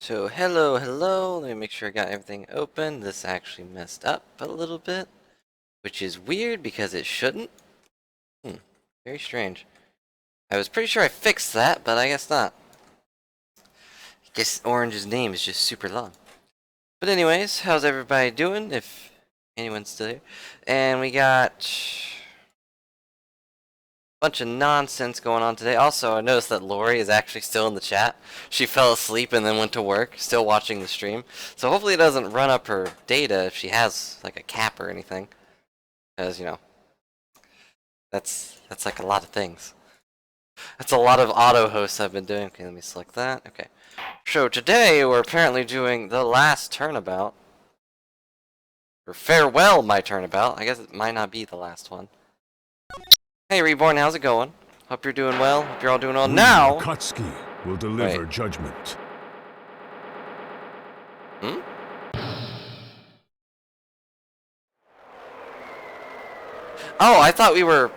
So hello, let me make sure I got everything open. This actually messed up a little bit, which is weird because it shouldn't. Very strange. I was pretty sure I fixed that, but I guess not. I guess Orange's name is just super long. But anyways, how's everybody doing, if anyone's still here? And we got bunch of nonsense going on today. Also, I noticed that Lori is actually still in the chat. She fell asleep and then went to work, still watching the stream. So hopefully it doesn't run up her data if she has like a cap or anything. Because, you know, that's like a lot of things. That's a lot of auto hosts I've been doing. Okay, let me select that. Okay. So today we're apparently doing the last turnabout. Or farewell my turnabout. I guess it might not be the last one. Hey Reborn, how's it going? Hope you're doing well. Hope you're all doing well. Now Akatsuki will deliver judgment. Hmm? Oh, I thought we were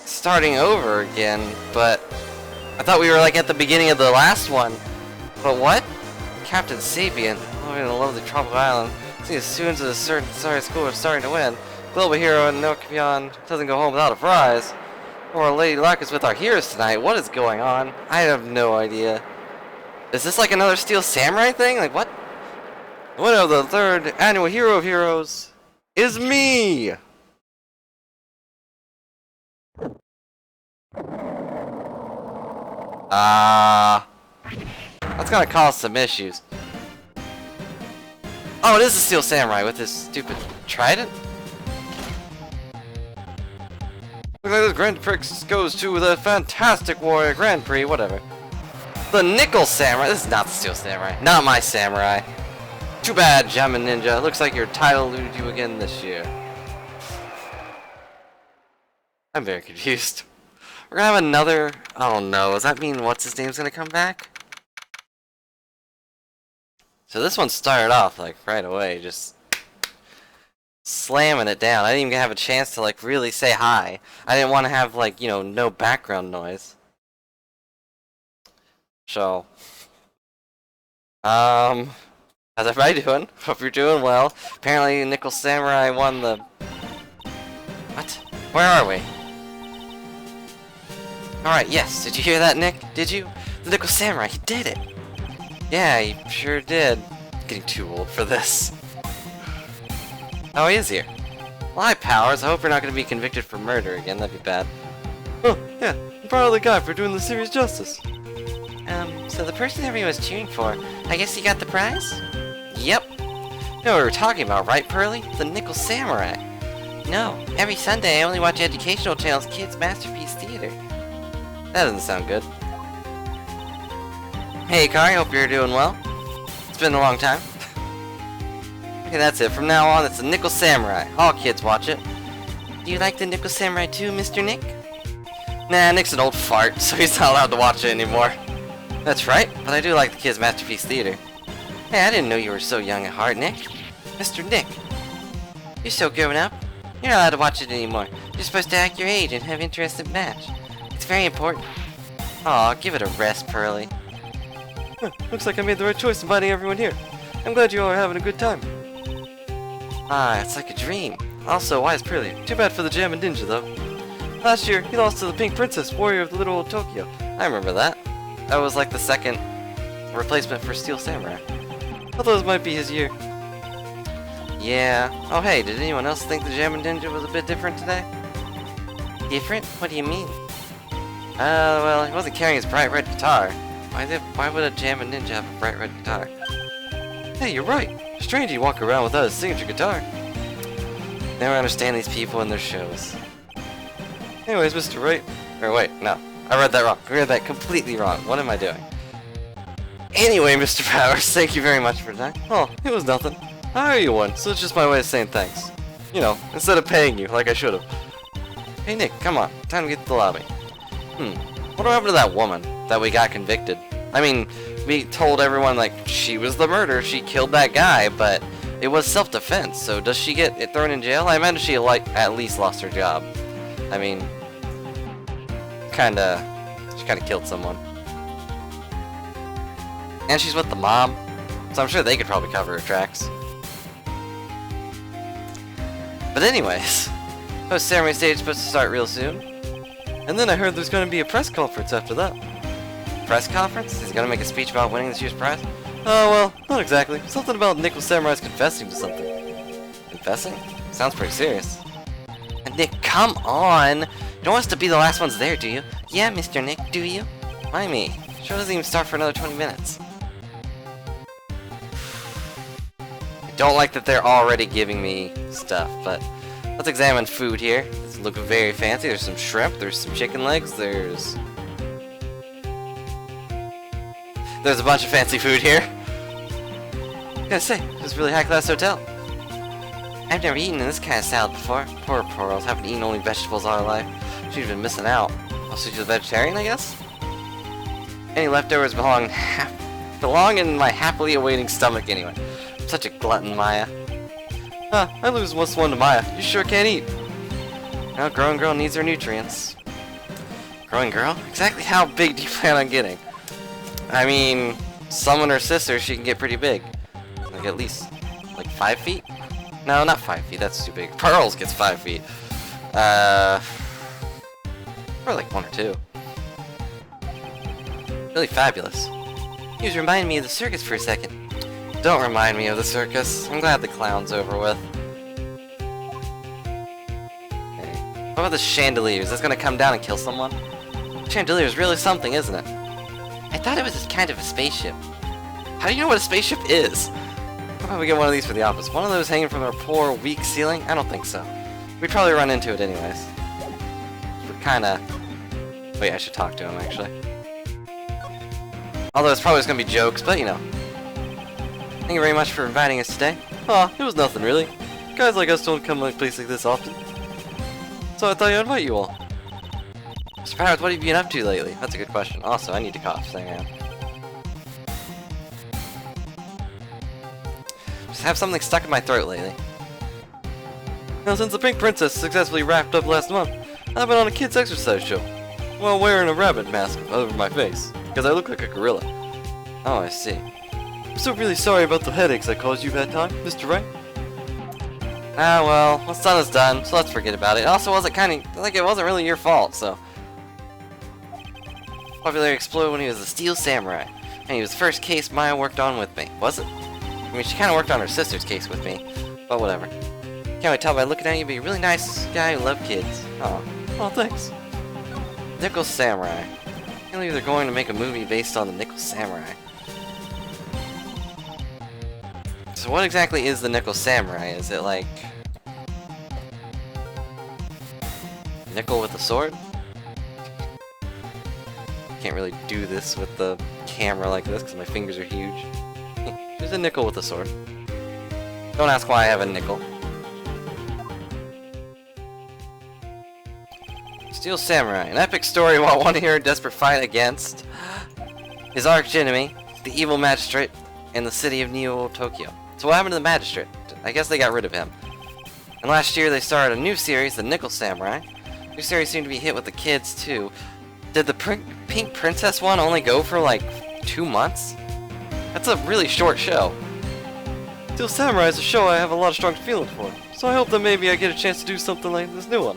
starting over again, but I thought we were like at the beginning of the last one. But what? Captain Sapient, living in a lovely tropical island. See, as soon as a certain sorry school is starting to win, global hero and Nokion doesn't go home without a prize. Or Lady Luck is with our heroes tonight. What is going on? I have no idea. Is this like another Steel Samurai thing? Like what? The winner of the third annual Hero of Heroes is me! That's gonna cause some issues. Oh, it is a Steel Samurai with this stupid trident? Looks like this Grand Prix goes to the Fantastic Warrior Grand Prix, whatever. The Nickel Samurai. This is not the Steel Samurai. Not my samurai. Too bad, Gem and Ninja. Looks like your title eluded you again this year. I'm very confused. We're gonna have another... I don't know. Does that mean what's his name's gonna come back? So this one started off like right away, just slamming it down. I didn't even have a chance to like really say hi. I didn't want to have like, you know, no background noise. So, how's everybody doing? Hope you're doing well. Apparently Nickel Samurai won the... What? Where are we? Alright, yes. Did you hear that, Nick? Did you? The Nickel Samurai, he did it! Yeah, he sure did. Getting too old for this. Oh, he is here. Well, hi, Powers. I hope you're not going to be convicted for murder again. That'd be bad. Oh, yeah. I'm proud of the guy for doing the series justice. So the person everyone was cheering for, I guess he got the prize? Yep. You know what we were talking about, right, Pearly? The Nickel Samurai. No. Every Sunday I only watch educational channels Kids Masterpiece Theater. That doesn't sound good. Hey, Kari, hope you're doing well. It's been a long time. Okay, that's it. From now on, it's the Nickel Samurai. All kids watch it. Do you like the Nickel Samurai too, Mr. Nick? Nah, Nick's an old fart, so he's not allowed to watch it anymore. That's right, but I do like the Kids Masterpiece Theater. Hey, I didn't know you were so young at heart, Nick. Mr. Nick. You're so grown up. You're not allowed to watch it anymore. You're supposed to act your age and have interest in match. It's very important. Aw, give it a rest, Pearly. Huh, looks like I made the right choice inviting everyone here. I'm glad you all are having a good time. Ah, it's like a dream. Also, why is Pearly? Too bad for the Jam and Ninja, though. Last year, he lost to the Pink Princess, warrior of the Little Old Tokyo. I remember that. That was like the second replacement for Steel Samurai. I thought this might be his year. Yeah. Oh hey, did anyone else think the Jam and Ninja was a bit different today? Different? What do you mean? Well, he wasn't carrying his bright red guitar. Why would a Jam and Ninja have a bright red guitar? Hey, you're right. Strange you walk around without a signature guitar. Never understand these people and their shows. Anyways, Mr. Wright. Or wait, no. I read that wrong. I read that completely wrong. What am I doing? Anyway, Mr. Powers, thank you very much for that. Oh, it was nothing. I owe you one, so it's just my way of saying thanks. You know, instead of paying you like I should have. Hey Nick, come on. Time to get to the lobby. What happened to that woman that we got convicted? I mean, we told everyone, like, she was the murderer, she killed that guy, but it was self-defense, so does she get it thrown in jail? I imagine she, like, at least lost her job. I mean, she kinda killed someone. And she's with the mom, so I'm sure they could probably cover her tracks. But anyways, post ceremony stage is supposed to start real soon. And then I heard there's going to be a press conference after that. Press conference? He's going to make a speech about winning this year's prize? Oh, well, not exactly. Something about Nickel Samurai's confessing to something. Confessing? Sounds pretty serious. Nick, come on! You don't want us to be the last ones there, do you? Yeah, Mr. Nick, do you? Why me? Show doesn't even start for another 20 minutes. I don't like that they're already giving me stuff, but let's examine food here. This looks very fancy. There's some shrimp, there's some chicken legs, there's a bunch of fancy food here. I gotta say, this is a really high-class hotel. I've never eaten in this kind of salad before. Poor Pearls, haven't eaten only vegetables all her life. She's been missing out. Also, she's a vegetarian, I guess? Any leftovers belong in my happily awaiting stomach anyway. I'm such a glutton, Maya. Huh, I lose +1 to Maya. You sure can't eat. Well, growing girl needs her nutrients. Growing girl? Exactly how big do you plan on getting? I mean, summon her sister, she can get pretty big. Like at least, like 5 feet? No, not 5 feet, that's too big. Pearls gets 5 feet. Or like 1 or 2. Really fabulous. You just reminded me of the circus for a second. Don't remind me of the circus. I'm glad the clown's over with. Okay. What about the chandelier? Is this gonna come down and kill someone? Chandelier is really something, isn't it? I thought it was just kind of a spaceship. How do you know what a spaceship is? How about we get one of these for the office? One of those hanging from our poor, weak ceiling? I don't think so. We'd probably run into it anyways. We're kinda... Wait, I should talk to him, actually. Although it's probably just gonna be jokes, but you know. Thank you very much for inviting us today. Aw, it was nothing really. Guys like us don't come to a place like this often. So I thought I'd invite you all. Mr. Powers, what have you been up to lately? That's a good question. Also, I need to cough, so hang on. Just have something stuck in my throat lately. Now, since the Pink Princess successfully wrapped up last month, I've been on a kid's exercise show while wearing a rabbit mask over my face, because I look like a gorilla. Oh, I see. I'm so really sorry about the headaches I caused you that time, Mr. Wright. Ah, well, what's done is done, so let's forget about it. It also wasn't it wasn't really your fault, so. Popularity exploded when he was a Steel Samurai, and he was the first case Maya worked on with me. Was it? I mean, she kind of worked on her sister's case with me, but whatever. Can't really tell by looking at you, but you're a really nice guy who loves kids. Oh, well, thanks. Nickel Samurai. I can't believe they're going to make a movie based on the Nickel Samurai. So what exactly is the Nickel Samurai? Is it like... Nickel with a sword? Can't really do this with the camera like this because my fingers are huge. There's a nickel with a sword. Don't ask why I have a nickel. Steel Samurai, an epic story about one hero desperate fight against his arch enemy, the evil magistrate, in the city of Neo Tokyo. So what happened to the magistrate? I guess they got rid of him. And last year they started a new series, the Nickel Samurai. New series seemed to be hit with the kids too. Did the Pink Princess one only go for like 2 months? That's a really short show. Steel Samurai is a show I have a lot of strong feelings for, so I hope that maybe I get a chance to do something like this new one.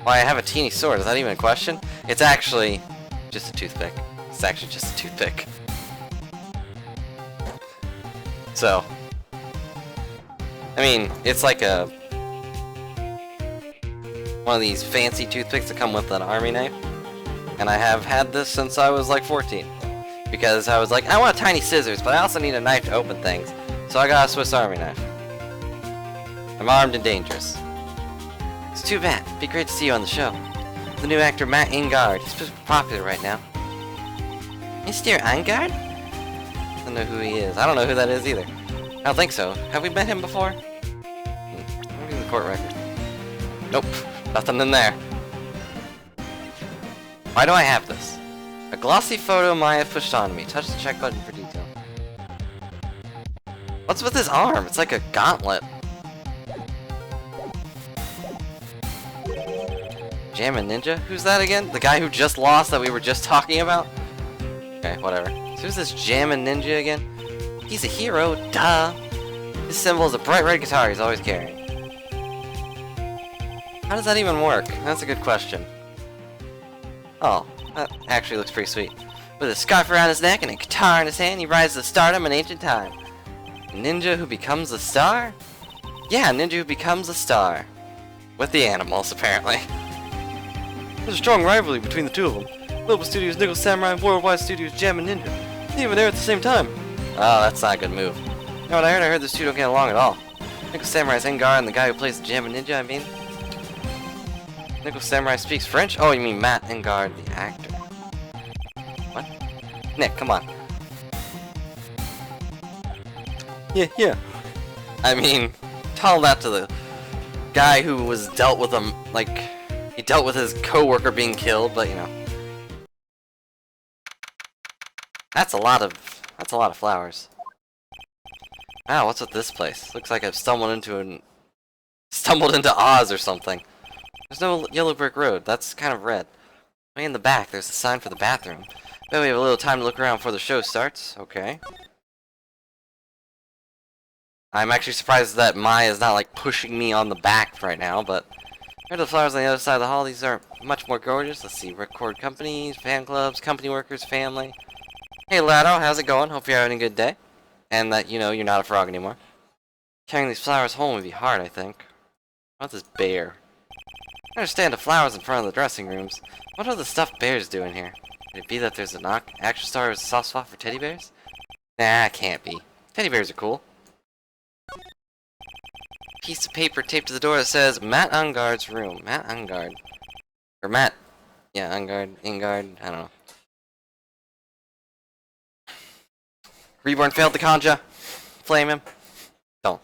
Why, I have a teeny sword, is that even a question? It's actually just a toothpick. It's actually just a toothpick. So, I mean, it's like one of these fancy toothpicks that come with an army knife. And I have had this since I was like 14. Because I was like, I want tiny scissors, but I also need a knife to open things. So I got a Swiss Army knife. I'm armed and dangerous. It's too bad. It'd be great to see you on the show. The new actor Matt Ingard. He's super popular right now. Mr. Ingard? I don't know who he is. I don't know who that is either. I don't think so. Have we met him before? Let me read the court record. Nope. Nothing in there. Why do I have this? A glossy photo Maya pushed onto me. Touch the check button for detail. What's with his arm? It's like a gauntlet. Jammin' Ninja? Who's that again? The guy who just lost that we were just talking about? Okay, whatever. So who's this Jammin' Ninja again? He's a hero, duh! His symbol is a bright red guitar he's always carrying. How does that even work? That's a good question. Oh, that actually looks pretty sweet. With a scarf around his neck and a guitar in his hand, he rises to stardom in ancient time. A ninja who becomes a star? Yeah, a ninja who becomes a star. With the animals, apparently. There's a strong rivalry between the two of them. Global Studios Nickel Samurai, Worldwide Studios Jammin' Ninja. They were there at the same time. Oh, that's not a good move. You know what I heard? I heard those two don't get along at all. Nickel Samurai's Engar and the guy who plays the Jammin' Ninja, I mean. Nickel Samurai speaks French? Oh, you mean Matt Engard, the actor. What? Nick, come on. Yeah. I mean, tell that to the guy who was dealt with him, like, he dealt with his co-worker being killed, but you know. That's a lot of flowers. Wow, what's with this place? Looks like I've stumbled into Oz or something. There's no yellow brick road. That's kind of red. Way in the back, there's a sign for the bathroom. Bet we have a little time to look around before the show starts. Okay. I'm actually surprised that Maya is not like pushing me on the back right now, but compared to the flowers on the other side of the hall, these are much more gorgeous. Let's see, record companies, fan clubs, company workers, family. Hey Lado, how's it going? Hope you're having a good day. And that, you know, you're not a frog anymore. Carrying these flowers home would be hard, I think. What about this bear? I understand the flowers in front of the dressing rooms. What are the stuffed bears doing here? Could it be that there's an action star with a soft spot for teddy bears? Nah, it can't be. Teddy bears are cool. Piece of paper taped to the door that says Matt Ungard's room. Matt Ungard. Or Matt. Yeah, Ungard. Ingard. I don't know. Reborn failed the conja. Flame him. Don't.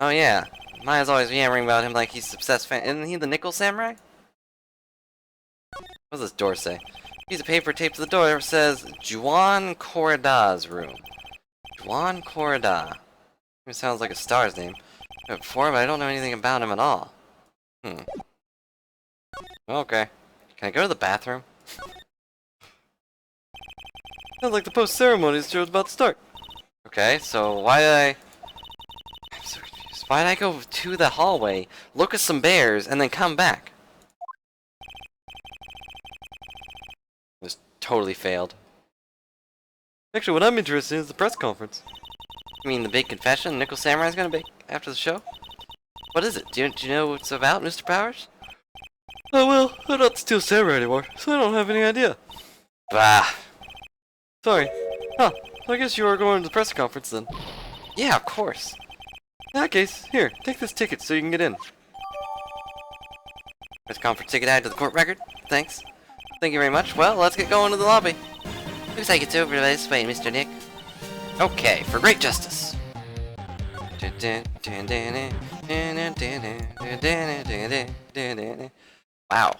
Oh yeah. Maya's always yammering about him like he's obsessed fan. Isn't he the Nickel Samurai? What does this door say? Piece of paper taped to the door that says Juan Corrida's room. Juan Corrida. It sounds like a star's name. I've heard before, but I don't know anything about him at all. Okay. Can I go to the bathroom? Sounds like the post-ceremonies show is about to start. Okay, so why did I'm so confused. Why did I go to the hallway, look at some bears, and then come back? This totally failed. Actually, what I'm interested in is the press conference. You mean the big confession Nickel Samurai's gonna make after the show? What is it? Do you know what it's about, Mr. Powers? Oh well, I'm not the Steel Samurai anymore, so I don't have any idea. Bah. Sorry. Huh. I guess you are going to the press conference then. Yeah, of course. In that case, here, take this ticket so you can get in. Press conference ticket added to the court record. Thanks. Thank you very much. Well, let's get going to the lobby. Looks like it's over this way, Mr. Nick. Okay, for great justice. Wow.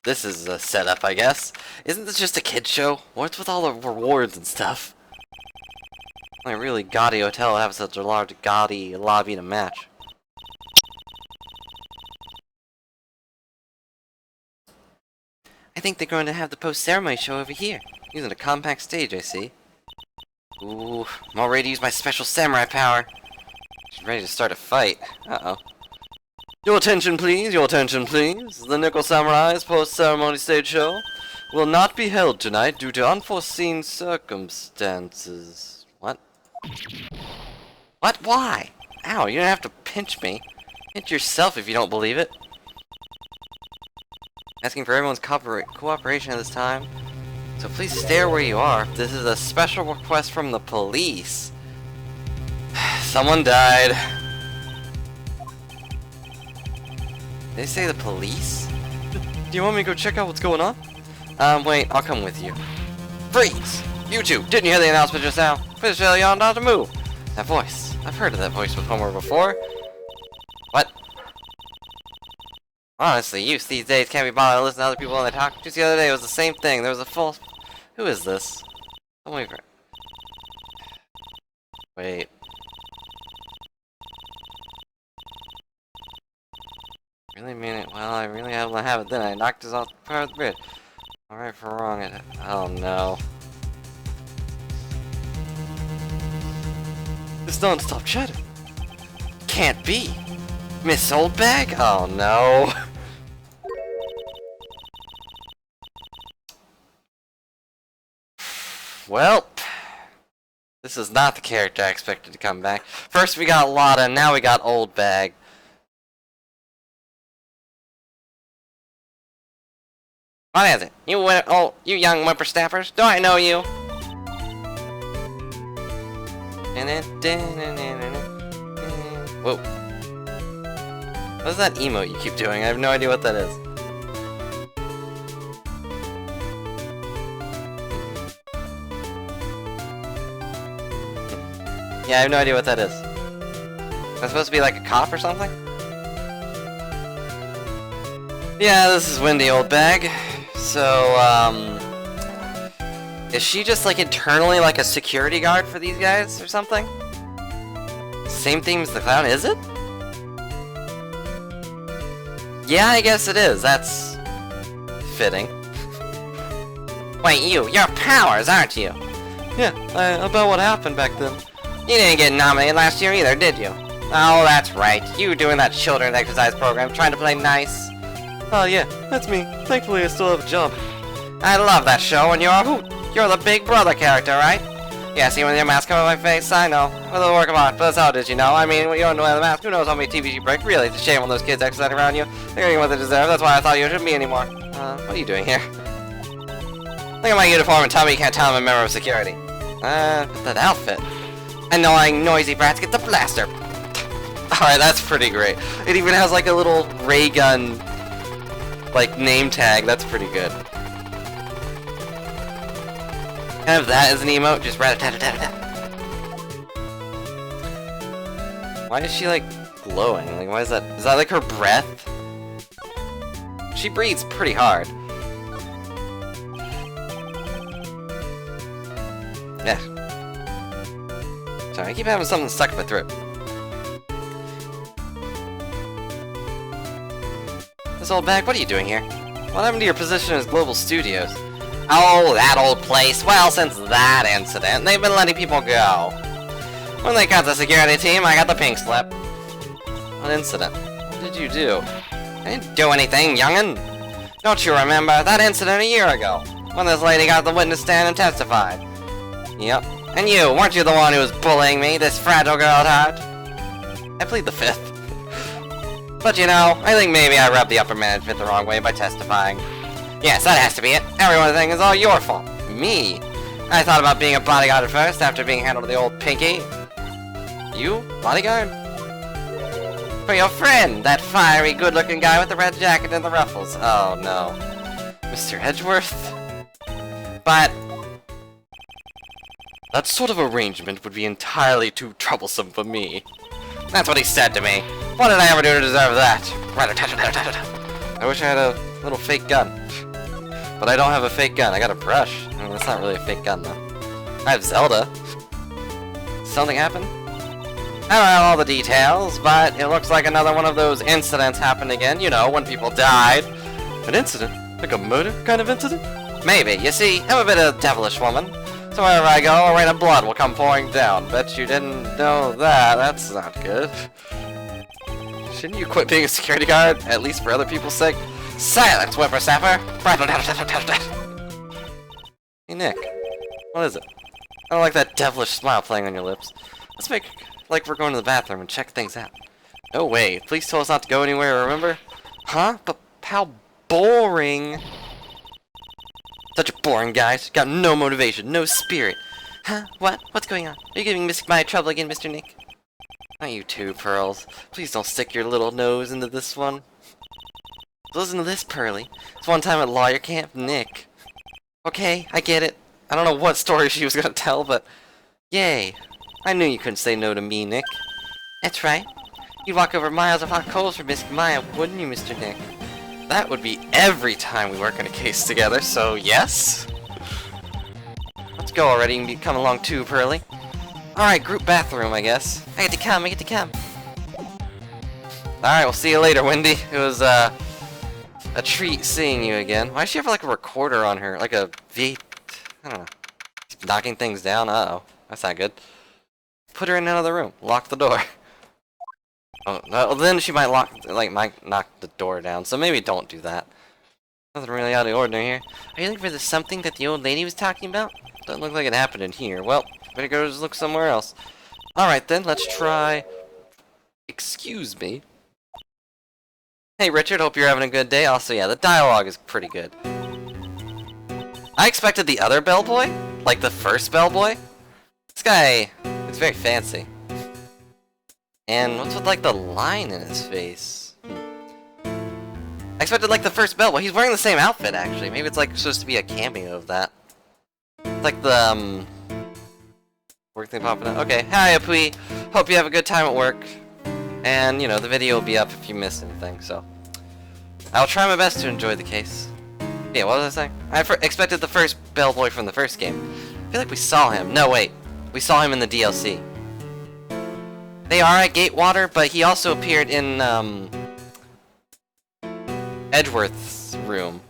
This is a setup, I guess. Isn't this just a kid's show? What's with all the rewards and stuff? Like a really gaudy hotel have such a large gaudy lobby to match. I think they're going to have the post-ceremony show over here. Using a compact stage, I see. Ooh, I'm all ready to use my special samurai power. She's ready to start a fight. Uh-oh. Your attention please, your attention please. The Nickel Samurai's post-ceremony stage show will not be held tonight due to unforeseen circumstances. What? What? Why? Ow, you don't have to pinch me. Pinch yourself if you don't believe it. Asking for everyone's cooperation at this time. So please stay where you are. This is a special request from the police. Someone died. They say the police? Do you want me to go check out what's going on? Wait, I'll come with you. Freeze! You two, didn't you hear the announcement just now? Please tell y'all not to move. That voice. I've heard of that voice with Homer before. What? Honestly, youth these days can't be bothered to listen to other people when they talk. Just the other day it was the same thing. There was a full... Who is this? Wait. Really mean it? well, I really had to have it then. I knocked us off the part of the bridge. Alright for wrong. Oh no. This non-stop chatter. Can't be. Miss Oldbag? Oh no. Well, this is not the character I expected to come back. First we got Lotta, now we got Oldbag. What is it? You young whippersnappers? Do I know you? Whoa. What is that emote you keep doing? I have no idea what that is. Yeah, I have no idea what that is. Is that supposed to be like a cop or something? Yeah, this is Wendy Oldbag. So, is she just like internally like a security guard for these guys or something? Same theme as the clown, is it? Yeah, I guess it is. That's fitting. Wait, you're Powers, aren't you? Yeah, about what happened back then. You didn't get nominated last year either, did you? Oh, that's right. You doing that children's exercise program, trying to play nice. Oh yeah, that's me. Thankfully I still have a job. I love that show, and you're the Big Brother character, right? Yeah, see with your mask over my face? I know. With a work of art, but that's how did you know? I mean, you don't wear the mask, who knows how many TVs you break? Really, it's a shame when those kids exercise around you. They're getting what they deserve, that's why I thought you shouldn't be anymore. What are you doing here? Look at my uniform and tell me you can't tell I'm a member of security. That outfit. Annoying, noisy brats, get the blaster! Alright, that's pretty great. It even has like a little ray gun, like, name tag. That's pretty good. Kind of that as an emote, just rat-a-tat-a-tat-a-tat. Why is she, like, glowing? Like, why is that? Is that, like, her breath? She breathes pretty hard. Yeah. Sorry, I keep having something stuck in my throat. Miss Oldbag, what are you doing here? What happened to your position as Global Studios? Oh, that old place. Well, since that incident, they've been letting people go. When they cut the security team, I got the pink slip. What incident? What did you do? I didn't do anything, young'un. Don't you remember that incident a year ago? When this lady got the witness stand and testified. Yep. And you, weren't you the one who was bullying me, this fragile girl at heart? I plead the fifth. But you know, I think maybe I rubbed the upper management the wrong way by testifying. Yes, that has to be it. Everyone thinks it's all your fault. Me? I thought about being a bodyguard at first, after being handled to the old pinky. You? Bodyguard? For your friend, that fiery, good-looking guy with the red jacket and the ruffles. Oh no. Mr. Edgeworth? But that sort of arrangement would be entirely too troublesome for me. That's what he said to me. What did I ever do to deserve that? I wish I had a little fake gun. But I don't have a fake gun. I got a brush. I mean, that's not really a fake gun, though. I have Zelda. Something happened? I don't know all the details, but it looks like another one of those incidents happened again. You know, when people died. An incident? Like a murder kind of incident? Maybe. You see, I'm a bit of a devilish woman. So wherever I go, a rain of blood will come pouring down. Bet you didn't know that. That's not good. Shouldn't you quit being a security guard, at least for other people's sake? Silence, whippersnapper! Hey, Nick. What is it? I don't like that devilish smile playing on your lips. Let's make like we're going to the bathroom and check things out. No way. Please told us not to go anywhere, remember? Huh? But how boring. Such a boring guy. Got no motivation, no spirit. Huh? What? What's going on? Are you giving Miss Maya trouble again, Mr. Nick? Not you too, Pearls. Please don't stick your little nose into this one. Listen to this, Pearly. It's one time at lawyer camp, Nick. Okay, I get it. I don't know what story she was gonna tell, but yay. I knew you couldn't say no to me, Nick. That's right. You'd walk over miles of hot coals for Miss Maya, wouldn't you, Mr. Nick? That would be every time we work on a case together, so yes? Let's go already and come along too, Pearly. Alright, group bathroom, I guess. I get to come. Alright, we'll see you later, Wendy. It was, a treat seeing you again. Why does she have like a recorder on her? Like a V... I don't know. Keep knocking things down? Uh-oh. That's not good. Put her in another room. Lock the door. Oh, well, then she might might knock the door down. So maybe don't do that. Nothing really out of the ordinary here. Are you looking for the something that the old lady was talking about? Doesn't look like it happened in here. Well, better go just look somewhere else. Alright then, let's try... Excuse me. Hey Richard, hope you're having a good day. Also, yeah, the dialogue is pretty good. I expected the other bellboy, like the first bellboy. This guy is very fancy. And what's with like the line in his face? I expected like the first bellboy. He's wearing the same outfit actually. Maybe it's like supposed to be a cameo of that. It's like the work thing popping up. Okay, hi Apui. Hope you have a good time at work. And, you know, the video will be up if you missed anything, so... I'll try my best to enjoy the case. Yeah, what was I saying? I expected the first bellboy from the first game. I feel like we saw him. No, wait. We saw him in the DLC. They are at Gatewater, but he also appeared in, Edgeworth's room.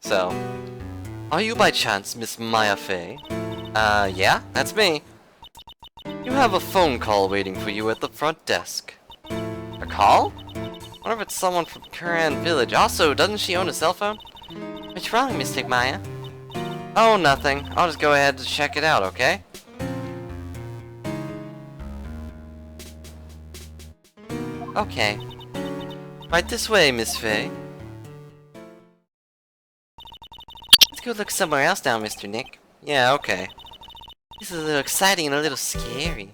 So... Are you by chance Miss Maya Fey? Yeah, that's me. You have a phone call waiting for you at the front desk. A call? Wonder if it's someone from Kuran Village. Also, doesn't she own a cell phone? What's wrong, Mystic Maya? Oh, nothing. I'll just go ahead and check it out, okay? Okay. Right this way, Miss Fey. Let's go look somewhere else now, Mr. Nick. Yeah, okay. This is a little exciting and a little scary.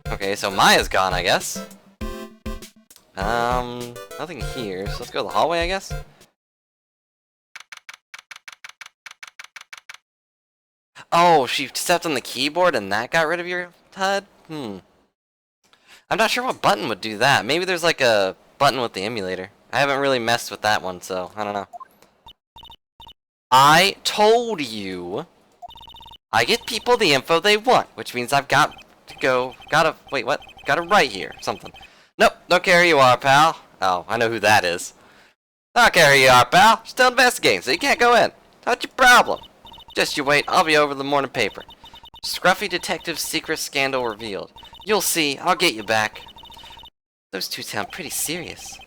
Okay, so Maya's gone, I guess. Nothing here, so let's go to the hallway, I guess. Oh, she stepped on the keyboard and that got rid of your HUD? I'm not sure what button would do that. Maybe there's like a button with the emulator. I haven't really messed with that one, so I don't know. I told you... I get people the info they want, which means I've got to go, wait, what? Gotta write here, something. Nope, don't care who you are, pal. Oh, I know who that is. Don't care who you are, pal. Still investigating, so you can't go in. Not your problem. Just you wait, I'll be over the morning paper. Scruffy detective's secret scandal revealed. You'll see, I'll get you back. Those two sound pretty serious.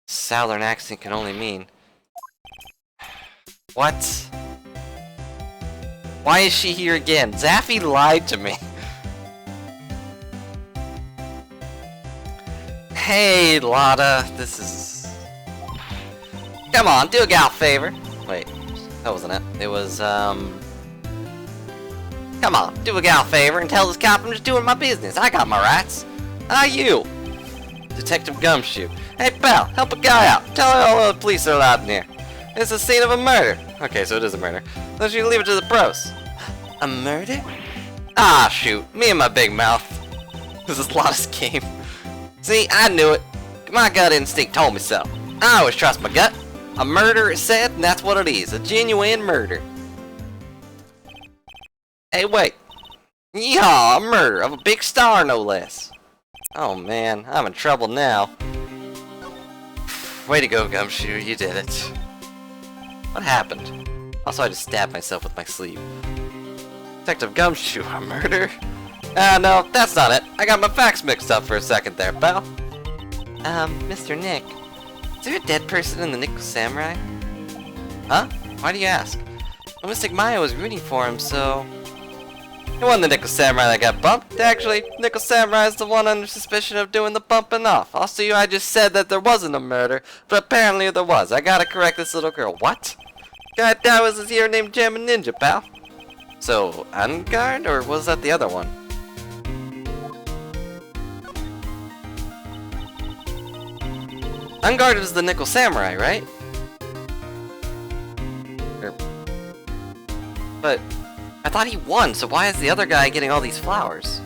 Southern accent can only mean... What? Why is she here again? Zaffy lied to me. Hey, Lotta, this is... Come on, do a gal a favor. Wait, that wasn't it. It was, Come on, do a gal a favor and tell this cop I'm just doing my business. I got my rights. How you? Detective Gumshoe. Hey, pal, help a guy out. Tell all the police are allowed in here. It's the scene of a murder. Okay, so it is a murder. Let's you leave it to the pros. A murder? Ah, shoot. Me and my big mouth. This is Lotta's game. See, I knew it. My gut instinct told me so. I always trust my gut. A murder is said, and that's what it is. A genuine murder. Hey, wait. Yeehaw, a murder of a big star, no less. Oh, man. I'm in trouble now. Way to go, Gumshoe. You did it. What happened? Also, I just stabbed myself with my sleeve. Detective Gumshoe, a murder? No, that's not it. I got my facts mixed up for a second there, pal. Mr. Nick, is there a dead person in the Nickel Samurai? Huh? Why do you ask? Well, Mystic Maya was rooting for him, so... It wasn't the Nickel Samurai that got bumped. Actually, Nickel Samurai is the one under suspicion of doing the bumping off. Also, I just said that there wasn't a murder, but apparently there was. I gotta correct this little girl. What? Guy that was this here named Jammin' Ninja, pal. So, Ungard, or was that the other one? Ungard is the Nickel Samurai, right? But I thought he won, so why is the other guy getting all these flowers?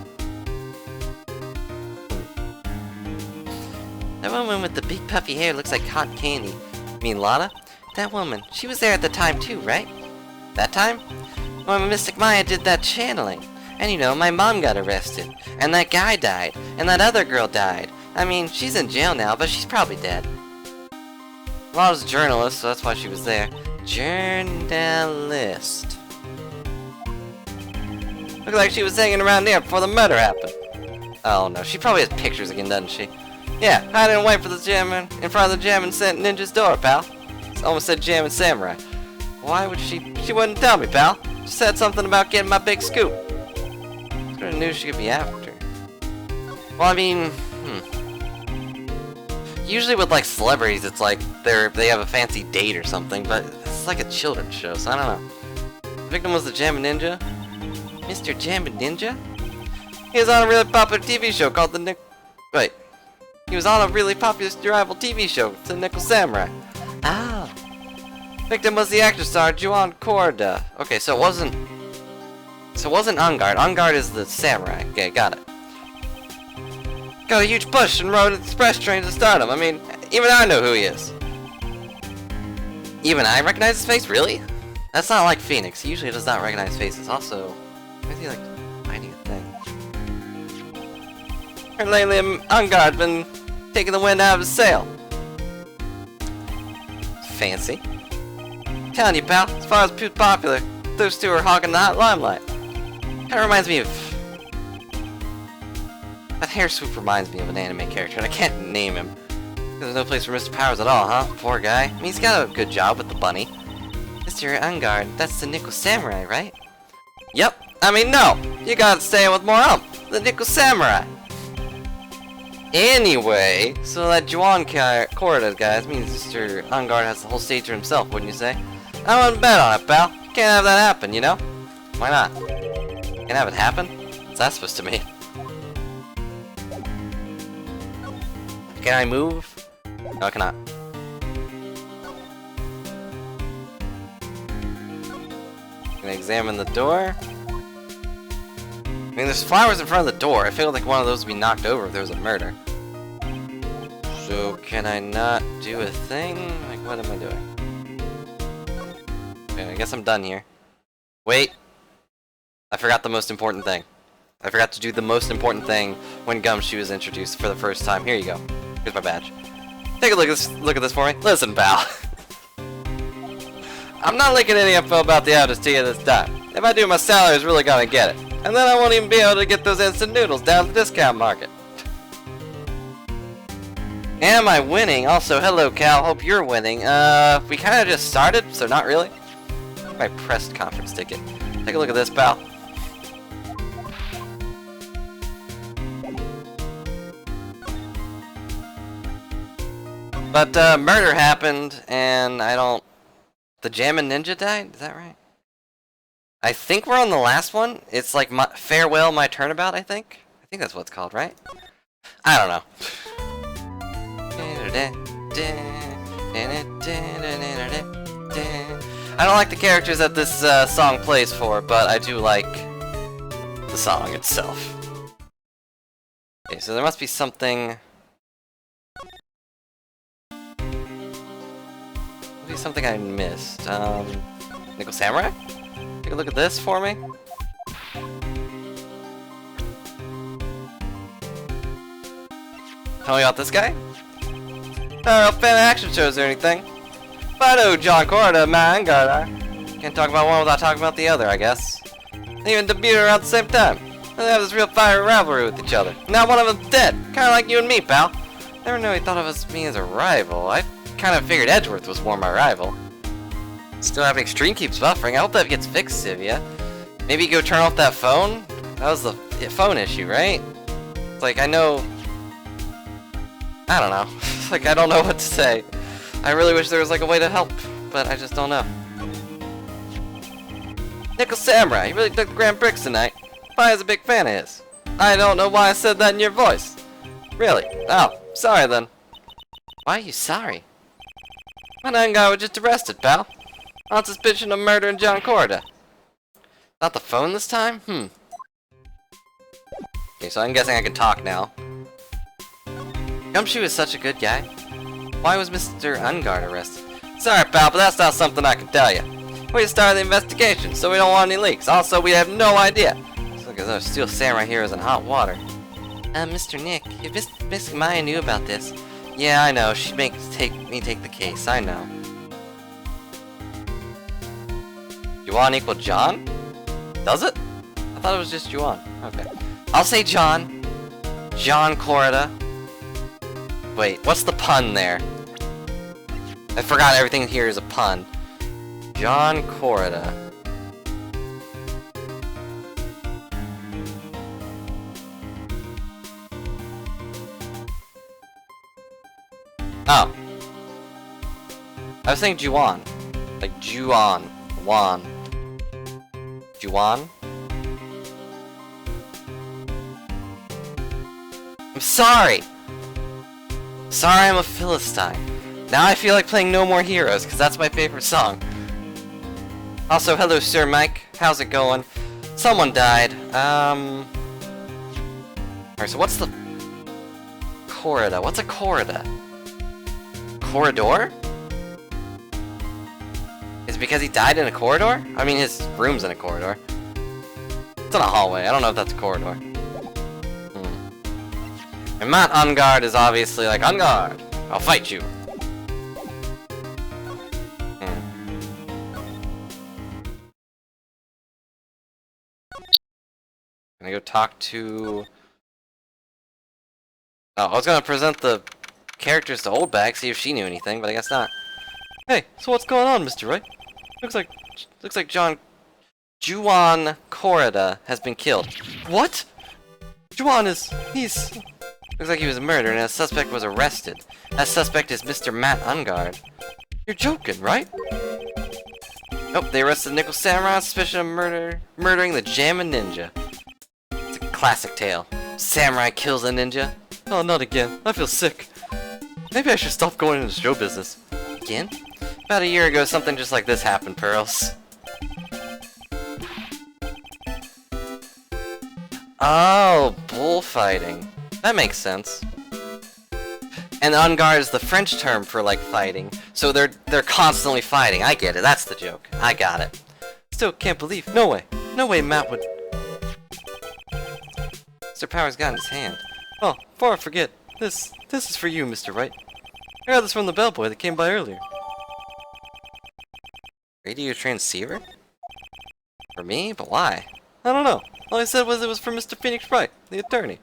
That woman with the big puffy hair looks like cotton candy. You mean Lotta? That woman, she was there at the time too, right? That time? When Mystic Maya did that channeling. And you know, my mom got arrested. And that guy died. And that other girl died. I mean, she's in jail now, but she's probably dead. Well, I was a journalist, so that's why she was there. Journalist. Looked like she was hanging around here before the murder happened. Oh no, she probably has pictures again, doesn't she? Yeah, I didn't wait for the jammin' in front of the jammin' ninja's door, pal. Almost said jammin' samurai. Why would she wouldn't tell me, pal. She said something about getting my big scoop. What kind of news she could be after? Well, I mean, usually with like celebrities, it's like they have a fancy date or something, but it's like a children's show, so I don't know. The victim was the Jammin' Ninja? Mr. Jammin' Ninja? He was on a really popular TV show called He was on a really popular rival TV show, The Nickel Samurai. Oh. Victim was the actor star Juan Corda. Okay, so it wasn't Ungard. Ungard is the samurai. Okay, got it. Got a huge push and rode an express train to stardom. I mean, even I know who he is. Even I recognize his face? Really? That's not like Phoenix. He usually does not recognize faces. Also, why is he like finding a thing? And lately, Ungard's been taking the wind out of his sail. Fancy. Telling you, pal, as far as who's popular, those two are hogging the hot limelight. Kinda reminds me of... That hair swoop reminds me of an anime character, and I can't name him. There's no place for Mr. Powers at all, huh? Poor guy. I mean, he's got a good job with the bunny. Mr. Ungard, that's the Nickel Samurai, right? Yep. I mean, no! You gotta stay with more The Nickel Samurai! Anyway, so that Juan Corda, guys, means Mr. Ungard has the whole stage to himself, wouldn't you say? I wouldn't bet on it, pal. Can't have that happen, you know? Why not? Can't have it happen? What's that supposed to mean? Can I move? No, I cannot. Gonna examine the door. I mean, there's flowers in front of the door. I feel like one of those would be knocked over if there was a murder. So, can I not do a thing? Like, what am I doing? Okay, I guess I'm done here. Wait! I forgot the most important thing. I forgot to do the most important thing when Gumshoe was introduced for the first time. Here you go. Here's my badge. Take a look at this for me. Listen, pal. I'm not leaking any info about the outage to you this time. If I do, my salary's really gonna get it. And then I won't even be able to get those instant noodles down the discount market. Am I winning? Also, hello, Cal. Hope you're winning. We kinda just started, so not really. My pressed conference ticket. Take a look at this, pal. But, murder happened, and I don't... The Jammin' Ninja died? Is that right? I think we're on the last one. It's like Farewell My Turnabout, I think? I think that's what it's called, right? I don't know. I don't like the characters that this song plays for, but I do like the song itself. Okay, so there must be something... Something I missed. Nickel Samurai? Take a look at this for me. Tell me about this guy? Not a real fan of action shows or anything. But I know John Corda, man, can't talk about one without talking about the other, I guess. They even debuted around the same time. They have this real fiery rivalry with each other. Now one of them's dead. Kinda like you and me, pal. Never knew he thought of me as a rival. I kind of figured Edgeworth was more my rival. Still having Extreme keeps buffering. I hope that gets fixed, Sivia. Maybe go turn off that phone? That was the phone issue, right? It's like, I know... I don't know. Like, I don't know what to say. I really wish there was like a way to help, but I just don't know. Nickel Samurai, you really took the Grand Bricks tonight. Pi is a big fan of his. I don't know why I said that in your voice. Really? Oh, sorry then. Why are you sorry? My nun guy was just arrested, pal. On suspicion of murdering John Corda. Not the phone this time? Okay, so I'm guessing I can talk now. Gumshoe is such a good guy. Why was Mr. Ungard arrested? Sorry, pal, but that's not something I can tell you. We started the investigation, so we don't want any leaks. Also, we have no idea. It's like because those steel samurai heroes in hot water. Mr. Nick, if Miss Maya knew about this... Yeah, I know, she'd me take the case, I know. Yuan equal John? Does it? I thought it was just Yuan. Okay. I'll say John. John Corrida. Wait, what's the pun there? I forgot everything here is a pun. John Corrida. Oh. I was saying Juan. Like Juan. Juan. Juan? I'm sorry! Sorry I'm a Philistine. Now I feel like playing No More Heroes, because that's my favorite song. Also, hello Sir Mike. How's it going? Someone died. Alright, so what's the... Corrida? What's a corrida? Corridor? Is it because he died in a corridor? I mean, his room's in a corridor. It's in a hallway. I don't know if that's a corridor. And Matt on guard is obviously like, on guard! I'll fight you! Gonna go talk to... Oh, I was gonna present the characters to Oldbag, see if she knew anything, but I guess not. Hey, so what's going on, Mr. Wright? Looks like Juan Corrida has been killed. What? Looks like he was murdered and a suspect was arrested. That suspect is Mr. Matt Ungard. You're joking, right? Nope, they arrested Nickel Samurai on suspicion of murdering the Jammin' Ninja. It's a classic tale. Samurai kills a ninja. Oh, not again. I feel sick. Maybe I should stop going into show business. Again? About a year ago, something just like this happened, Pearls. Oh, bullfighting. That makes sense. And Ungard is the French term for, like, fighting. So they're constantly fighting. I get it. That's the joke. I got it. Still can't believe. No way. No way Matt would... Mr. Power's got in his hand. Oh, before I forget. This is for you, Mr. Wright. I got this from the bellboy that came by earlier. Radio transceiver? For me? But why? I don't know. All I said was it was for Mr. Phoenix Wright, the attorney.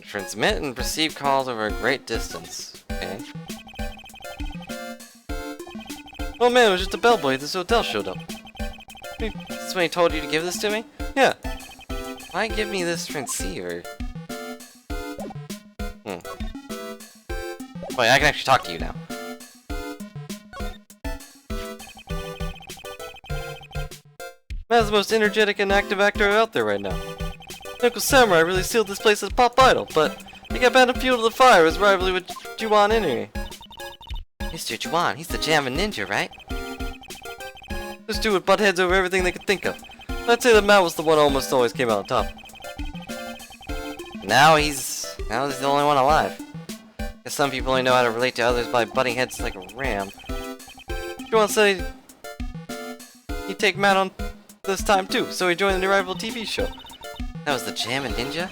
Transmit and receive calls over a great distance. Okay. Oh man, it was just a bellboy at this hotel showed up. This when he told you to give this to me? Yeah. Why give me this transceiver? Wait, I can actually talk to you now. Matt's the most energetic and active actor out there right now. Nickel Samurai really sealed this place as pop idol, but he got banned and fuel to the fire his rivalry with Juan anyway. Mr. Juan, he's the Jammin' Ninja, right? Those two would butt heads over everything they could think of. I'd say that Matt was the one who almost always came out on top. Now he's the only one alive. Guess some people only know how to relate to others by butting heads like a ram. Juan said he'd take Matt on this time too, so he joined the rival TV show. That was the Jammin' Ninja?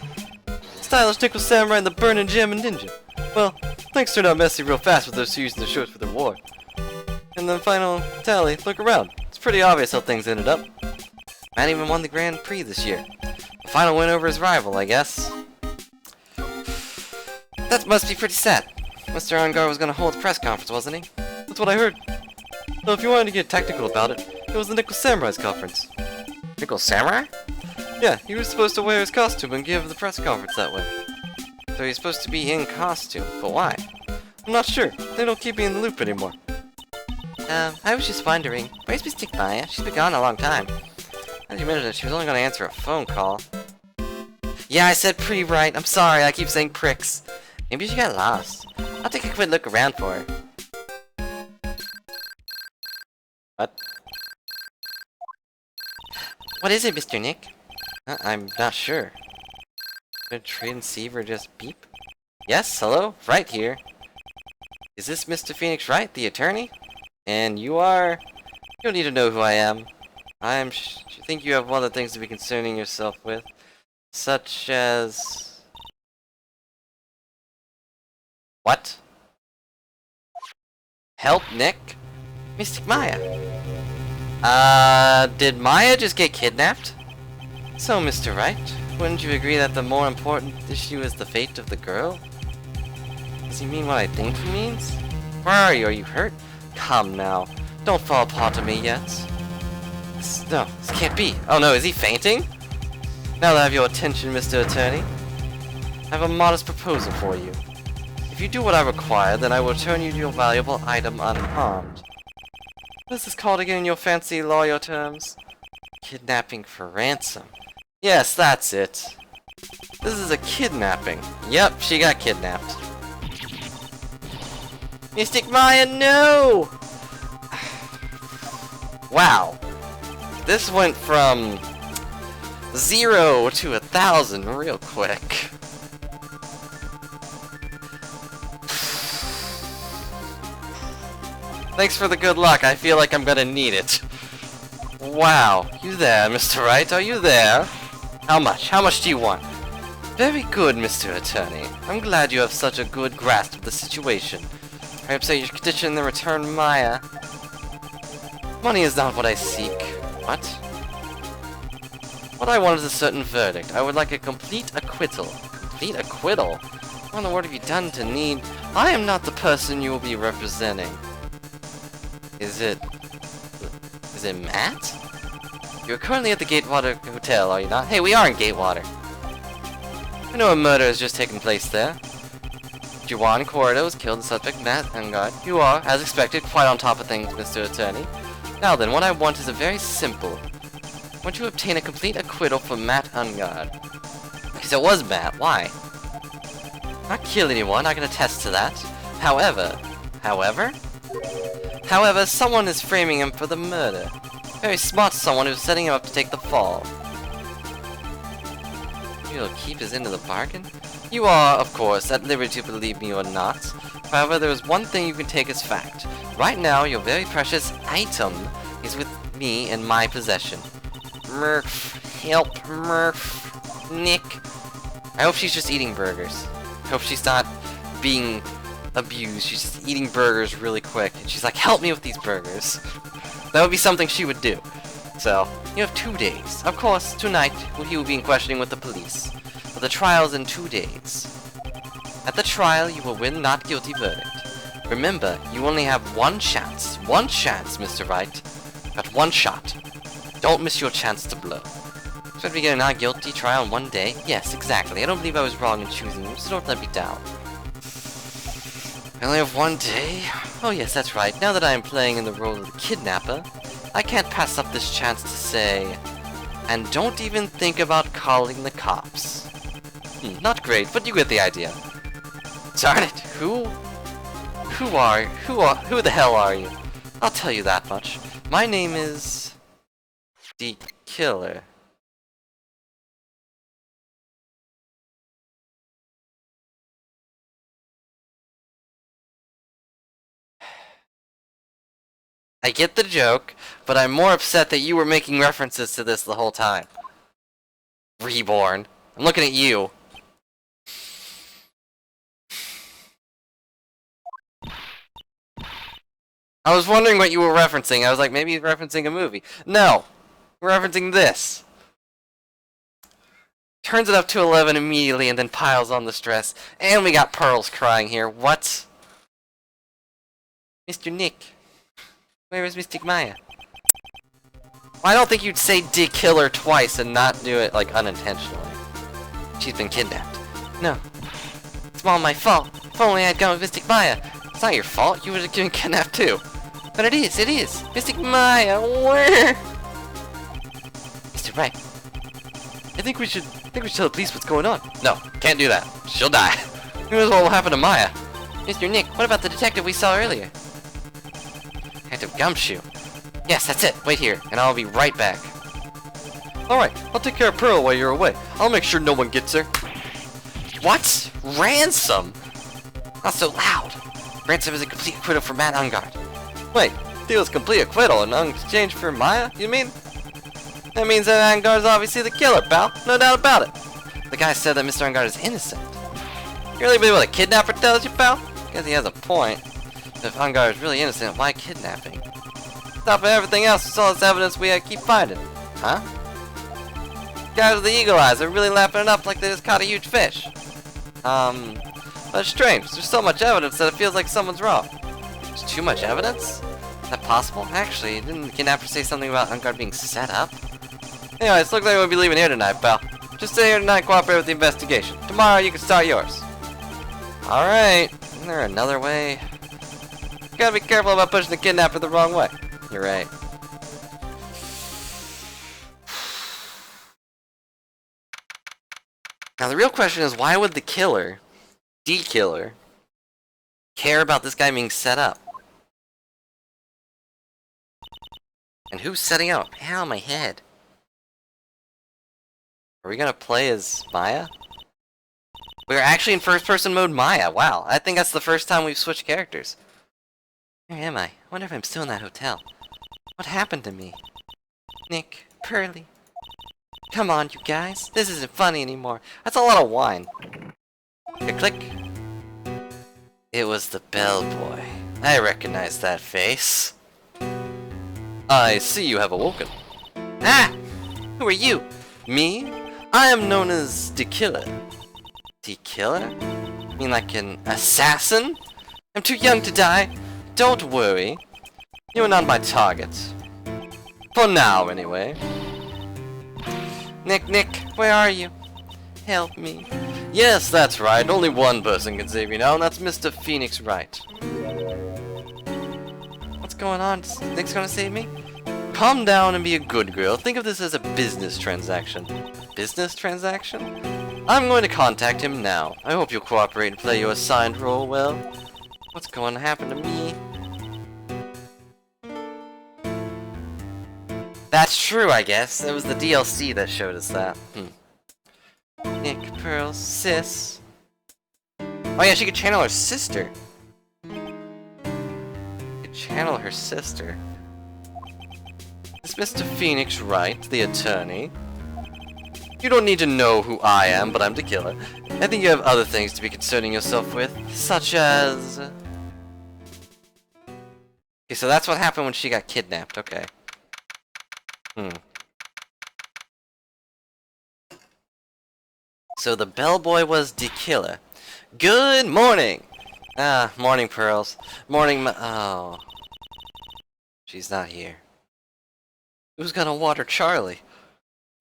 Stylish Nickel Samurai and the Burnin' Jammin' Ninja. Well, things turned out messy real fast with those two using the shows for their war. And the final tally, look around. It's pretty obvious how things ended up. Matt even won the Grand Prix this year. A final win over his rival, I guess. That must be pretty sad. Mr. Ungard was gonna hold a press conference, wasn't he? That's what I heard. So if you wanted to get technical about it, it was the Nickel Samurai's conference. Nickel Samurai? Yeah, he was supposed to wear his costume and give the press conference that way. So he's supposed to be in costume, but why? I'm not sure. They don't keep me in the loop anymore. I was just wondering. Where's Miss Maya? She's been gone a long time. I didn't mention that she was only gonna answer a phone call. Yeah, I said pretty right. I'm sorry, I keep saying pricks. Maybe she got lost. I'll take a quick look around for her. What? What is it, Mr. Nick? I'm not sure. Did transceiver just beep? Yes, hello? Wright here. Is this Mr. Phoenix Wright, the attorney? And you are... You don't need to know who I am. I think you have other things to be concerning yourself with. Such as... What? Help, Nick? Mystic Maya. Did Maya just get kidnapped? So, Mr. Wright, wouldn't you agree that the more important issue is the fate of the girl? Does he mean what I think he means? Where are you? Are you hurt? Come now. Don't fall apart on me yet. No, this can't be. Oh no, is he fainting? Now that I have your attention, Mr. Attorney, I have a modest proposal for you. If you do what I require, then I will return you your valuable item unharmed. This is called again in your fancy lawyer terms. Kidnapping for ransom. Yes, that's it. This is a kidnapping. Yep, she got kidnapped. Mystic Maya, no! Wow. This went from 0 to 1,000 real quick. Thanks for the good luck. I feel like I'm gonna need it. Wow. You there, Mr. Wright? Are you there? How much? How much do you want? Very good, Mr. Attorney. I'm glad you have such a good grasp of the situation. Perhaps your condition in return, Maya. Money is not what I seek. What? What I want is a certain verdict. I would like a complete acquittal. Complete acquittal? What in the world have you done to need? I am not the person you will be representing. Is it Matt? You're currently at the Gatewater Hotel, are you not? Hey, we are in Gatewater. I know a murder has just taken place there. Juwan Corrido has killed the subject, Matt Ungard. You are, as expected, quite on top of things, Mr. Attorney. Now then, what I want is a very simple. I want you to obtain a complete acquittal for Matt Ungard. Because it was Matt, why? Not kill anyone, I can attest to that. However, someone is framing him for the murder. Very smart someone who's setting him up to take the fall. You'll keep his end of the bargain? You are, of course, at liberty to believe me or not. However, there is one thing you can take as fact. Right now, your very precious item is with me in my possession. Murph, help, Murph, Nick. I hope she's just eating burgers. I hope she's not being abused. She's just eating burgers really quick. And she's like, help me with these burgers. That would be something she would do. So, you have 2 days. Of course, tonight, he will be in questioning with the police. But the trial's in 2 days. At the trial, you will win not guilty verdict. Remember, you only have one chance. One chance, Mr. Wright. Got one shot. Don't miss your chance to blow. Should we get a not guilty trial in 1 day? Yes, exactly. I don't believe I was wrong in choosing you, so don't let me down. I only have 1 day? Oh yes, that's right. Now that I am playing in the role of the kidnapper, I can't pass up this chance to say, and don't even think about calling the cops. Not great, but you get the idea. Darn it, who the hell are you? I'll tell you that much. My name is... the Killer. I get the joke, but I'm more upset that you were making references to this the whole time. Reborn. I'm looking at you. I was wondering what you were referencing. I was like, maybe he's referencing a movie. No! We're referencing this. Turns it up to 11 immediately and then piles on the stress. And we got Pearls crying here. What? Mr. Nick. Where is Mystic Maya? Well, I don't think you'd say "Dick Killer" twice and not do it, like, unintentionally. She's been kidnapped. No. It's all my fault. If only I'd gone with Mystic Maya. It's not your fault. You would have been kidnapped too. But it is. It is. Mystic Maya, where? Mr. Wright. I think we should tell the police what's going on. No, can't do that. She'll die. Who knows what will happen to Maya? Mr. Nick, what about the detective we saw earlier? Detective Gumshoe. Yes, that's it. Wait here, and I'll be right back. Alright, I'll take care of Pearl while you're away. I'll make sure no one gets her. What? Ransom? Not so loud. Ransom is a complete acquittal for Matt Ungard. Wait, Deal's complete acquittal in exchange for Maya, you mean? That means that Angar's obviously the killer, pal. No doubt about it. The guy said that Mr. Angar is innocent. You really believe what a kidnapper tells you, pal? Guess he has a point. If Angar is really innocent, why kidnapping? On top of everything else, it's all this evidence we keep finding. Huh? Guys with the eagle eyes are really lapping it up like they just caught a huge fish. But it's strange. There's so much evidence that it feels like someone's wrong. There's too much evidence? Is that possible? Actually, didn't the kidnapper say something about Angar being set up? Anyways, looks like we'll be leaving here tonight, pal. Just stay here tonight and cooperate with the investigation. Tomorrow you can start yours. Alright. Isn't there another way? Gotta be careful about pushing the kidnapper the wrong way. You're right. Now the real question is, why would the killer, D-killer, care about this guy being set up? And who's setting up? Ow, my head. Are we gonna play as Maya? We're actually in first-person mode Maya. Wow, I think that's the first time we've switched characters. Where am I? I wonder if I'm still in that hotel. What happened to me? Nick, Pearly. Come on, you guys. This isn't funny anymore. That's a lot of wine. Click. It was the bellboy. I recognize that face. I see you have awoken. Ah! Who are you? Me? I am known as the Killer. The Killer? You mean like an assassin? I'm too young to die. Don't worry. You are not my target. For now, anyway. Nick, where are you? Help me. Yes, that's right. Only one person can save you now, and that's Mr. Phoenix Wright. What's going on? Nick's gonna save me? Calm down and be a good girl. Think of this as a business transaction. Business transaction? I'm going to contact him now. I hope you'll cooperate and play your assigned role well. What's going to happen to me? That's true, I guess. It was the DLC that showed us that. Nick, Pearl, sis. Oh yeah, she could channel her sister. She could channel her sister. Is Mr. Phoenix Wright, the attorney? You don't need to know who I am, but I'm the killer. I think you have other things to be concerning yourself with, such as... Okay, so that's what happened when she got kidnapped, okay. So the bellboy was the killer. Good morning! Ah, morning, Pearls. Morning, oh. She's not here. Who's gonna water Charlie?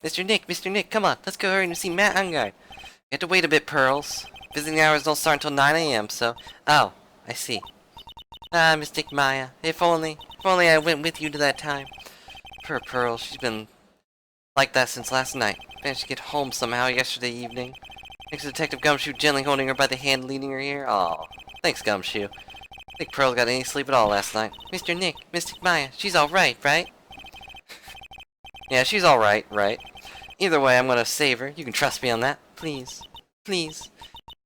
Mr. Nick, come on. Let's go hurry and see Matt Ungard. You have to wait a bit, Pearls. Visiting hours don't start until 9 AM, so... Oh, I see. Ah, Mystic Maya. If only I went with you to that time. Poor Pearl, she's been like that since last night. Managed to get home somehow yesterday evening. Thanks to Detective Gumshoe gently holding her by the hand, leading her here. Aw, thanks, Gumshoe. I think Pearl got any sleep at all last night. Mr. Nick, Mystic Maya, she's alright, right? Yeah, she's alright, right? Either way, I'm gonna save her. You can trust me on that. Please. Please.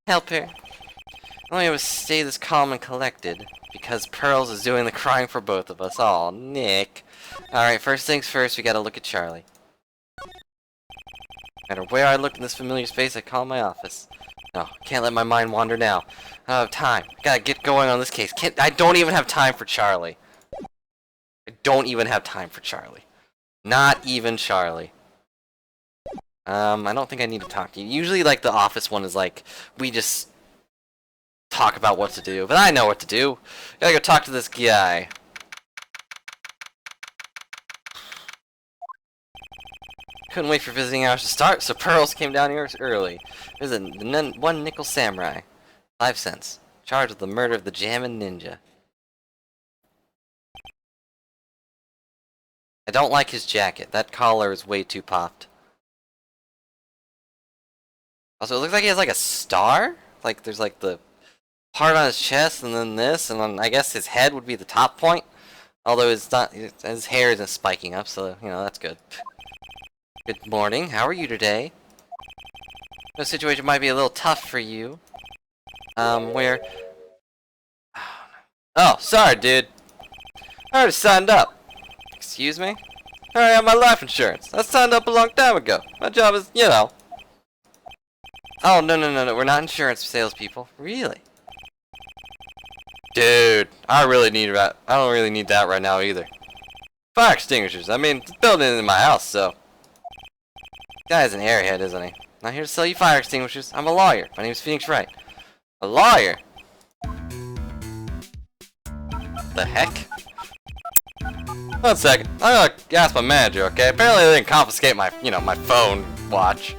Help her. I only have to stay this calm and collected, because Pearls is doing the crying for both of us. Aw, Nick. Alright, first things first, we gotta look at Charlie. No matter where I look in this familiar space, I call my office. No, can't let my mind wander now. I don't have time. Gotta get going on this case. I don't even have time for Charlie. I don't even have time for Charlie. Not even Charlie. I don't think I need to talk to you. Usually, like, the office one is like, we just talk about what to do. But I know what to do. Gotta go talk to this guy. Couldn't wait for visiting hours to start, so Pearls came down here early. There's one nickel samurai. 5 cents. Charged with the murder of the Jammin' Ninja. I don't like his jacket. That collar is way too popped. Also, it looks like he has like a star? Like there's like the part on his chest and then this, and then I guess his head would be the top point. Although it's not, his hair isn't spiking up, so, you know, that's good. Good morning. How are you today? The situation might be a little tough for you. Where... Oh, sorry, dude. I already signed up. Excuse me? I already have my life insurance. I signed up a long time ago. My job is, you know. Oh, no. We're not insurance salespeople. Really? Dude, I don't really need that right now either. Fire extinguishers. I mean, the building is in my house, so. Guy's an airhead, isn't he? Not here to sell you fire extinguishers. I'm a lawyer. My name's Phoenix Wright. A lawyer? The heck? 1 second. I'm gonna ask my manager, okay? Apparently they didn't confiscate my, my phone watch.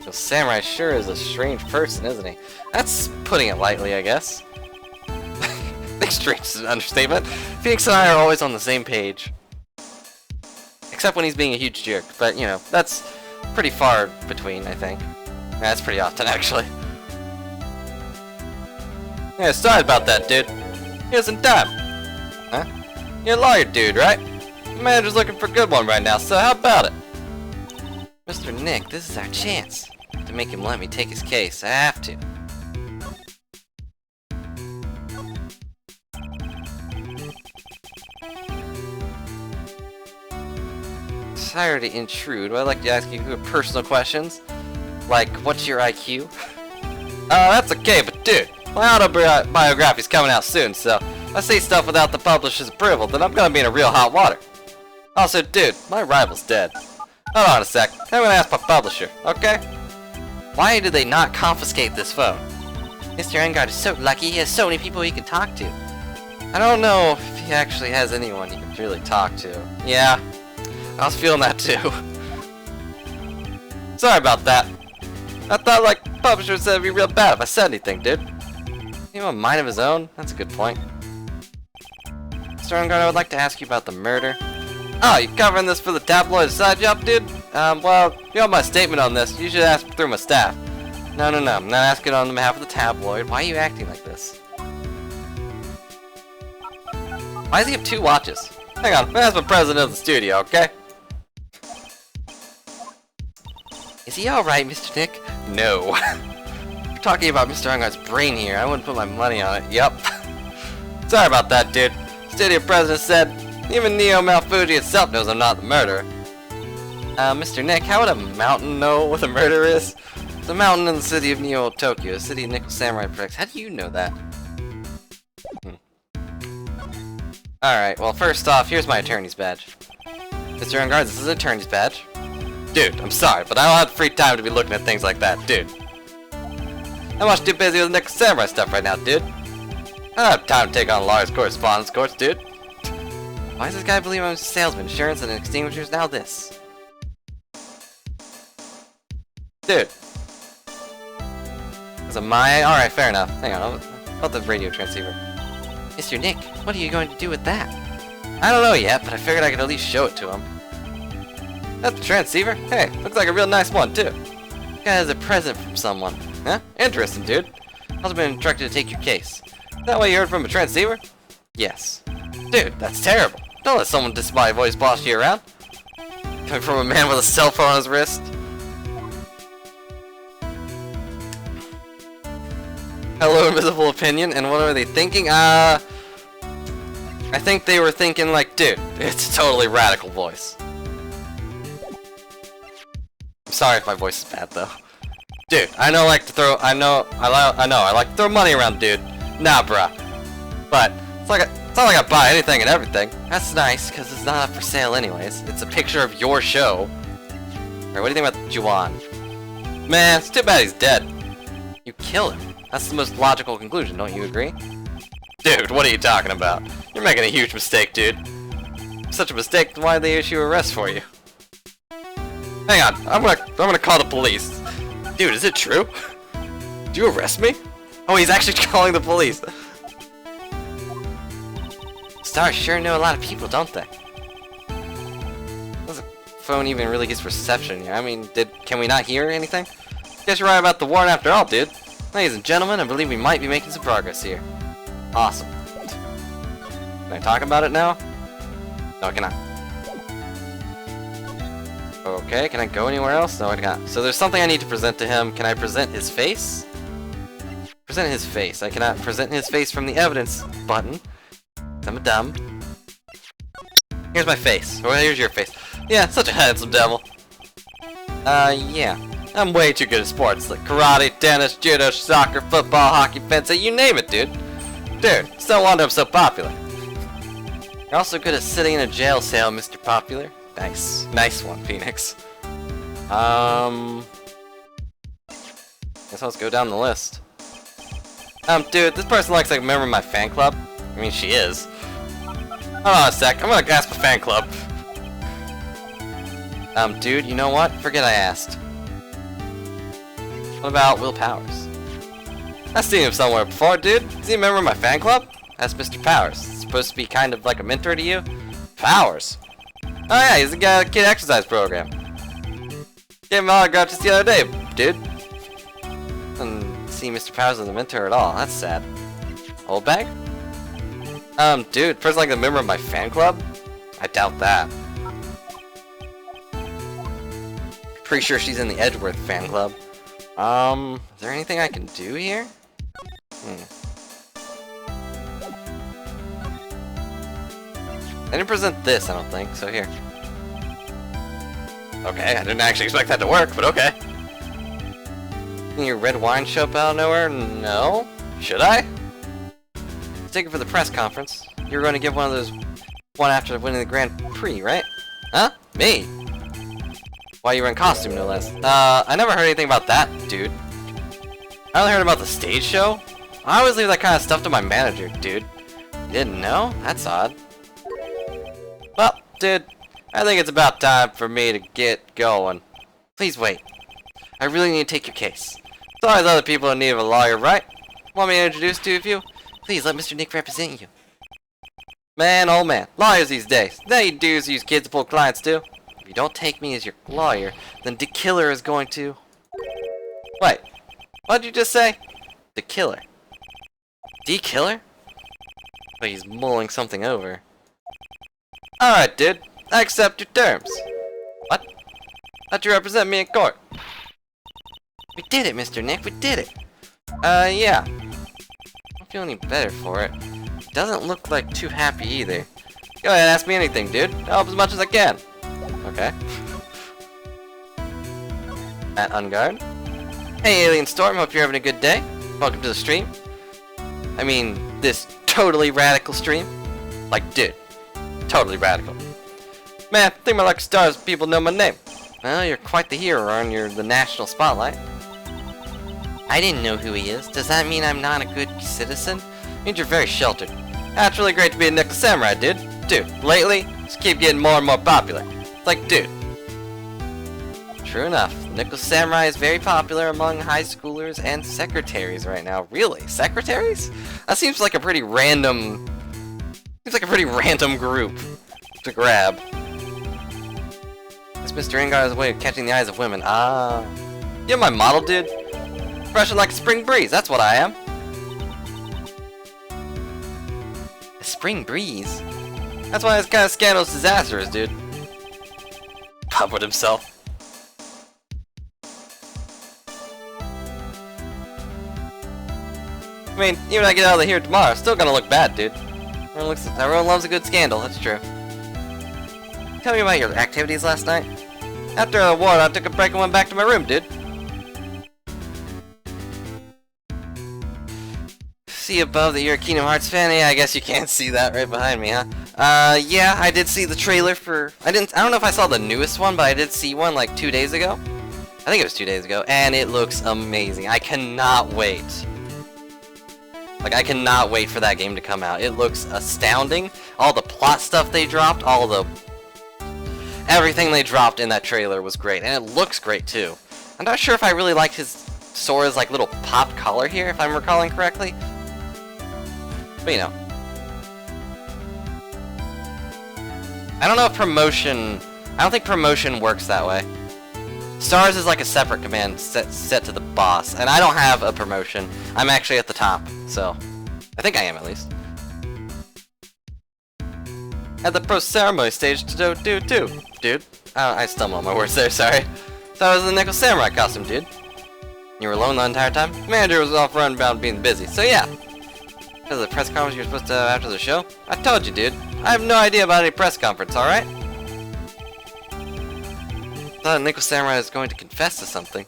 The samurai sure is a strange person, isn't he? That's putting it lightly, I guess. Strange is an understatement. Phoenix and I are always on the same page. Except when he's being a huge jerk, but, that's pretty far between, I think. That's pretty often, actually. Yeah, sorry about that, dude. He hasn't time. Huh? You're a lawyer dude, right? The manager's looking for a good one right now, so how about it? Mr. Nick, this is our chance. To make him let me take his case, I have to. Sorry to intrude, but I'd like to ask you personal questions. Like, what's your IQ? That's okay, but dude, my autobiography's coming out soon, so if I say stuff without the publisher's approval, then I'm gonna be in a real hot water. Also, dude, my rival's dead. Hold on a sec, I'm gonna ask my publisher, okay? Why did they not confiscate this phone? Mr. Engard is so lucky, he has so many people he can talk to. I don't know if he actually has anyone he can really talk to. Yeah. I was feeling that too. Sorry about that. I thought like publisher said it'd be real bad if I said anything, dude. You have a mind of his own? That's a good point. Mr. Engard, I would like to ask you about the murder. Oh, you covering this for the tabloid side job, dude? Well, you have my statement on this. You should ask through my staff. No. I'm not asking on behalf of the tabloid. Why are you acting like this? Why does he have 2 watches? Hang on, that's the president of the studio, okay? Is he alright, Mr. Nick? No. We're talking about Mr. Engard's brain here. I wouldn't put my money on it. Yup. Sorry about that, dude. Studio president said, even Neo Malfuji itself knows I'm not the murderer. Mr. Nick, how would a mountain know what a murderer is? It's a mountain in the city of Neo Tokyo, a city of Nickel Samurai protects. How do you know that? Alright, well first off, here's my attorney's badge. Mr. Engard, this is an attorney's badge. Dude, I'm sorry, but I don't have free time to be looking at things like that, dude. I'm much too busy with Nickel Samurai stuff right now, dude. I don't have time to take on lawyer's correspondence course, dude. Why does this guy believe I'm a salesman? Insurance and extinguishers, now this. Dude. Is it my... Alright, fair enough. Hang on, about the radio transceiver. Mr. Nick, what are you going to do with that? I don't know yet, but I figured I could at least show it to him. That's the transceiver? Hey, looks like a real nice one, too. This guy has a present from someone. Huh? Interesting, dude. I've also been instructed to take your case. Is that why you heard from a transceiver? Yes. Dude, that's terrible. Don't let someone disembodied voice boss you around. Coming from a man with a cell phone on his wrist. Hello, invisible opinion, and what are they thinking? I think they were thinking like, dude, it's a totally radical voice. I'm sorry if my voice is bad though. Dude, I like to throw money around, dude. Nah, bruh. But it's not like I buy anything and everything. That's nice, cause it's not up for sale anyways. It's a picture of your show. Alright, what do you think about Juan? Man, it's too bad he's dead. You kill him. That's the most logical conclusion, don't you agree? Dude, what are you talking about? You're making a huge mistake, dude. Such a mistake, why did they issue arrest for you? Hang on, I'm gonna call the police. Dude, is it true? Did you arrest me? Oh, he's actually calling the police. Stars sure know a lot of people, don't they? Does the phone even really gets reception here? I mean, can we not hear anything? Guess you're right about the warrant after all, dude. Ladies and gentlemen, I believe we might be making some progress here. Awesome. Can I talk about it now? No, I cannot. Okay, can I go anywhere else? No, I cannot. So there's something I need to present to him. Can I present his face? Present his face. I cannot present his face from the evidence button. I'm a dumb. Here's my face. Or here's your face. Yeah, such a handsome devil. Yeah. I'm way too good at sports, like karate, tennis, judo, soccer, football, hockey, fencing, you name it, dude. Dude, it's no wonder I'm so popular. You're also good at sitting in a jail cell, Mr. Popular. Nice. Nice one, Phoenix. Guess let's go down the list. Dude, this person looks like a member of my fan club. I mean, she is. Hold on a sec, I'm gonna gasp a fan club. Dude, you know what? Forget I asked. What about Will Powers? I've seen him somewhere before, dude. Is he a member of my fan club? That's Mr. Powers. He's supposed to be kind of like a mentor to you. Powers? Oh yeah, he's the guy at the kid exercise program. Gave him an autograph just the other day, dude. Didn't see Mr. Powers as a mentor at all. That's sad. Old bag? Dude, person like a member of my fan club? I doubt that. Pretty sure she's in the Edgeworth fan club. Is there anything I can do here? I didn't present this, I don't think, so here. Okay, I didn't actually expect that to work, but okay. Can your red wine show up out of nowhere? No? Should I? Let's take it for the press conference. You were going to give one of those one after winning the Grand Prix, right? Huh? Me? While you were in costume, no less. I never heard anything about that, dude. I only heard about the stage show. I always leave that kind of stuff to my manager, dude. You didn't know? That's odd. Well, dude, I think it's about time for me to get going. Please wait. I really need to take your case. There's always other people in need of a lawyer, right? Want me to introduce two of you? Please let Mr. Nick represent you. Man, oh man, lawyers these days. They do use kids to pull clients too. If you don't take me as your lawyer, then the killer is going to... Wait, what did you just say? The killer. The killer? But he's mulling something over. Alright, dude. I accept your terms. What? Thought you represent me in court. We did it, Mr. Nick. We did it. Yeah. I don't feel any better for it. Doesn't look like too happy either. Go ahead and ask me anything, dude. I'll help as much as I can. Okay. At Unguard. Hey, Alien Storm. Hope you're having a good day. Welcome to the stream. I mean, this totally radical stream. Like, dude. Totally radical. Man, I think my lucky stars people know my name. Well, you're quite the hero, and you're the national spotlight. I didn't know who he is. Does that mean I'm not a good citizen? It means you're very sheltered. That's really great to be a Nickel Samurai, dude. Dude, lately, just keep getting more and more popular. It's like, dude. True enough, the Nickel Samurai is very popular among high schoolers and secretaries right now. Really? Secretaries? That seems like a pretty random... Seems like a pretty random group to grab. This Mr. Ingar is a way of catching the eyes of women. Ah. You're my model, dude. Brushing like a spring breeze, that's what I am. A spring breeze? That's why this kind of scandal is disastrous, dude. Pummeled himself. I mean, even when I get out of here tomorrow, it's still gonna look bad, dude. Everyone loves a good scandal, that's true. Tell me about your activities last night. After the war, I took a break and went back to my room, dude. See above that you're a Kingdom Hearts fan? Yeah, I guess you can't see that right behind me, huh? Yeah, I did see the trailer for... I don't know if I saw the newest one, but I did see one like 2 days ago. I think it was 2 days ago, and it looks amazing. I cannot wait. Like, I cannot wait for that game to come out. It looks astounding. All the plot stuff they dropped, all the... Everything they dropped in that trailer was great, and it looks great, too. I'm not sure if I really like his Sora's, like, little pop collar here, if I'm recalling correctly. But, you know. I don't know if promotion... I don't think promotion works that way. Stars is like a separate command set to the boss, and I don't have a promotion. I'm actually at the top, so... I think I am, at least. At the pro ceremony stage to do dude. I stumbled on my words there, sorry. Thought it was the Nickel Samurai costume, dude. You were alone the entire time? Manager was off running about being busy, so yeah. Because of the press conference you were supposed to have after the show? I told you, dude. I have no idea about any press conference, alright? I thought Nickel Samurai was going to confess to something.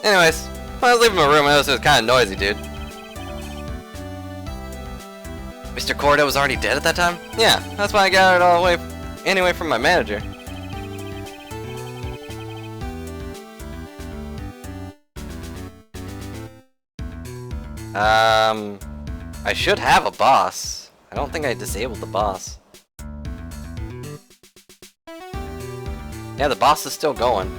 Anyways, when I was leaving my room, I noticed it was kind of noisy, dude. Mr. Corda was already dead at that time? Yeah, that's why I got it all away anyway from my manager. I should have a boss. I don't think I disabled the boss. Yeah, the boss is still going.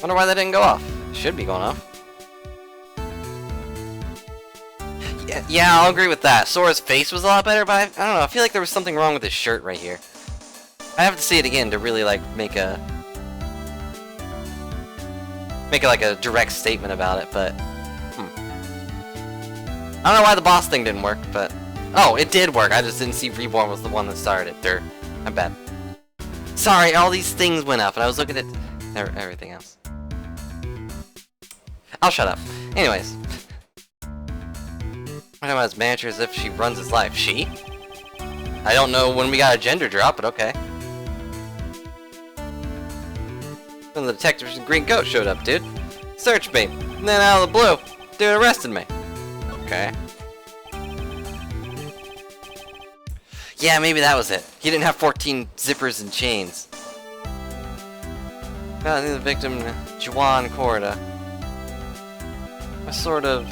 Wonder why that didn't go off. It should be going off. Yeah, I'll agree with that. Sora's face was a lot better, but I don't know. I feel like there was something wrong with his shirt right here. I have to see it again to really like make a like a direct statement about it, but I don't know why the boss thing didn't work, but oh, it did work. I just didn't see Reborn was the one that started it. I'm bad. Sorry, all these things went up, and I was looking at everything else. I'll shut up. Anyways, I'm talking about his manager as if she runs his life. She? I don't know when we got a gender drop, but okay. Then the detectives in green coat showed up, dude. Searched me. And then out of the blue, dude arrested me. Okay. Yeah, maybe that was it. He didn't have 14 zippers and chains. I think the victim, Juan Corda. I sort of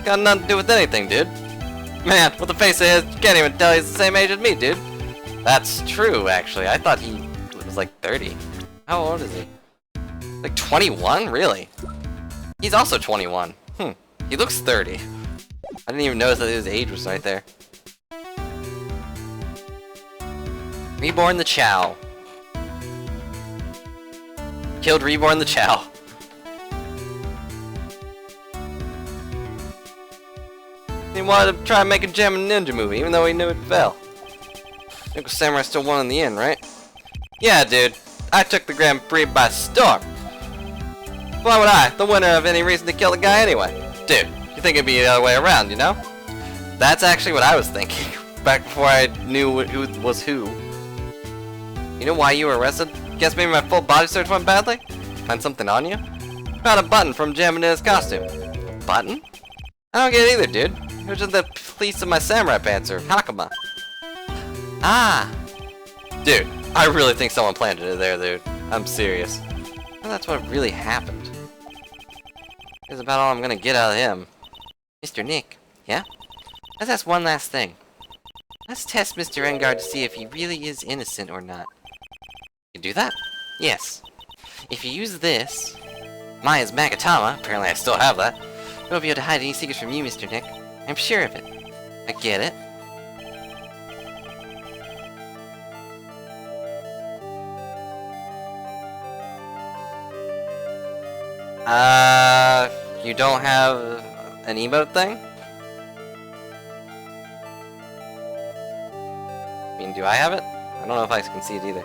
got nothing to do with anything, dude. Man, with the face of his, you can't even tell he's the same age as me, dude. That's true, actually. I thought he was like 30. How old is he? Like 21? Really? He's also 21. He looks 30. I didn't even notice that his age was right there. Reborn the Chow. Killed Reborn the Chow. He wanted to try and make a Gem and Ninja movie, even though he knew it fell. Nickel Samurai still won in the end, right? Yeah, dude. I took the Grand Prix by storm. Why would I, the winner, have any reason to kill the guy anyway? Dude, you think it'd be the other way around, you know? That's actually what I was thinking, back before I knew who was who. You know why you were arrested? Guess maybe my full body search went badly? Find something on you? Found a button from Jamina's costume. A button? I don't get it either, dude. It was just the fleece of my samurai pants, or Hakama. Ah! Dude, I really think someone planted it there, dude. I'm serious. Well, that's what really happened. That's about all I'm gonna get out of him. Mr. Nick, yeah? Let's ask one last thing. Let's test Mr. Engard to see if he really is innocent or not. You do that? Yes. If you use this, Maya's Magatama, apparently I still have that, I won't be able to hide any secrets from you, Mr. Nick. I'm sure of it. I get it. You don't have an emote thing? I mean, do I have it? I don't know if I can see it either.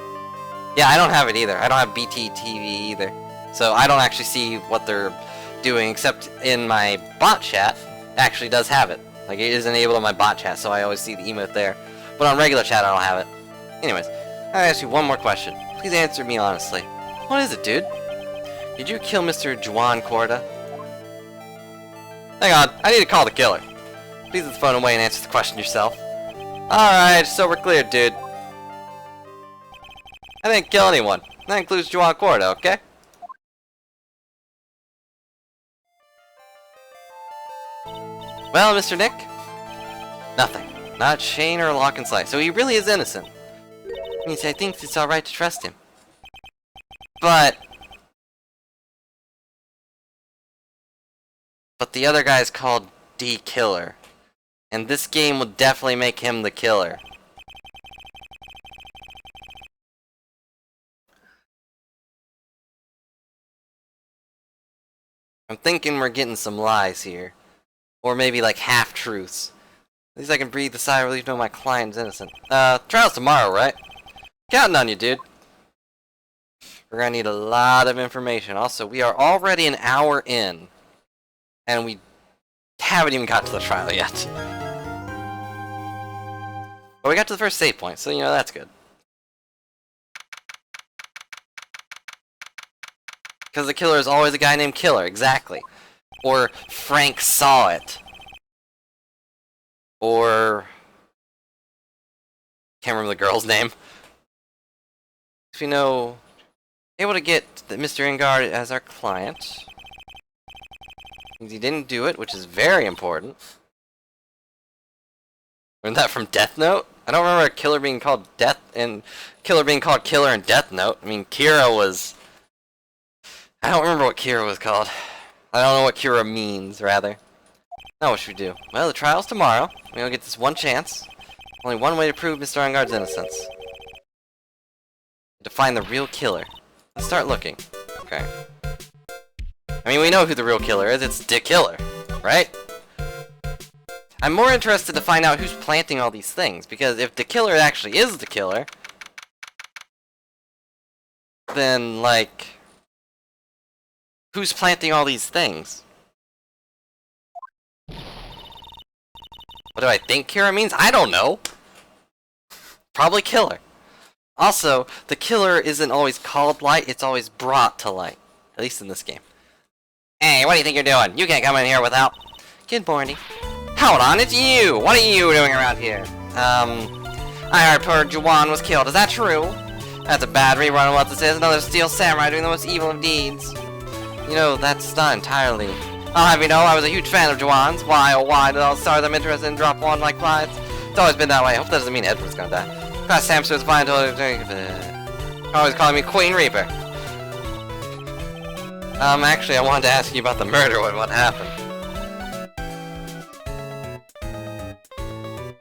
Yeah, I don't have it either. I don't have BTTV either. So I don't actually see what they're doing, except in my bot chat, it actually does have it. Like, it is enabled on my bot chat, so I always see the emote there. But on regular chat, I don't have it. Anyways, I'll ask you one more question. Please answer me honestly. What is it, dude? Did you kill Mr. Juan Corda? Hang on, I need to call the killer. Please put the phone away and answer the question yourself. Alright, so we're clear, dude. I didn't kill anyone. That includes Juan Corda, okay? Well, Mr. Nick? Nothing. Not chain or lock and slide. So he really is innocent. Means I think it's alright to trust him. But the other guy's called D Killer. And this game will definitely make him the killer. I'm thinking we're getting some lies here. Or maybe like half-truths. At least I can breathe the sigh of relief knowing my client's innocent. Trial's tomorrow, right? Counting on you, dude. We're gonna need a lot of information. Also, we are already an hour in, and we haven't even got to the trial yet. But we got to the first save point, so you know that's good. Because the killer is always a guy named Killer, exactly. Or Frank saw it. Or can't remember the girl's name. If you know, able to get Mr. Ingard as our client. Means he didn't do it, which is very important. Learned that from Death Note? I don't remember a killer being called Death and Killer being called Killer in Death Note. I mean, Kira was. I don't remember what Kira was called. I don't know what Kira means, rather. Now what should we do? Well, the trial's tomorrow. We only get this one chance. Only one way to prove Mr. Ingard's innocence. To find the real killer. Let's start looking. Okay. I mean, we know who the real killer is. It's the killer, right? I'm more interested to find out who's planting all these things, because if the killer actually is the killer, then, like, who's planting all these things? What do I think Kira means? I don't know. Probably killer. Also, the killer isn't always called light, it's always brought to light. At least in this game. Hey, what do you think you're doing? You can't come in here without... Good morning. Hold on, it's you! What are you doing around here? I heard poor Juwan was killed. Is that true? That's a bad rerun of what this is. Another steel samurai doing the most evil of deeds. You know, that's not entirely... I'll have you know, I was a huge fan of Juwan's. Why, oh why did all the stars I'm interested in drop one like flies? It's always been that way. I hope that doesn't mean Edward's gonna die. Class Samson was fine until always calling me Queen Reaper. Actually, I wanted to ask you about the murder. What happened?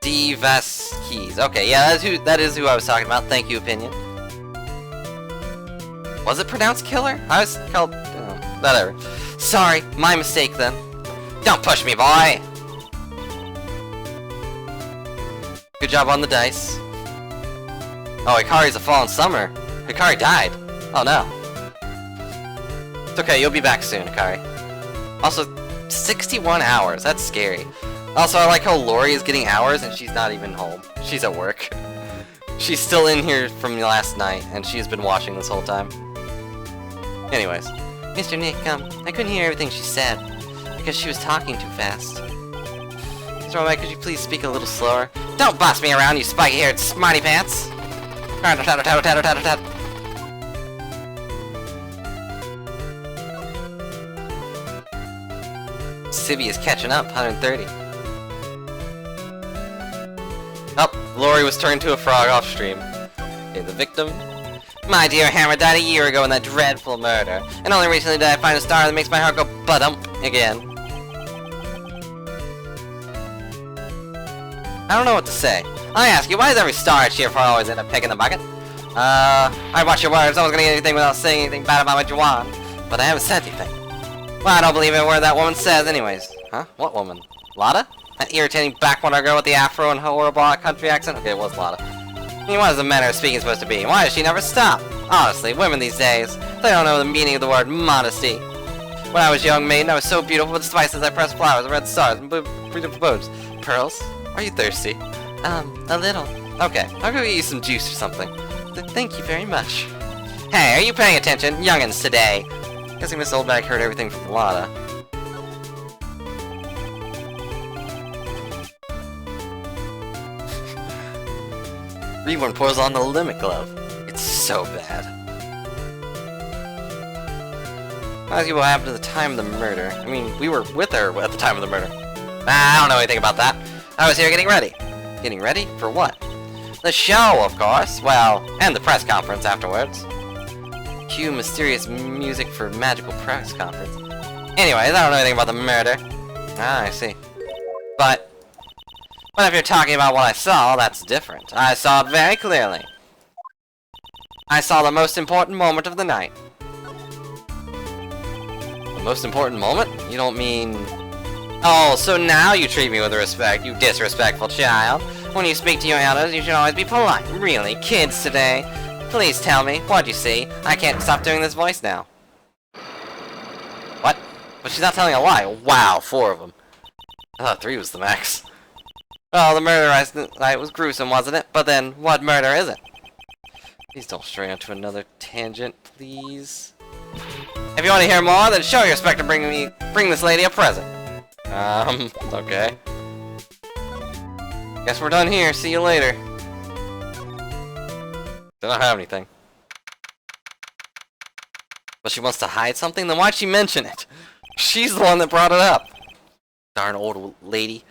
Divas Keys. Okay, yeah, that is who I was talking about. Thank you, opinion. Was it pronounced killer? I was called... whatever. Sorry, my mistake then. Don't push me, boy! Good job on the dice. Oh, Hikari's a fallen summer. Hikari died. Oh no. It's okay, you'll be back soon, Hikari. Also, 61 hours. That's scary. Also, I like how Lori is getting hours and she's not even home. She's at work. She's still in here from last night and she's been watching this whole time. Anyways. Mr. Nick, I couldn't hear everything she said because she was talking too fast. Mr. O'Mike, could you please speak a little slower? Don't boss me around, you spiky-haired smarty pants! Sibby is catching up, 130. Oh, Lori was turned to a frog off stream. Okay, the victim. My dear Hammer died a year ago in that dreadful murder, and only recently did I find a star that makes my heart go ba-dump again. I don't know what to say. I ask you, why does every star I cheer for always end up picking the bucket? I watch your words, I was gonna get anything without saying anything bad about my Juwan, but I haven't said anything. Well, I don't believe a word that woman says anyways. Huh? What woman? Lotta? That irritating backwater girl with the afro and horrible country accent? Okay, it was Lotta. I mean, what is the manner of speaking supposed to be? Why does she never stop? Honestly, women these days, they don't know the meaning of the word modesty. When I was a young maiden, I was so beautiful with spices I pressed flowers and red stars and beautiful boobs. Pearls? Are you thirsty? A little. Okay, I'll go get you some juice or something. Thank you very much. Hey, are you paying attention? Youngins today. Guessing Miss Oldbag heard everything from Lotta. Reborn pours on the limit glove. It's so bad. Ask you what happened at the time of the murder. I mean, we were with her at the time of the murder. I don't know anything about that. I was here getting ready. Getting ready? For what? The show, of course. Well, and the press conference afterwards. Cue mysterious music for magical press conference. Anyways, I don't know anything about the murder. Ah, I see. But if you're talking about what I saw, that's different. I saw it very clearly. I saw the most important moment of the night. The most important moment? You don't mean Oh, so now you treat me with respect, you disrespectful child. When you speak to your elders, you should always be polite. Really, kids today? Please tell me, what'd you see? I can't stop doing this voice now. What? But she's not telling a lie. Wow, 4 of them. I thought 3 was the max. Oh, the murder last night was gruesome, wasn't it? But then, what murder is it? Please don't stray onto another tangent, please. If you want to hear more, then show your respect and bring this lady a present. Okay. Guess we're done here. See you later. Don't have anything. But she wants to hide something? Then why'd she mention it? She's the one that brought it up. Darn old lady.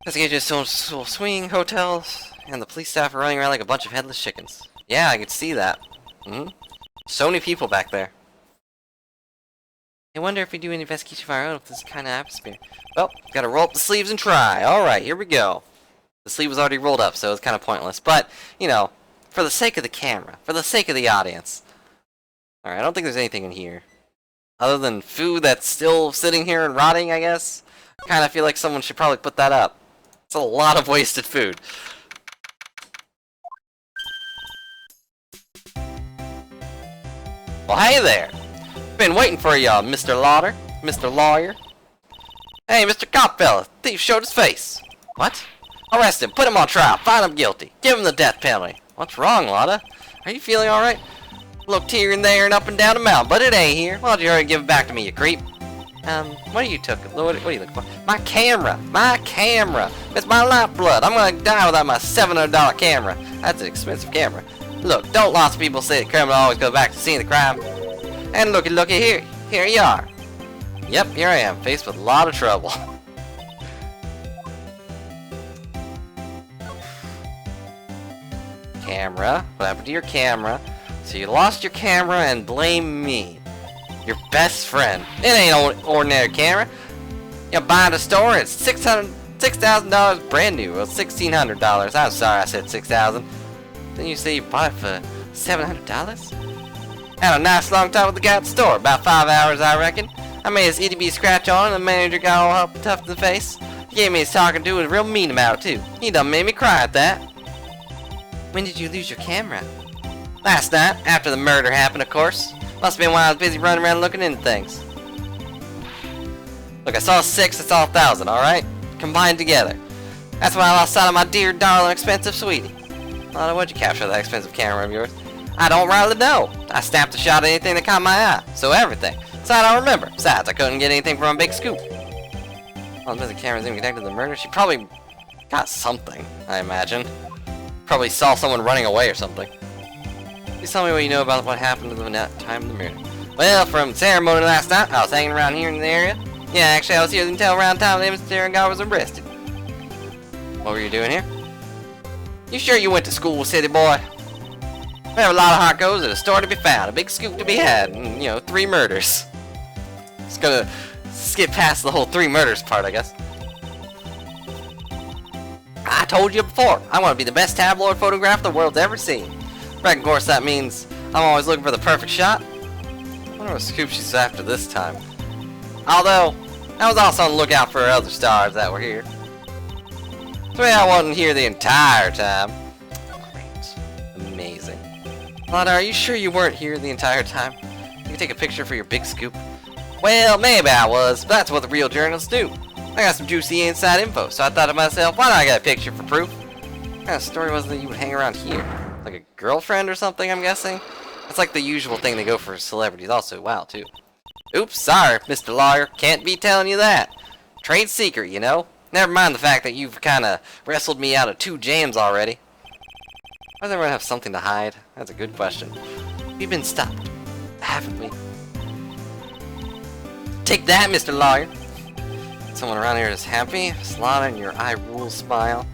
Investigators still swinging hotels, and the police staff are running around like a bunch of headless chickens. Yeah, I could see that. So many people back there. I wonder if we do an investigation of our own with this kind of atmosphere. Well, gotta roll up the sleeves and try. Alright, here we go. The sleeve was already rolled up, so it's kind of pointless. But, you know, for the sake of the camera, for the sake of the audience. Alright, I don't think there's anything in here. Other than food that's still sitting here and rotting, I guess. Kind of feel like someone should probably put that up. It's a lot of wasted food. Well, hey there! Been waiting for you, Mr. Lauder. Mr. Lawyer. Hey, Mr. Copfella, thief showed his face. What? Arrest him, put him on trial, find him guilty, give him the death penalty. What's wrong, Lotta? Are you feeling alright? Looked here and there and up and down the mountain, but it ain't here. Why don't you hurry and give it back to me, you creep? What are you what are you looking for? My camera! My camera! It's my lifeblood! I'm gonna die without my $700 camera. That's an expensive camera. Look, don't lots of people say the criminal always goes back to the scene of the crime? And looky here. Here you are. Yep, here I am, faced with a lot of trouble. Camera? What happened to your camera? So you lost your camera and blame me. Your best friend. It ain't an ordinary camera. You buy at a store, it's $6,000 brand new. Well, $1,600. I'm sorry I said $6,000. Then you say you bought it for $700? Had a nice long talk with the guy at the store, about 5 hours I reckon. I made his itty bitty scratch on, and the manager got all up tough in the face. He gave me his talking to and was real mean about it too. He done made me cry at that. When did you lose your camera? Last night, after the murder happened, of course. Must have been while I was busy running around looking into things. Look, I saw 6, I saw 1,000, alright? Combined together. That's why I lost sight of my dear, darling, expensive sweetie. Lana, what'd you capture that expensive camera of yours? I don't really know. I snapped a shot at anything that caught my eye. So everything. So I don't remember. Besides, I couldn't get anything from a big scoop. Well, the camera's even connected to the murder. She probably got something, I imagine. Probably saw someone running away or something. Please tell me what you know about what happened to the time of the murder. Well, from the ceremony last night, I was hanging around here in the area. Yeah, actually, I was here until around the time that Mr. Guy was arrested. What were you doing here? You sure you went to school, city boy? We have a lot of hot goes and a store to be found, a big scoop to be had, and, 3 murders. Just gonna skip past the whole 3 murders part, I guess. I told you before, I want to be the best tabloid photographer the world's ever seen. Reckon, of course, that means I'm always looking for the perfect shot. I wonder what scoop she's after this time. Although, I was also on the lookout for other stars that were here. So yeah, I wasn't here the entire time. Great. Amazing. Lana, are you sure you weren't here the entire time? You can take a picture for your big scoop? Well, maybe I was, but that's what the real journalists do. I got some juicy inside info, so I thought to myself, why not get a picture for proof? What kind of story was it that you would hang around here? Like a girlfriend or something, I'm guessing? That's like the usual thing they go for celebrities, also. Wow, too. Oops, sorry, Mr. Lawyer. Can't be telling you that. Trade secret, you know? Never mind the fact that you've kinda wrestled me out of 2 jams already. Why does everyone have something to hide? That's a good question. We've been stopped, haven't we? Take that, Mr. Lawyer. Someone around here is happy. Slaughter and your eye rule smile.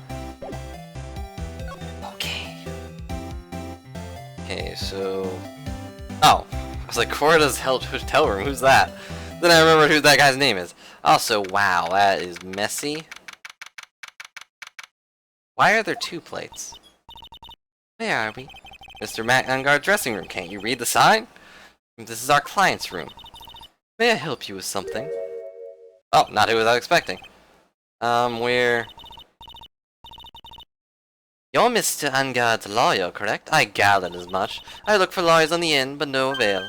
Okay. Okay, so... Oh. I was like, Corda's hotel room. Who's that? Then I remembered who that guy's name is. Also, wow, that is messy. Why are there 2 plates? Where are we? Mr. Matt Ungar's dressing room. Can't you read the sign? This is our client's room. May I help you with something? Oh, not who I was expecting. We're... You're Mr. Angard's lawyer, correct? I gathered as much. I look for lawyers on the inn, but no avail.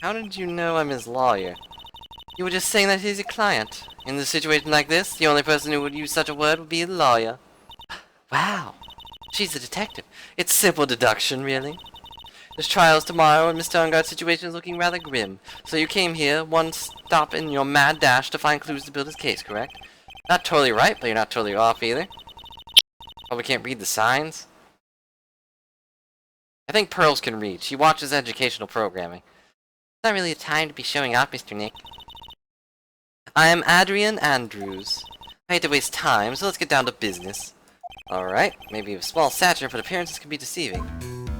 How did you know I'm his lawyer? You were just saying that he's your client. In a situation like this, the only person who would use such a word would be a lawyer. Wow. She's a detective. It's simple deduction, really. There's trials tomorrow, and Mr. Angard's situation is looking rather grim. So you came here, one stop in your mad dash to find clues to build his case, correct? Not totally right, but you're not totally off either. Probably can't read the signs. I think Pearls can read. She watches educational programming. It's not really a time to be showing off, Mr. Nick. I am Adrian Andrews. I hate to waste time, so let's get down to business. Alright, maybe a small stature, but appearances can be deceiving.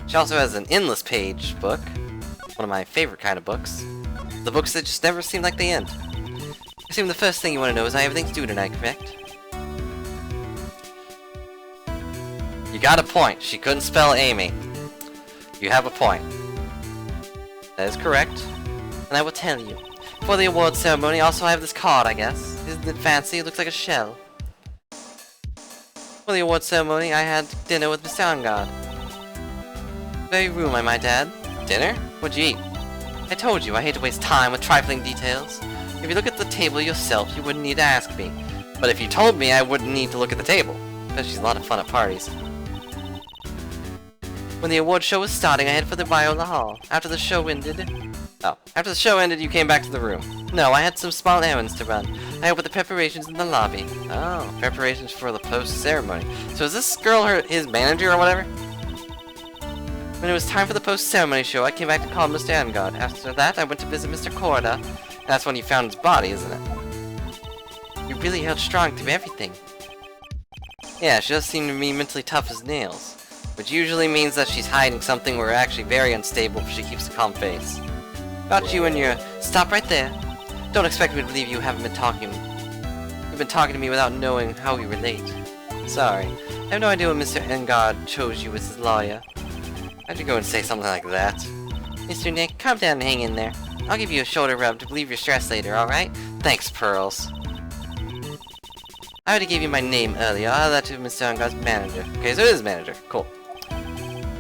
She also has an endless page book. One of my favorite kind of books. The books that just never seem like they end. I assume the first thing you want to know is I have everything to do tonight, correct? You got a point. She couldn't spell Amy. You have a point. That is correct. And I will tell you. For the award ceremony, also I have this card, I guess. Isn't it fancy? It looks like a shell. For the award ceremony, I had dinner with Mr. Angard. Very room, I might add. Dinner? What'd you eat? I told you, I hate to waste time with trifling details. If you look at the table yourself, you wouldn't need to ask me. But if you told me, I wouldn't need to look at the table. Bet she's a lot of fun at parties. When the award show was starting, I headed for the Viola Hall. After the show ended, you came back to the room. No, I had some small errands to run. I helped with the preparations in the lobby. Oh, preparations for the post-ceremony. So is this girl his manager or whatever? When it was time for the post-ceremony show, I came back to call Mr. Angard. After that, I went to visit Mr. Corda. That's when you found his body, isn't it? You really held strong through everything. Yeah, she does seem to be mentally tough as nails. Which usually means that she's hiding something or actually very unstable if she keeps a calm face. About you and your... Stop right there. Don't expect me to believe you haven't been talking. You've been talking to me without knowing how we relate. Sorry. I have no idea when Mr. Angard chose you as his lawyer. How'd you go and say something like that? Mr. Nick, calm down and hang in there. I'll give you a shoulder rub to relieve your stress later, alright? Thanks, Pearls. I already gave you my name earlier. I'll add that to Mr. Angard's manager. Okay, so it is manager. Cool.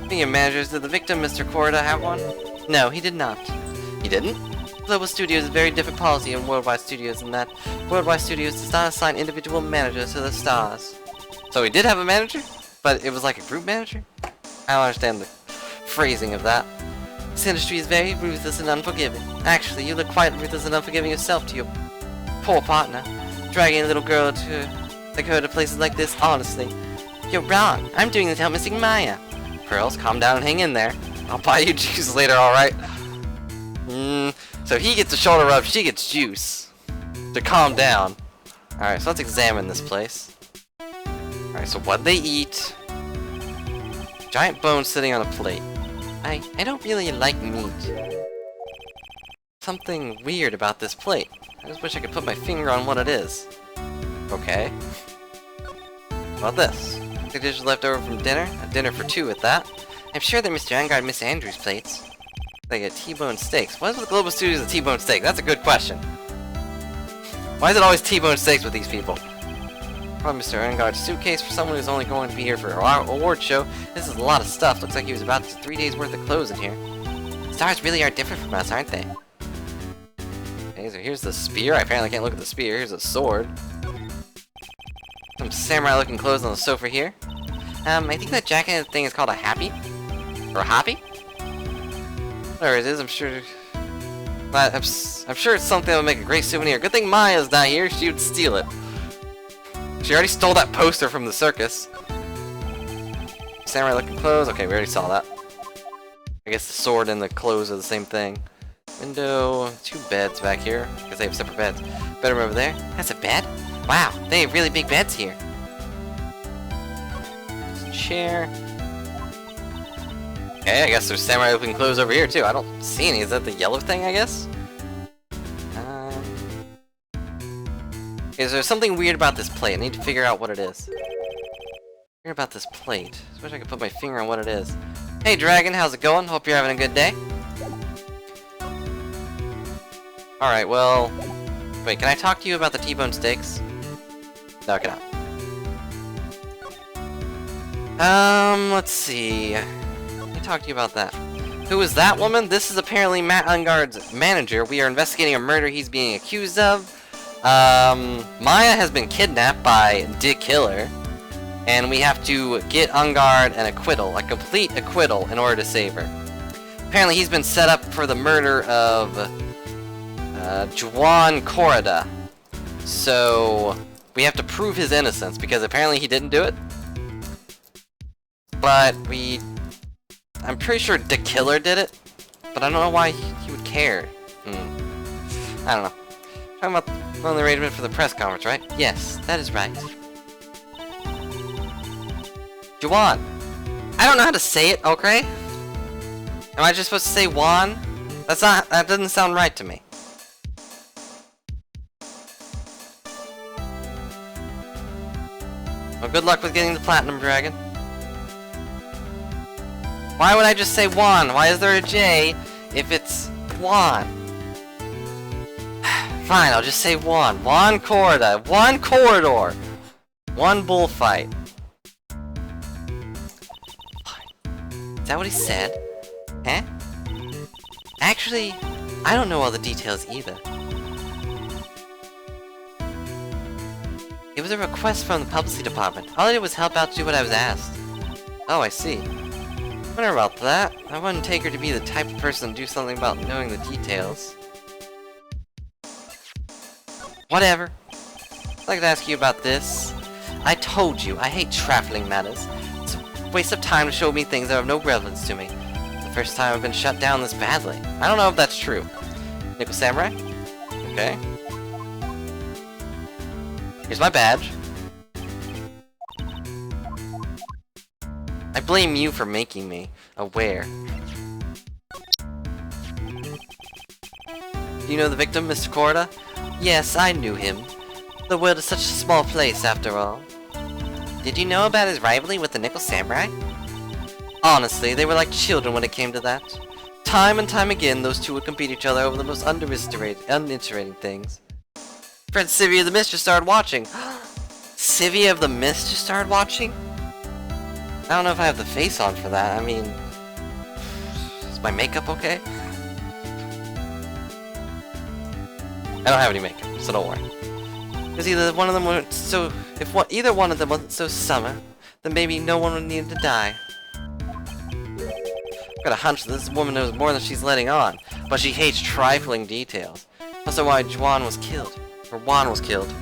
Speaking of managers, did the victim, Mr. Corda, have one? No, he did not. He didn't? Global Studios is a very different policy than Worldwide Studios in that Worldwide Studios does not assign individual managers to the stars. So he did have a manager? But it was like a group manager? I don't understand the phrasing of that. This industry is very ruthless and unforgiving. Actually, you look quite ruthless and unforgiving yourself to your poor partner. Dragging a little girl like her to places like this, honestly. You're wrong. I'm doing this to help missing Maya. Pearls, calm down and hang in there. I'll buy you juice later, alright? So he gets a shoulder rub, she gets juice. To calm down. Alright, so let's examine this place. Alright, so what'd they eat? Giant bone sitting on a plate. I don't really like meat. Something weird about this plate. I just wish I could put my finger on what it is. Okay. What about this? The dishes left over from dinner? A dinner for two at that. I'm sure that Mr. Angard missed Andrew's plates. They get T-bone steaks. What is with Global Studios and T-bone steak? That's a good question. Why is it always T-bone steaks with these people? Probably Mr. Angard's suitcase for someone who's only going to be here for an award show. This is a lot of stuff. Looks like he was about 3 days worth of clothes in here. Stars really are different from us, aren't they? Okay, so here's the spear. I apparently can't look at the spear. Here's a sword. Some samurai-looking clothes on the sofa here. I think that jacket thing is called a happy? Or a hoppy? Whatever it is, I'm sure it's something that would make a great souvenir. Good thing Maya's not here, she would steal it. She already stole that poster from the circus. Samurai-looking clothes, okay, we already saw that. I guess the sword and the clothes are the same thing. Window, 2 beds back here, because they have separate beds. Bedroom over there, that's a bed? Wow, they have really big beds here. Chair. Okay, I guess there's samurai looking clothes over here too. I don't see any. Is that the yellow thing, I guess? Is there something weird about this plate? I need to figure out what it is. Weird about this plate. I wish I could put my finger on what it is. Hey Dragon, how's it going? Hope you're having a good day. Alright, well... Wait, can I talk to you about the T-bone steaks? No, I cannot. Let's see. Let me talk to you about that. Who is that woman? This is apparently Matt Ungard's manager. We are investigating a murder he's being accused of. Maya has been kidnapped by Dick Killer. And we have to get Ungard an acquittal, a complete acquittal, in order to save her. Apparently he's been set up for the murder of Juan Corrida. So we have to prove his innocence, because apparently he didn't do it. But I'm pretty sure Dick Killer did it, but I don't know why he would care. I don't know. Talking about the arrangement for the press conference, right? Yes, that is right. Juan. I don't know how to say it, okay? Am I just supposed to say Juan? That doesn't sound right to me. Well, good luck with getting the Platinum Dragon. Why would I just say Juan? Why is there a J if it's Juan? Fine, I'll just say Juan. Juan Corrida. Juan Corridor. One bullfight. Is that what he said? Huh? Actually, I don't know all the details either. It was a request from the publicity department. All I did was help out to do what I was asked. Oh, I see. Wonder about that. I wouldn't take her to be the type of person to do something about knowing the details. Whatever. I'd like to ask you about this. I told you, I hate trifling matters. It's a waste of time to show me things that have no relevance to me. It's the first time I've been shut down this badly. I don't know if that's true. Nickel Samurai? Okay. Here's my badge. I blame you for making me aware. Do you know the victim, Mr. Corrida? Yes, I knew him. The world is such a small place, after all. Did you know about his rivalry with the Nickel Samurai? Honestly, they were like children when it came to that. Time and time again, those two would compete each other over the most uninteresting things. Friend Sivy of the Mist just started watching. Sivy of the Mist just started watching? I don't know if I have the face on for that. I mean, is my makeup okay? I don't have any makeup, so don't worry. Because either one of them wasn't so, either one of them wasn't so summer, then maybe no one would need to die. Got a hunch that this woman knows more than she's letting on, but she hates trifling details. Also, why Juan was killed, or Juan was killed.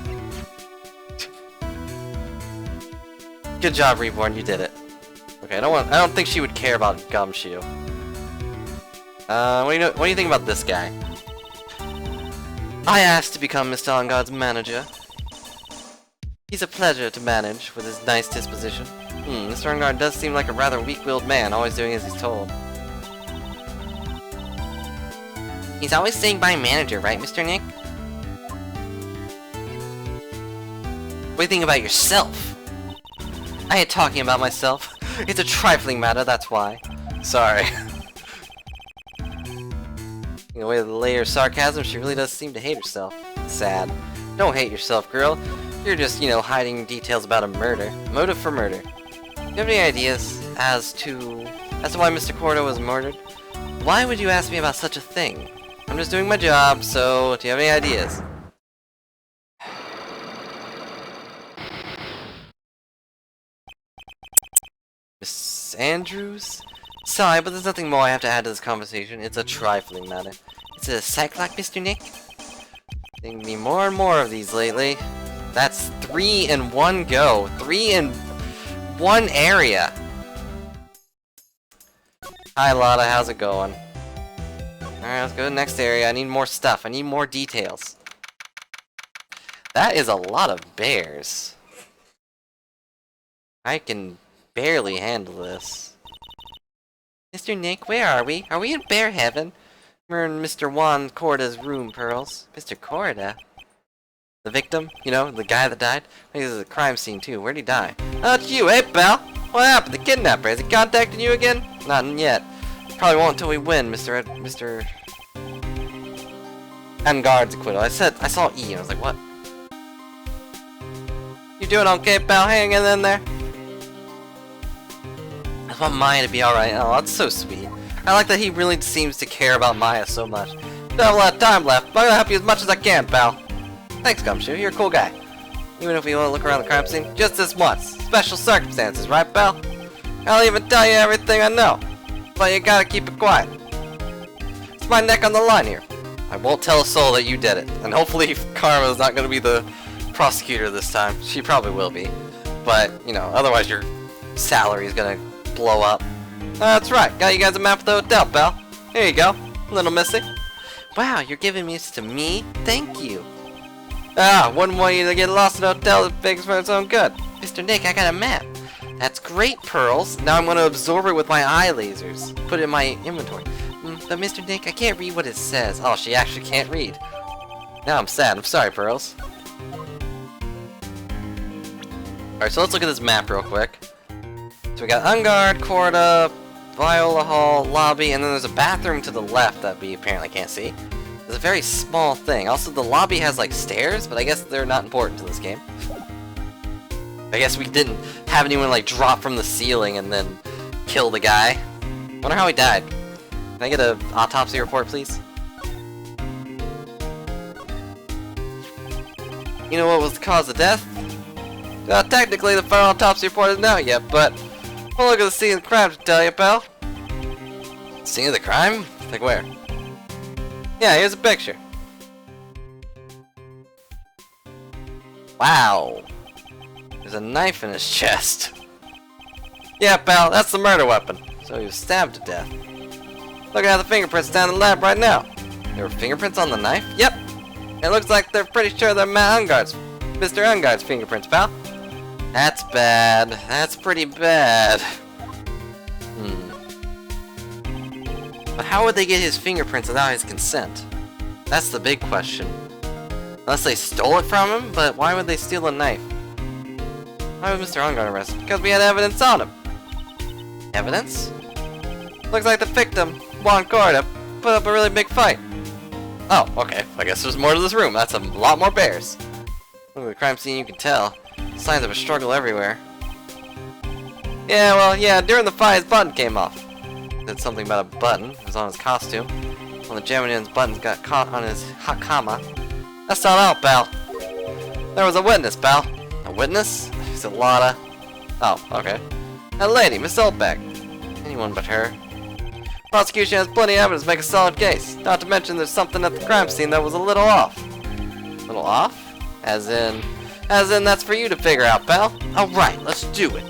Good job, Reborn. You did it. Okay, I don't think she would care about Gumshoe. What do you think about this guy? I asked to become Mr. Ungard's manager. He's a pleasure to manage with his nice disposition. Mr. Ungard does seem like a rather weak-willed man, always doing as he's told. He's always saying by manager, right, Mr. Nick? What do you think about yourself? I ain't talking about myself. It's a trifling matter, that's why. Sorry. In a way, the layer of sarcasm, she really does seem to hate herself. Sad. Don't hate yourself, girl. You're just, hiding details about a murder. Motive for murder. Do you have any ideas as to why Mr. Corrida was murdered? Why would you ask me about such a thing? I'm just doing my job, so do you have any ideas? Miss Andrews? Sorry, but there's nothing more I have to add to this conversation. It's a trifling matter. Is it a psych like Mr. Nick? Getting me more and more of these lately. That's 3 in one go. 3 in one area. Hi Lotta, how's it going? Alright, let's go to the next area. I need more stuff. I need more details. That is a lot of bears. I can barely handle this. Mr. Nick, where are we? Are we in bear heaven? We're in Mr. Juan Corrida's room, Pearls. Mr. Corrida? The victim? The guy that died? I think this is a crime scene too. Where'd he die? Oh, it's you, hey pal! What happened? The kidnapper, has he contacted you again? Not yet. Probably won't until we win, Mr. And guards acquittal. I saw E, and I was like, what? You doing okay, pal? Hanging in there? I want Maya to be alright. Oh, that's so sweet. I like that he really seems to care about Maya so much. Don't have a lot of time left, but I'm gonna help you as much as I can, pal. Thanks, Gumshoe. You're a cool guy. Even if we want to look around the crime scene, just this once. Special circumstances, right, pal? I'll even tell you everything I know. But you gotta keep it quiet. It's my neck on the line here. I won't tell a soul that you did it. And hopefully Karma's not gonna be the prosecutor this time. She probably will be. But, you know, otherwise your salary is gonna blow up. That's right. Got you guys a map of the hotel, pal. Here you go. Little missing. Wow, you're giving this to me? Thank you. Ah, wouldn't want you to get lost in a hotel that begs for its own good. Mr. Nick, I got a map. That's great, Pearls. Now I'm going to absorb it with my eye lasers. Put it in my inventory. But Mr. Nick, I can't read what it says. Oh, she actually can't read. Now I'm sad. I'm sorry, Pearls. Alright, so let's look at this map real quick. So we got Ungard, Corda, Viola Hall, Lobby, and then there's a bathroom to the left that we apparently can't see. It's a very small thing. Also, the lobby has like stairs, but I guess they're not important to this game. I guess we didn't have anyone like drop from the ceiling and then kill the guy. Wonder how he died. Can I get an autopsy report, please? You know what was the cause of death? Technically, the final autopsy report isn't out yet, but we'll look at the scene of the crime to tell you, pal. Scene of the crime? Like where? Yeah, here's a picture. Wow. There's a knife in his chest. Yeah, pal, that's the murder weapon. So he was stabbed to death. Look at the fingerprints down in the lab right now. There were fingerprints on the knife? Yep. It looks like they're pretty sure they're Mr. Ungard's fingerprints, pal. That's bad. That's pretty bad. But how would they get his fingerprints without his consent? That's the big question. Unless they stole it from him, but why would they steal a knife? Why was Mr. Ungard arrested? Because we had evidence on him. Evidence? Looks like the victim, Juan Corda, put up a really big fight. Oh, okay. I guess there's more to this room. That's a lot more bears. Look at the crime scene, you can tell. Signs of a struggle everywhere. Yeah, well, yeah, during the fight, his button came off. Said something about a button. It was on his costume. One of the Geminian's buttons got caught on his hakama. That's not out, pal. There was a witness, pal. A witness? There's a lot of... Oh, okay. That lady, Miss Oldbeck. Anyone but her. Prosecution has plenty of evidence to make a solid case. Not to mention there's something at the crime scene that was a little off. Little off? As in that's for you to figure out, pal. Alright, let's do it.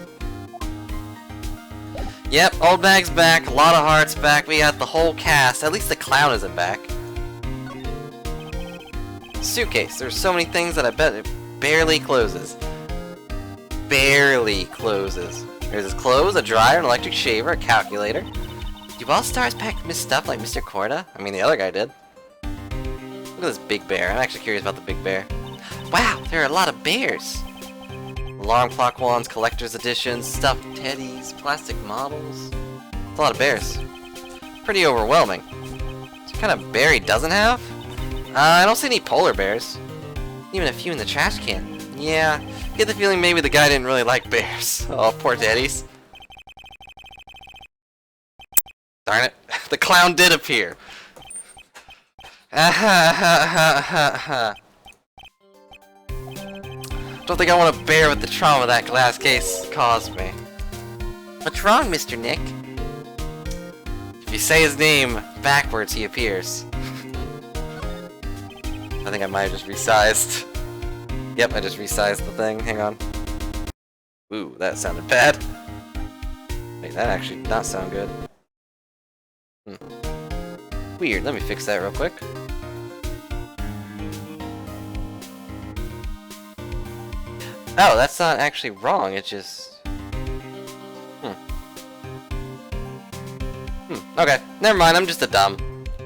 Yep, Old Bag's back, a lot of hearts back, we got the whole cast, at least the clown isn't back. Suitcase, there's so many things that I bet it barely closes. Barely closes. There's his clothes, a dryer, an electric shaver, a calculator. Do all stars pack Miss stuff like Mr. Corda? I mean, the other guy did. Look at this big bear, I'm actually curious about the big bear. Wow, there are a lot of bears. Alarm clock wands, collector's editions, stuffed teddies, plastic models. It's a lot of bears. Pretty overwhelming. What kind of bear he doesn't have? I don't see any polar bears. Even a few in the trash can. Yeah, get the feeling maybe the guy didn't really like bears. Oh, poor teddies. Darn it. The clown did appear. Don't think I want to bear with the trauma that glass case caused me. What's wrong, Mr. Nick? If you say his name backwards, he appears. I think I might have just resized. Yep, I just resized the thing. Hang on. Ooh, that sounded bad. Wait, that actually did not sound good. Weird, let me fix that real quick. Oh, that's not actually wrong, it's just... Okay, never mind, I'm just a dumb.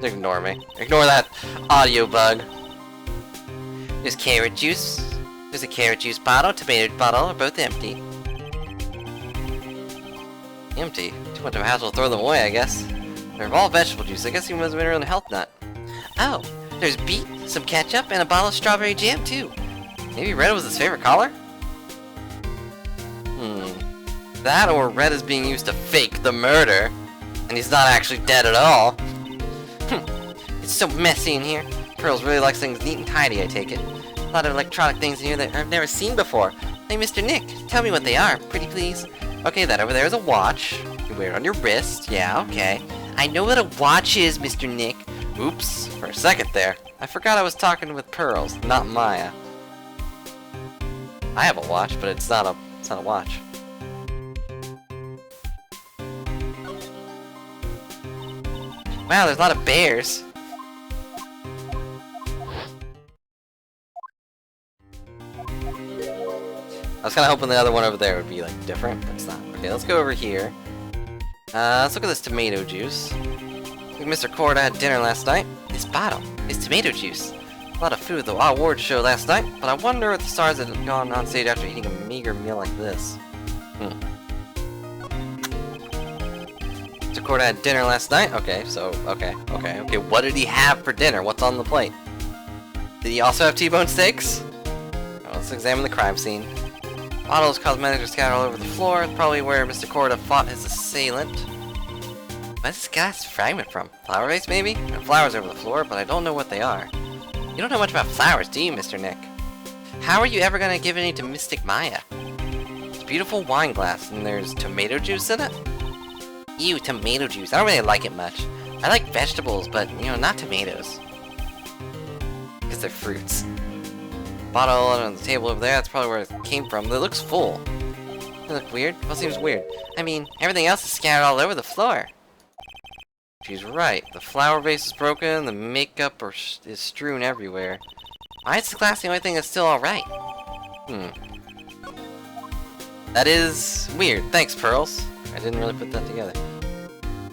Ignore me. Ignore that audio bug. There's carrot juice. There's a carrot juice bottle, tomato bottle, are both empty. Empty? Too much of a hassle to throw them away, I guess. They're all vegetable juice, I guess he must have been a real health nut. Oh, There's beet, some ketchup, and a bottle of strawberry jam, too. Maybe red was his favorite color? That or red is being used to fake the murder, and he's not actually dead at all. It's so messy in here. Pearls really likes things neat and tidy, I take it. A lot of electronic things in here that I've never seen before. Hey, Mr. Nick, tell me what they are, pretty please. Okay, that over there is a watch. You wear it on your wrist. Yeah, okay. I know what a watch is, Mr. Nick. Oops, for a second there. I forgot I was talking with Pearls, not Maya. I have a watch, but it's not a watch. Wow, there's a lot of bears. I was kind of hoping the other one over there would be like different, but it's not. Okay, let's go over here. Let's look at this tomato juice. I think Mr. Corda had dinner last night. This bottle is tomato juice. A lot of food at the award show last night, but I wonder if the stars had gone on stage after eating a meager meal like this. Mr. Corda had dinner last night? Okay, so, okay. What did he have for dinner? What's on the plate? Did he also have T-bone steaks? Well, let's examine the crime scene. Bottles of cosmetics are scattered all over the floor. It's probably where Mr. Corda fought his assailant. Where's this glass fragment from? Flower vase, maybe? There are flowers over the floor, but I don't know what they are. You don't know much about flowers, do you, Mr. Nick? How are you ever gonna give any to Mystic Maya? It's a beautiful wine glass, and there's tomato juice in it? Ew, tomato juice. I don't really like it much. I like vegetables, but, you know, not tomatoes. Because they're fruits. Bottle on the table over there, that's probably where it came from. It looks full. Does it look weird? What seems weird? I mean, everything else is scattered all over the floor. She's right. The flower vase is broken, the makeup is strewn everywhere. Why is the glass the only thing that's still alright? That is weird. Thanks, Pearls. I didn't really put that together.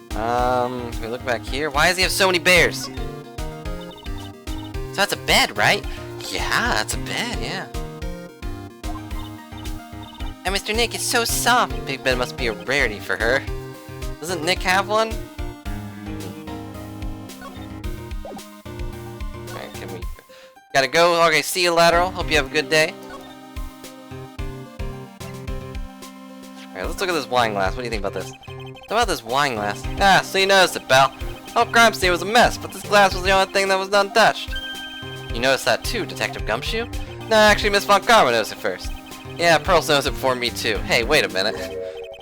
Can we look back here? Why does he have so many bears? So that's a bed, right? Yeah, that's a bed, yeah. And Mr. Nick is so soft. Big bed must be a rarity for her. Doesn't Nick have one? Alright, can we... Gotta go. Okay, see you, Lateral. Hope you have a good day. Alright, let's look at this wine glass. What do you think about this? What about this wine glass? Ah, so you noticed it, pal. The whole crime scene was a mess, but this glass was the only thing that was untouched. You noticed that too, Detective Gumshoe? No, actually, Miss Von Karma noticed it first. Yeah, Pearls knows it before me too. Hey, wait a minute.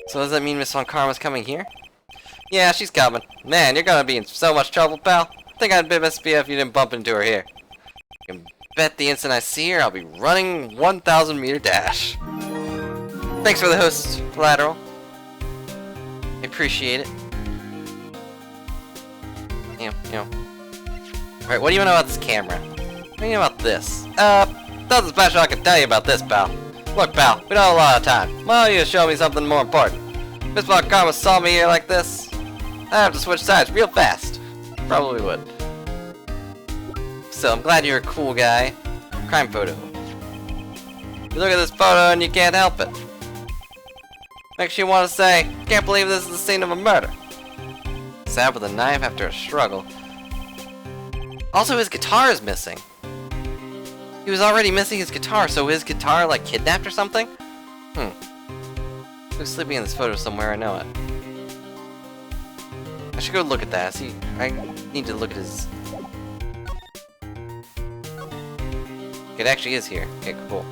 So does that mean Miss Von Karma's coming here? Yeah, she's coming. Man, you're gonna be in so much trouble, pal. I think I'd be SPF if you didn't bump into her here. You can bet the instant I see her, I'll be running 1,000 meter dash. Thanks for the host, Lateral. I appreciate it. Alright, what do you know about this camera? What do you know about this? Nothing special I can tell you about this, pal. Look, pal, we don't have a lot of time. Why don't you show me something more important? Miss Von Karma saw me here like this. I have to switch sides real fast. Probably would. So, I'm glad you're a cool guy. Crime photo. You look at this photo and you can't help it. Makes you want to say, can't believe this is the scene of a murder. Stabbed with a knife after a struggle. Also, his guitar is missing. He was already missing his guitar, so his guitar, like, kidnapped or something? He's sleeping in this photo somewhere, I know it. I should go look at that. See, I need to look at his... It actually is here. Okay, cool.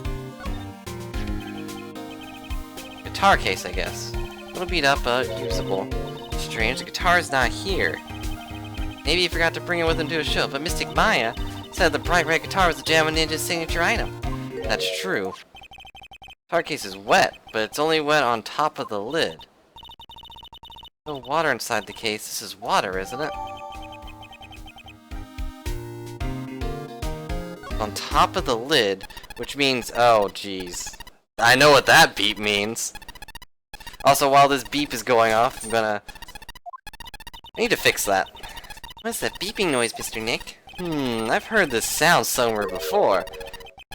Guitar case, I guess. A little beat up, but usable. Strange, the guitar is not here. Maybe he forgot to bring it with him to a show, but Mystic Maya said the bright red guitar was the Jamma Ninja's signature item. That's true. Guitar case is wet, but it's only wet on top of the lid. No water inside the case. This is water, isn't it? On top of the lid, which means... Oh, jeez. I know what that beep means. Also, while this beep is going off, I'm gonna... I need to fix that. What's that beeping noise, Mr. Nick? I've heard this sound somewhere before.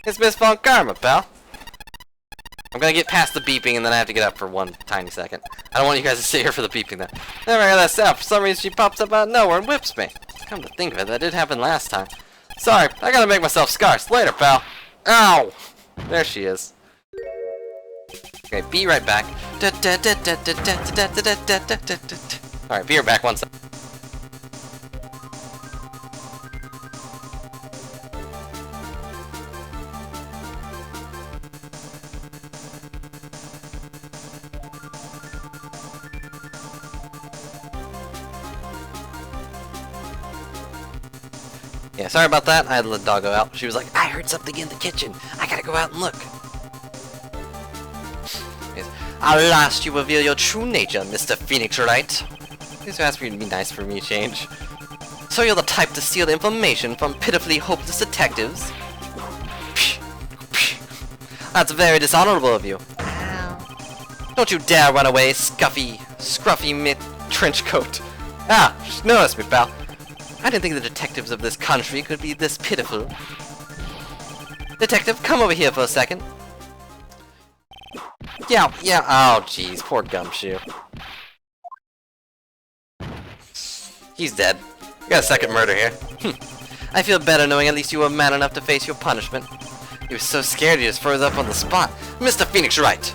It's Miss Von Karma, pal. I'm gonna get past the beeping and then I have to get up for one tiny second. I don't want you guys to sit here for the beeping though. Never heard that sound. For some reason she pops up out of nowhere and whips me. Come to think of it, that did happen last time. Sorry, I gotta make myself scarce. Later, pal. Ow! There she is. Okay, be right back. Alright, be right back one second. Yeah, sorry about that. I had to let the dog go out. She was like, I heard something in the kitchen. I gotta go out and look. Yes. At last you reveal your true nature, Mr. Phoenix Wright. Please ask me to be nice for me, change. So you're the type to steal information from pitifully hopeless detectives? That's very dishonorable of you. Don't you dare run away, scruffy trench coat. Ah, just notice me, pal. I didn't think the detectives of this country could be this pitiful. Detective, come over here for a second. Yeah, oh jeez, poor Gumshoe. He's dead. We got a second murder here. I feel better knowing at least you were man enough to face your punishment. He was so scared he just froze up on the spot. Mr. Phoenix Wright!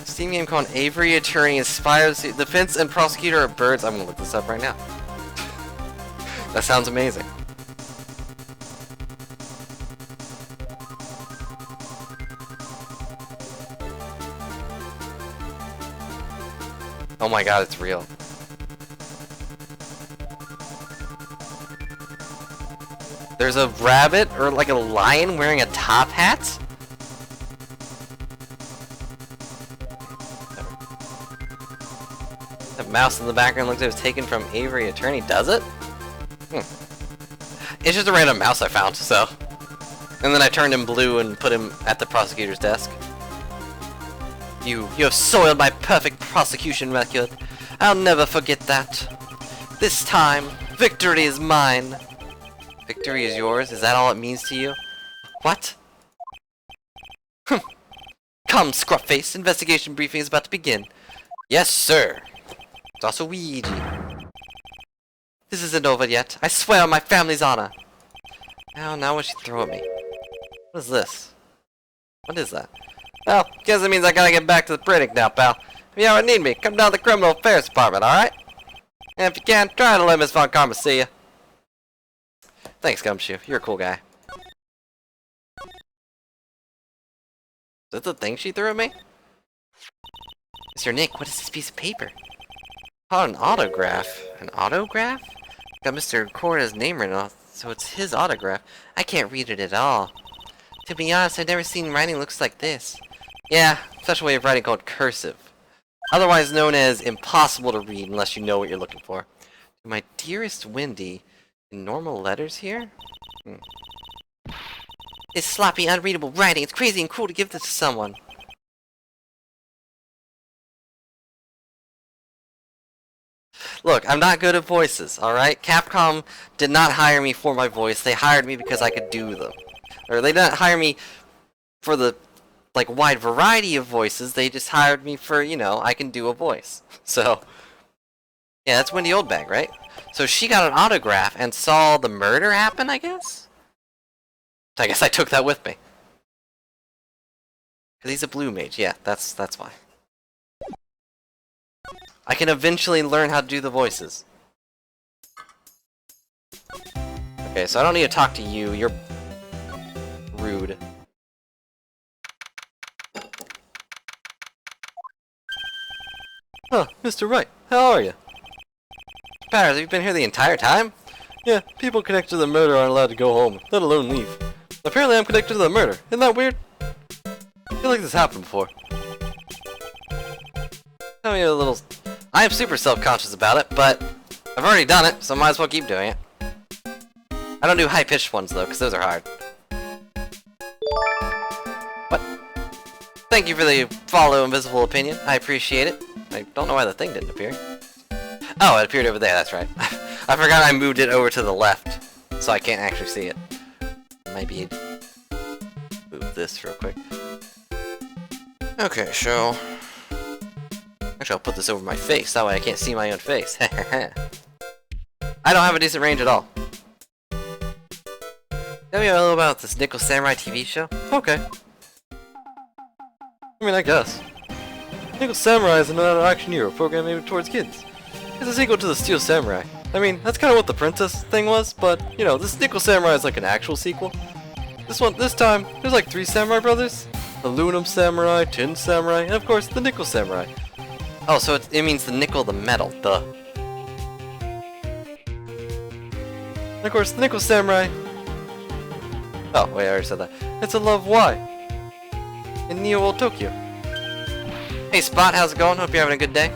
Steam game called Avery Attorney inspires defense and prosecutor are birds. I'm gonna look this up right now. That sounds amazing. Oh my god, it's real. There's a rabbit or like a lion wearing a top hat? The mouse in the background looks like it was taken from Avery Attorney, does it? It's just a random mouse I found, so. And then I turned him blue and put him at the prosecutor's desk. You have soiled my perfect prosecution record. I'll never forget that. This time, victory is mine. Victory is yours? Is that all it means to you? What? Come, Scruffface. Investigation briefing is about to begin. Yes, sir. It's also Ouija. This isn't over yet. I swear on my family's honor. Now what she throw at me? What is this? What is that? Well, guess it means I gotta get back to the Brilly now, pal. If you ever need me, come down to the Criminal Affairs Department, alright? And if you can, try to let Miss Von Karma see you. Thanks, Gumshoe. You're a cool guy. Is that the thing she threw at me? Mr. Nick, what is this piece of paper? Oh, an autograph. An autograph? Got Mr. Corda's name written off, so it's his autograph. I can't read it at all. To be honest, I've never seen writing looks like this. Yeah, such a way of writing called cursive. Otherwise known as impossible to read unless you know what you're looking for. To my dearest Wendy, in normal letters here? It's sloppy, unreadable writing. It's crazy and cruel to give this to someone. Look, I'm not good at voices, alright? Capcom did not hire me for my voice. They hired me because I could do them. Or they didn't hire me for the, like, wide variety of voices. They just hired me for, you know, I can do a voice. So, yeah, that's Wendy Oldbag, right? So she got an autograph and saw the murder happen, I guess? So I guess I took that with me. Because he's a blue mage. Yeah, that's why. I can eventually learn how to do the voices. Okay, so I don't need to talk to you. You're rude. Huh, Mr. Wright, how are you? Paris, have you been here the entire time? Yeah, people connected to the murder aren't allowed to go home, let alone leave. Apparently I'm connected to the murder. Isn't that weird? I feel like this happened before. Tell me a little... I am super self-conscious about it, but I've already done it, so might as well keep doing it. I don't do high-pitched ones, though, because those are hard. What? Thank you for the follow invisible opinion. I appreciate it. I don't know why the thing didn't appear. Oh, it appeared over there, that's right. I forgot I moved it over to the left, so I can't actually see it. Maybe move this real quick. Okay, so... Actually, I'll put this over my face, that way I can't see my own face. I don't have a decent range at all. Tell me a little about this Nickel Samurai TV show? Okay. I mean, I guess. Nickel Samurai is another action hero program aimed towards kids. It's a sequel to the Steel Samurai. I mean, that's kind of what the Princess thing was, but, you know, this Nickel Samurai is like an actual sequel. This time, there's like 3 Samurai brothers. Aluminum Samurai, Tin Samurai, and of course, the Nickel Samurai. Oh, so it means the nickel, the metal, duh. And of course, the Nickel Samurai... Oh, wait, I already said that. It's a Love Y. In Neo Old Tokyo. Hey Spot, how's it going? Hope you're having a good day.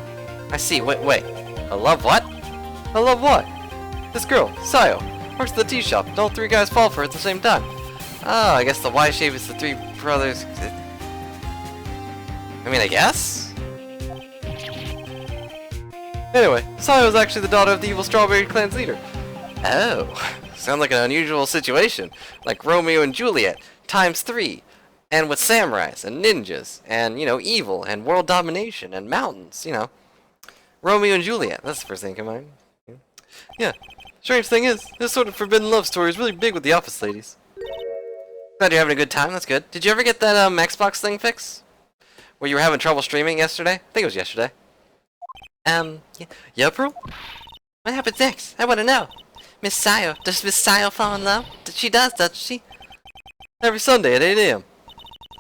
I see, wait. A Love what? A Love what? This girl, Sayo, works at the tea shop, and all 3 guys fall for her at the same time. Oh, I guess the Y shape is the 3 brothers... I mean, I guess? Anyway, Sayo is actually the daughter of the evil Strawberry Clan's leader. Oh, sounds like an unusual situation. Like Romeo and Juliet, times 3. And with samurais, and ninjas, and, you know, evil, and world domination, and mountains, you know. Romeo and Juliet, that's the first thing in mind. Yeah, strange thing is, this sort of forbidden love story is really big with the office ladies. Glad you're having a good time, that's good. Did you ever get that Xbox thing fixed? Where you were having trouble streaming yesterday? I think it was yesterday. Yeah, bro? What happens next? I want to know. Miss Sayo, does Miss Sayo fall in love? She does, doesn't she? Every Sunday at 8 AM.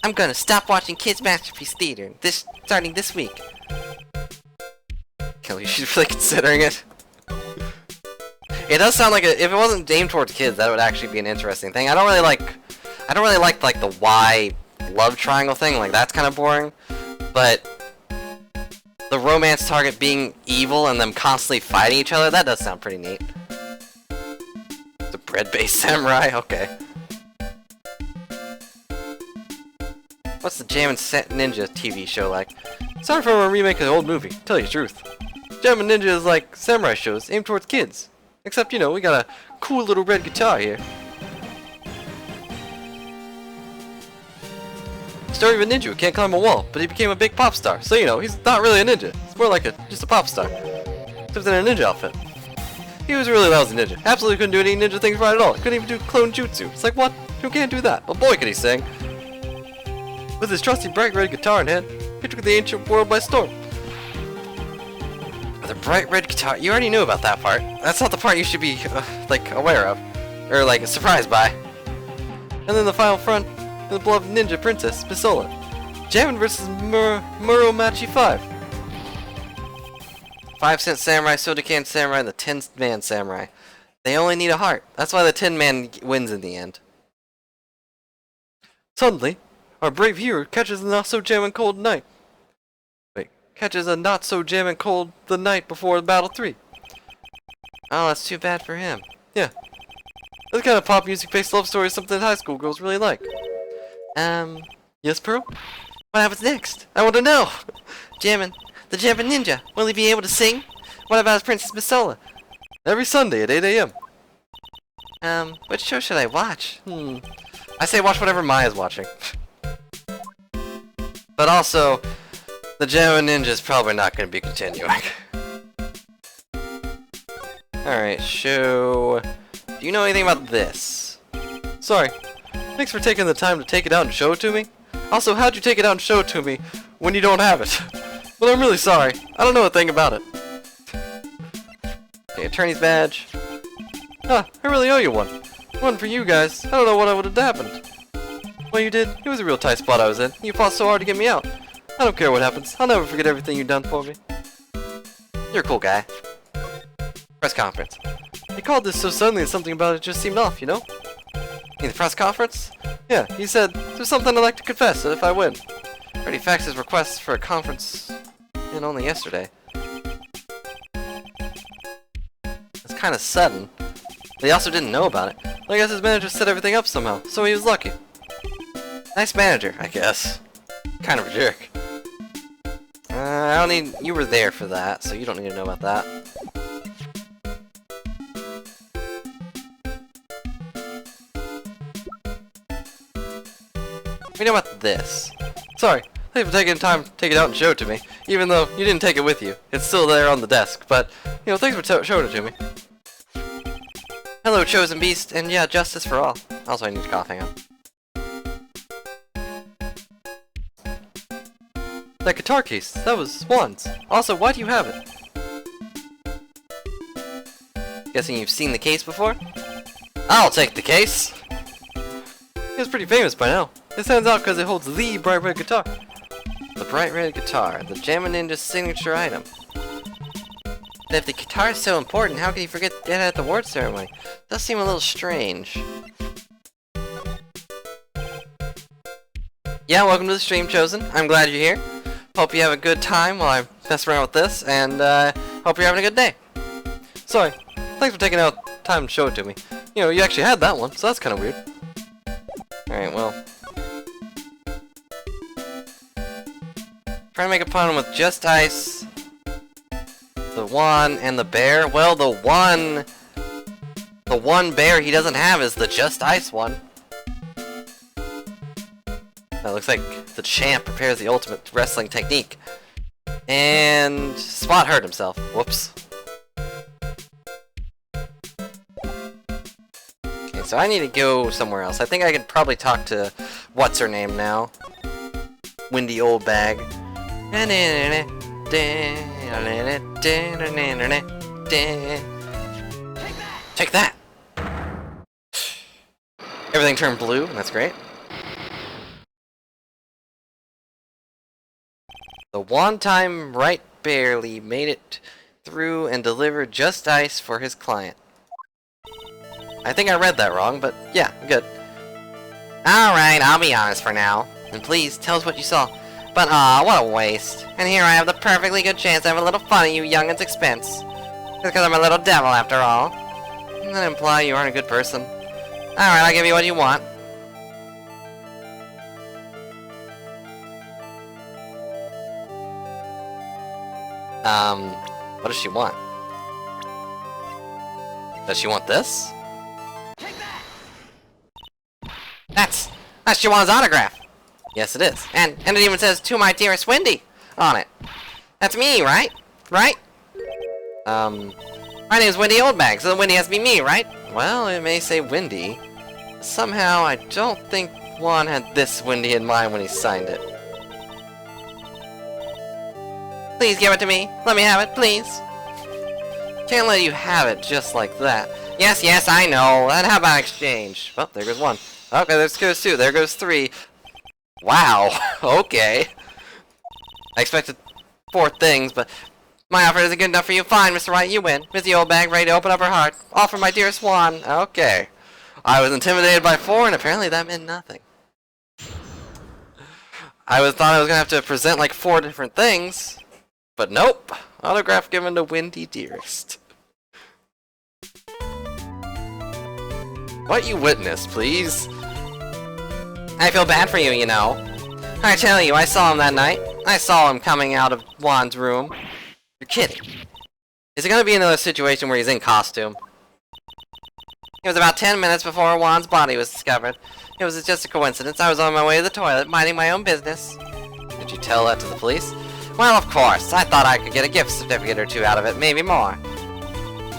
I'm gonna stop watching Kids Masterpiece Theater starting this week. Kelly, she's really considering it. It does sound like if it wasn't aimed towards kids, that would actually be an interesting thing. I don't really like like the Y love triangle thing. Like that's kind of boring. But the romance target being evil and them constantly fighting each other, that does sound pretty neat. The bread-based samurai, okay. What's the Jammin' Ninja TV show like? Sorry for a remake of the old movie, tell you the truth. Jammin' Ninja is like samurai shows aimed towards kids. Except, you know, we got a cool little red guitar here. Story of a ninja who can't climb a wall, but he became a big pop star. So, you know, he's not really a ninja. It's more like just a pop star. Except in a ninja outfit. He was a really lousy ninja. Absolutely couldn't do any ninja things right at all. Couldn't even do clone jutsu. It's like, what? Who can't do that? But boy, could he sing. With his trusty bright red guitar in hand, he took the ancient world by storm. With a bright red guitar, you already knew about that part. That's not the part you should be, like, aware of. Or, like, surprised by. And then the final front, the beloved ninja princess, Misola. Jammin' vs. Muromachi 5. 5-cent samurai, soda can samurai, and the 10-man samurai. They only need a heart. That's why the 10-man wins in the end. Suddenly, our brave hero catches a not-so-jammin' cold night. Catches a not-so-jammin' cold the night before Battle 3. Oh, that's too bad for him. Yeah. This kind of pop music-based love story is something high school girls really like. Yes, Pearl? What happens next? I want to know! The Jammin' Ninja, will he be able to sing? What about his Princess Misola? Every Sunday at 8 AM. Which show should I watch? I say watch whatever Maya's watching. But also, the Jammin' Ninja is probably not going to be continuing. Alright, show... Do you know anything about this? Sorry. Thanks for taking the time to take it out and show it to me. Also, how'd you take it out and show it to me when you don't have it? Well, I'm really sorry. I don't know a thing about it. Okay, attorney's badge. Huh, I really owe you one. One for you guys. I don't know what would have happened. Well, you did. It was a real tight spot I was in. You fought so hard to get me out. I don't care what happens. I'll never forget everything you've done for me. You're a cool guy. Press conference. He called this so suddenly that something about it just seemed off, you know? In the press conference? Yeah, he said, there's something I'd like to confess that if I win. Already faxed his request for a conference in only yesterday. It's kind of sudden. But he also didn't know about it. But I guess his manager set everything up somehow, so he was lucky. Nice manager, I guess. Kind of a jerk. I don't need... You were there for that, so you don't need to know about that. We know about this. Sorry, thanks for taking time to take it out and show it to me. Even though you didn't take it with you. It's still there on the desk, but, you know, thanks for showing it to me. Hello, chosen beast, and yeah, justice for all. Also, I need to cough, hang on. That guitar case, that was Juan's. Also, why do you have it? Guessing you've seen the case before? I'll take the case! It's pretty famous by now. It stands out because it holds the bright red guitar. The bright red guitar, the Jammin' Ninja's signature item. And if the guitar is so important, how can you forget it at the award ceremony? Does seem a little strange. Yeah, welcome to the stream, Chosen. I'm glad you're here. Hope you have a good time while I mess around with this, and hope you're having a good day. Sorry, thanks for taking out time to show it to me. You know, you actually had that one, so that's kind of weird. Alright, well. Trying to make a pun with just ice, the one, and the bear. Well, the one bear he doesn't have is the just ice one. That looks like the champ prepares the ultimate wrestling technique. And Spot hurt himself. Whoops. Okay, so I need to go somewhere else. I think I could probably talk to what's her name now. Windy Old Bag. Take that! Everything turned blue, and that's great. The one time Wright barely made it through and delivered just ice for his client. I think I read that wrong, but yeah, good. Alright, I'll be honest for now. And please, tell us what you saw. But aw, what a waste. And here I have the perfectly good chance to have a little fun at you young'uns' expense. It's because I'm a little devil after all. Doesn't that imply you aren't a good person? Alright, I'll give you what you want. What does she want? Does she want this? That's Shawan's autograph! Yes, it is. And it even says, "To my dearest Wendy" on it. That's me, right? Right? My name's Wendy Oldbag, so Wendy has to be me, right? Well, it may say Wendy. Somehow, I don't think Juan had this Wendy in mind when he signed it. Please give it to me. Let me have it, please. Can't let you have it just like that. Yes, yes, I know. And how about exchange? Well, there goes one. Okay, there goes two. There goes three. Wow. Okay. I expected 4 things, but my offer isn't good enough for you. Fine, Mr. Wright, you win. Missy Old Bag, ready to open up her heart. All for my dearest Juan. Okay. I was intimidated by 4, and apparently that meant nothing. I thought I was gonna have to present like 4 different things. But nope! Autograph given to Wendy Dearest. What you witnessed, please? I feel bad for you, you know. I tell you, I saw him that night. I saw him coming out of Juan's room. You're kidding. Is it gonna be another situation where he's in costume? It was about 10 minutes before Juan's body was discovered. It was just a coincidence. I was on my way to the toilet, minding my own business. Did you tell that to the police? Well, of course. I thought I could get a gift certificate or 2 out of it, maybe more.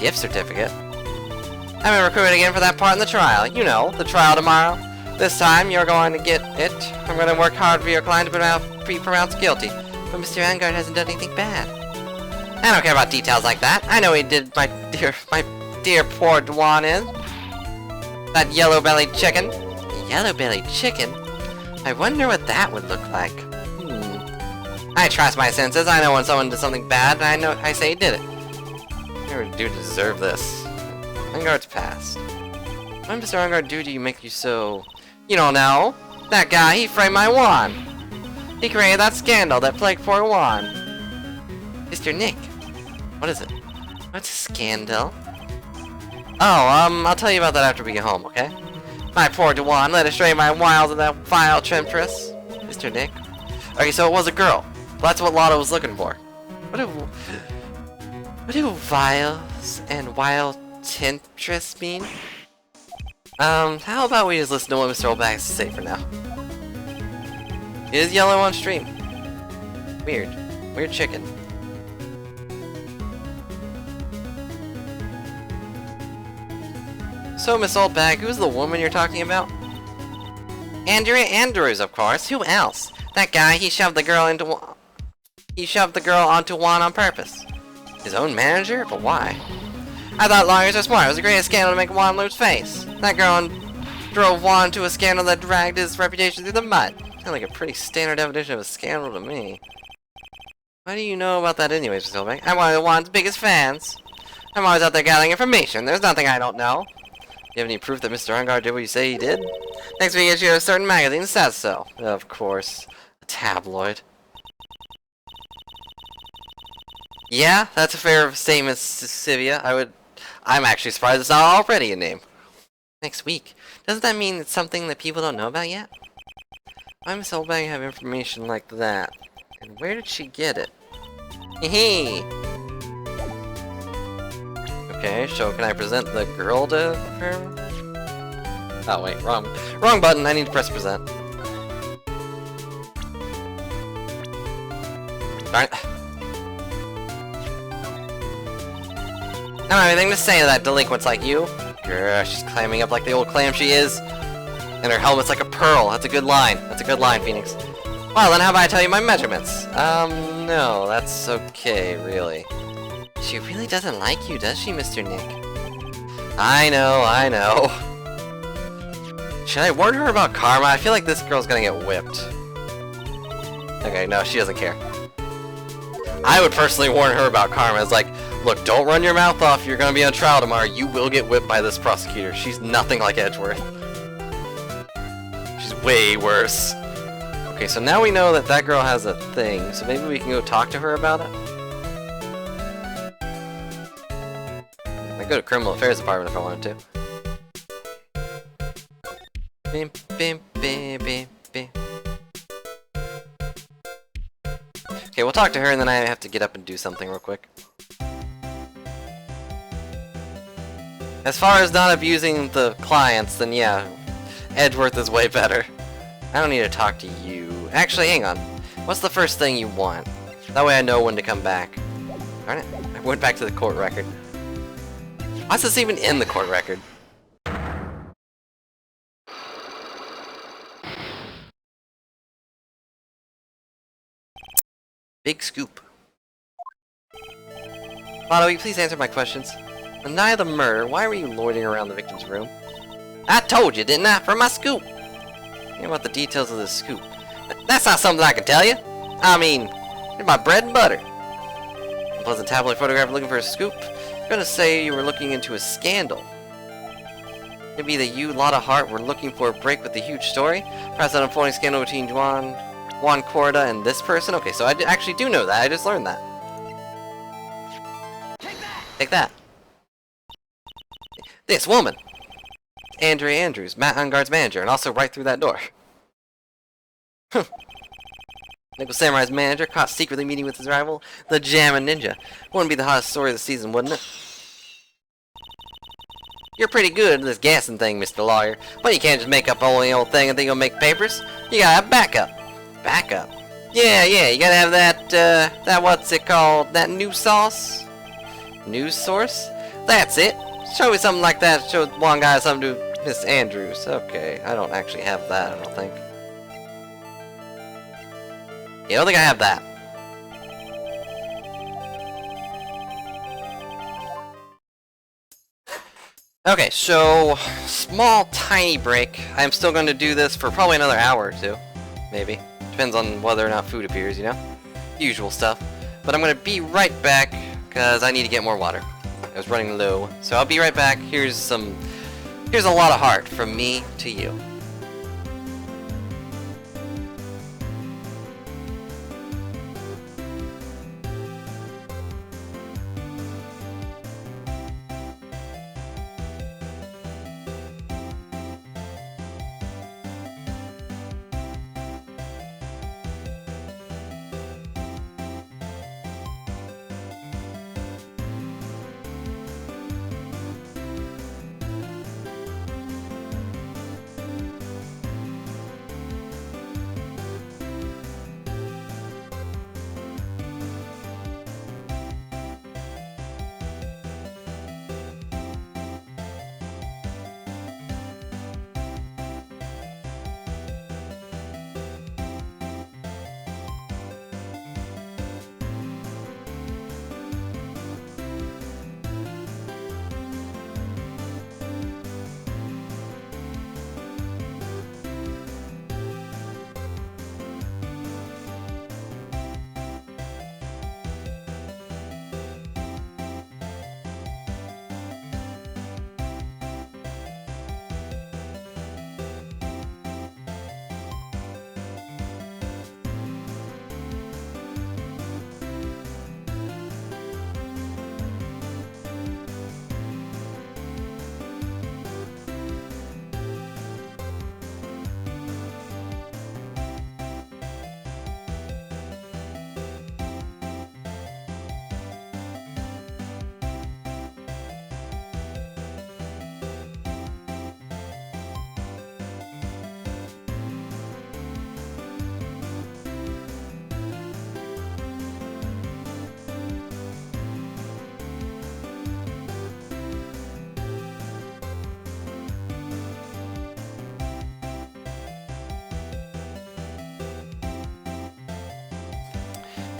Gift certificate? I've been recruited again for that part in the trial. You know, the trial tomorrow. This time, you're going to get it. I'm going to work hard for your client to be pronounced guilty. But Mr. Vanguard hasn't done anything bad. I don't care about details like that. I know he did, my dear poor Juan is. That yellow-bellied chicken. Yellow-bellied chicken? I wonder what that would look like. I trust my senses. I know when someone did something bad, and I say he did it. What do you deserve this? Vanguard's past. What did Mr. Vanguard do to you make you so... You don't know. That guy, he framed my Juan. He created that scandal that plagued poor Juan. Mr. Nick. What is it? What's a scandal? Oh, I'll tell you about that after we get home, okay? My poor Juan led astray my wiles of that vile temptress. Mr. Nick. Okay, so it was a girl. Well, that's what Lotta was looking for. What do vials and wild temptress mean? How about we just listen to what Mr. Oldbag has to say for now? It is yellow on stream. Weird. Weird chicken. So, Miss Oldbag, who's the woman you're talking about? Andrea Andrews, of course. Who else? That guy, he shoved the girl onto Juan on purpose. His own manager? But why? I thought lawyers were smart. It was the greatest scandal to make Juan lose face. That girl drove Juan to a scandal that dragged his reputation through the mud. Sounds like a pretty standard definition of a scandal to me. Why do you know about that anyways, Miss Oldbag? I'm one of Juan's biggest fans. I'm always out there gathering information. There's nothing I don't know. You have any proof that Mr. Ungar did what you say he did? Next week issue of a certain magazine says so. Of course. A tabloid. Yeah, that's a fair statement, Sivia. I'm actually surprised it's not already a name. Next week. Doesn't that mean it's something that people don't know about yet? Why Miss Oldbag have information like that? And where did she get it? Hee. Okay, so can I present the girl to her? Oh wait, wrong button. I need to press present. Darn it. I don't have anything to say to that delinquents like you. Grr, she's climbing up like the old clam she is. And her helmet's like a pearl. That's a good line. That's a good line, Phoenix. Well, then how about I tell you my measurements? No, that's okay, really. She really doesn't like you, does she, Mr. Nick? I know. Should I warn her about karma? I feel like this girl's gonna get whipped. Okay, no, she doesn't care. I would personally warn her about karma. It's like, look, don't run your mouth off. You're gonna be on trial tomorrow. You will get whipped by this prosecutor. She's nothing like Edgeworth. She's way worse. Okay, so now we know that that girl has a thing, so maybe we can go talk to her about it? I go to Criminal Affairs Department if I wanted to. Bim, bim, bim, bim, bim. Okay, we'll talk to her and then I have to get up and do something real quick. As far as not abusing the clients, then yeah, Edgeworth is way better. I don't need to talk to you. Actually, hang on. What's the first thing you want? That way I know when to come back. Darn it. I went back to the court record. Why is this even in the court record? Big scoop. Lotto, will you please answer my questions? On the night of the murder, why were you loitering around the victim's room? I told you, didn't I? For my scoop. Hear about the details of this scoop. That's not something I can tell you. I mean, you're my bread and butter. Unpleasant tabloid photographer looking for a scoop. You're gonna say you were looking into a scandal. Maybe that you, Lotta Hart, were looking for a break with the huge story? Perhaps an unfolding scandal between Juan Corda and this person? Okay, so I actually do know that. I just learned that. Take that. This woman. Andrea Andrews, Matt Unguard's manager, and also right through that door. Nickel Samurai's manager caught secretly meeting with his rival, the Jammin' Ninja. Wouldn't be the hottest story of the season, wouldn't it? You're pretty good at this gassing thing, Mr. Lawyer, but you can't just make up only old thing and think you'll make papers. You gotta have backup. Backup? Yeah, you gotta have that what's it called, that news sauce? News source? That's it. Show me something like that. Show one guy something to Miss Andrews. Okay, I don't actually have that, I don't think. Yeah, I don't think I have that. Okay, so small, tiny break. I'm still going to do this for probably another hour or two. Maybe. Depends on whether or not food appears, you know? Usual stuff. But I'm going to be right back, because I need to get more water. I was running low. So I'll be right back. Here's a lot of heart from me to you.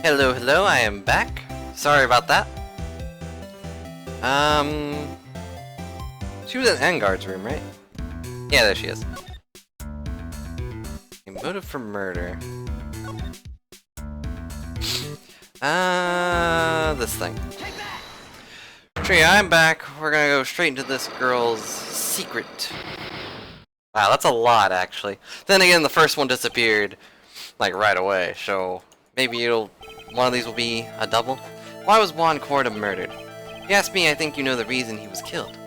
Hello, hello, I am back. Sorry about that. She was in Engard's room, right? Yeah, there she is. A motive for murder. This thing. Tree, I'm back. We're gonna go straight into this girl's secret. Wow, that's a lot, actually. Then again, the first one disappeared, like, right away, so maybe one of these will be a double. Why was Juan Corda murdered? If you ask me, I think you know the reason he was killed.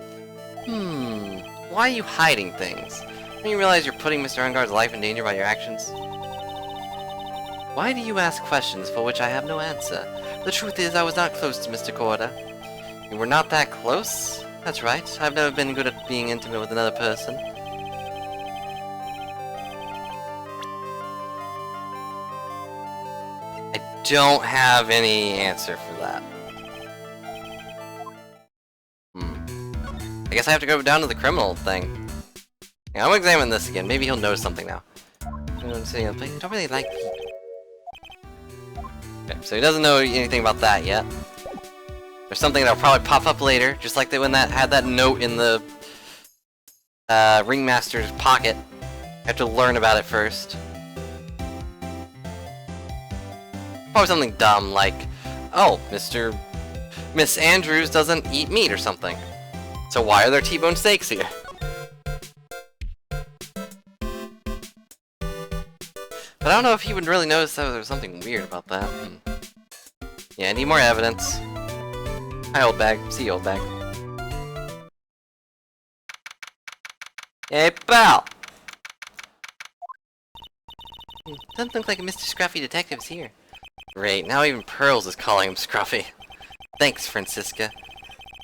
Why are you hiding things? Don't you realize you're putting Mr. Engard's life in danger by your actions? Why do you ask questions for which I have no answer? The truth is, I was not close to Mr. Corda. You were not that close? That's right. I've never been good at being intimate with another person. I don't have any answer for that. I guess I have to go down to the criminal thing. Yeah, I'm gonna examine this again. Maybe he'll notice something now. I don't really like people. Okay, so he doesn't know anything about that yet. There's something that'll probably pop up later, just like when that had that note in the ringmaster's pocket. I have to learn about it first. Probably something dumb like, oh, Miss Andrews doesn't eat meat or something. So why are there T-bone steaks here? But I don't know if he would really notice that there was something weird about that. Yeah, I need more evidence. Hi, old bag. See you, old bag. Hey, pal! Doesn't look like Mr. Scruffy Detective's here. Great, now even Pearls is calling him Scruffy. Thanks, Francisca.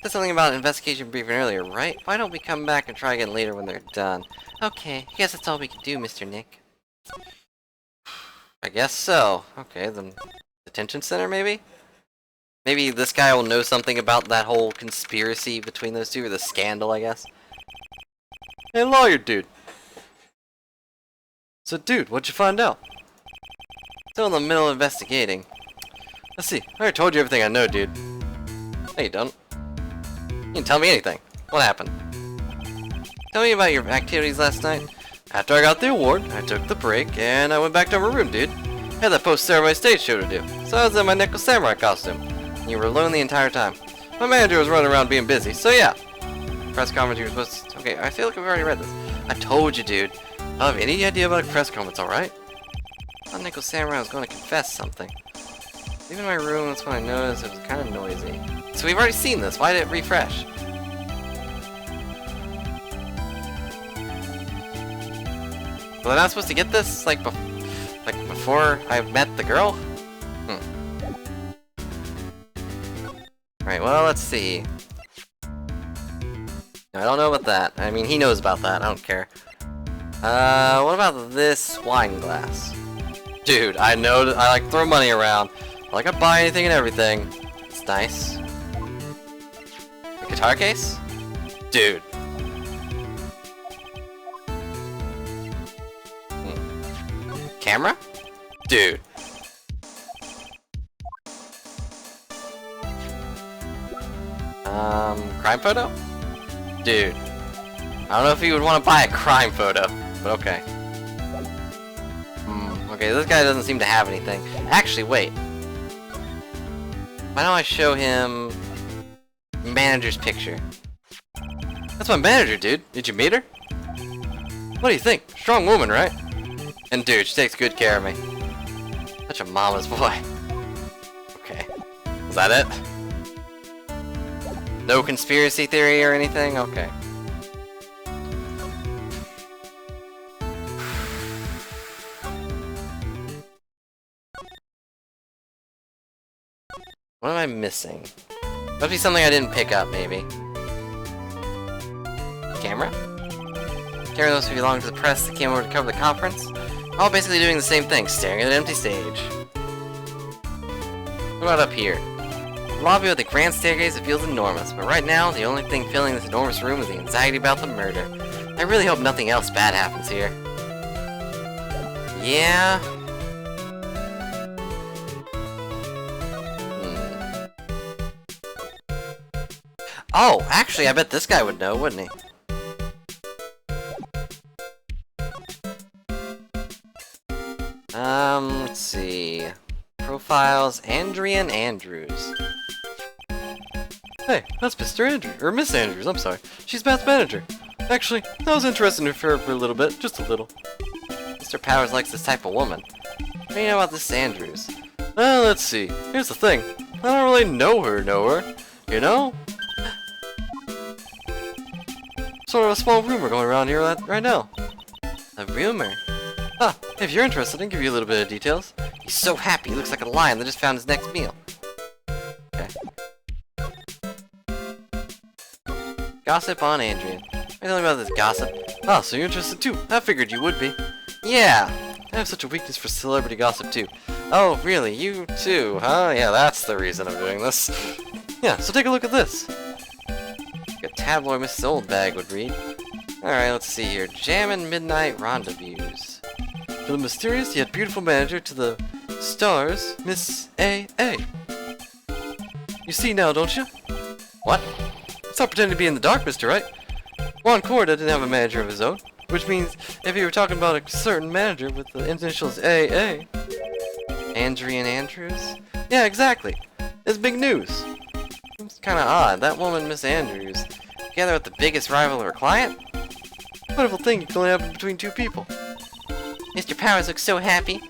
Said something about an investigation briefing earlier, right? Why don't we come back and try again later when they're done? Okay, I guess that's all we can do, Mr. Nick. I guess so. Okay, the detention center, maybe? Maybe this guy will know something about that whole conspiracy between those two, or the scandal, I guess. Hey, lawyer dude. So, dude, what'd you find out? Still in the middle of investigating. Let's see. I already told you everything I know, dude. No, you don't. You didn't tell me anything. What happened? Tell me about your activities last night. After I got the award, I took the break, and I went back to my room, dude. I had that post-ceremony stage show to do, so I was in my Nickel Samurai costume. You were alone the entire time. My manager was running around being busy, so yeah. Press conference you were supposed to... Okay, I feel like I've already read this. I told you, dude. I don't have any idea about a press conference, alright? I thought Nickel Samurai was going to confess something. Leaving my room, that's when I noticed it was kind of noisy. So we've already seen this. Why did it refresh? Was I not supposed to get this, like before I met the girl? Alright, well, let's see. I don't know about that. I mean, he knows about that. I don't care. What about this wine glass? Dude, I know I like to throw money around. I like to buy anything and everything. It's nice. A guitar case? Dude. Camera? Dude. Crime photo? Dude. I don't know if you would want to buy a crime photo, but okay. Okay, this guy doesn't seem to have anything. Actually, wait. Why don't I show him manager's picture? That's my manager, dude. Did you meet her? What do you think? Strong woman, right? And dude, she takes good care of me. Such a mama's boy. Okay. Is that it? No conspiracy theory or anything? Okay. What am I missing? Must be something I didn't pick up, maybe. Camera? Camera those who belong to the press that came over to cover the conference. All basically doing the same thing, staring at an empty stage. What about up here? The lobby with the grand staircase, it feels enormous, but right now, the only thing filling this enormous room is the anxiety about the murder. I really hope nothing else bad happens here. Yeah. Oh, actually, I bet this guy would know, wouldn't he? Let's see. Profiles, Andrian Andrews. Hey, that's Mr. Andrews, or Miss Andrews, I'm sorry. She's Matt's manager. Actually, I was interested in her for a little bit, just a little. Mr. Powers likes this type of woman. What do you know about this Andrews? Let's see. Here's the thing. I don't really know her, you know? Sort of a small rumor going around here right now. A rumor? Ah, if you're interested, I can give you a little bit of details. He's so happy, he looks like a lion that just found his next meal. Okay. Gossip on Andrian. What are you telling me about this gossip? Oh, so you're interested too. I figured you would be. Yeah, I have such a weakness for celebrity gossip too. Oh, really? You too, huh? Yeah, that's the reason I'm doing this. Yeah, so take a look at this. Like a tabloid Mrs. Oldbag would read. Alright, let's see here. Jammin' Midnight Rendezvous. To the mysterious yet beautiful manager to the stars, Miss A.A. You see now, don't you? What? Stop pretending to be in the dark, Mr. Wright. Juan Corda didn't have a manager of his own, which means if you were talking about a certain manager with the initials A.A. Andrian Andrews? Yeah, exactly. It's big news. It's kinda odd. That woman, Miss Andrews, together with the biggest rival of her client? Wonderful thing can only happen between two people. Mr. Powers looks so happy.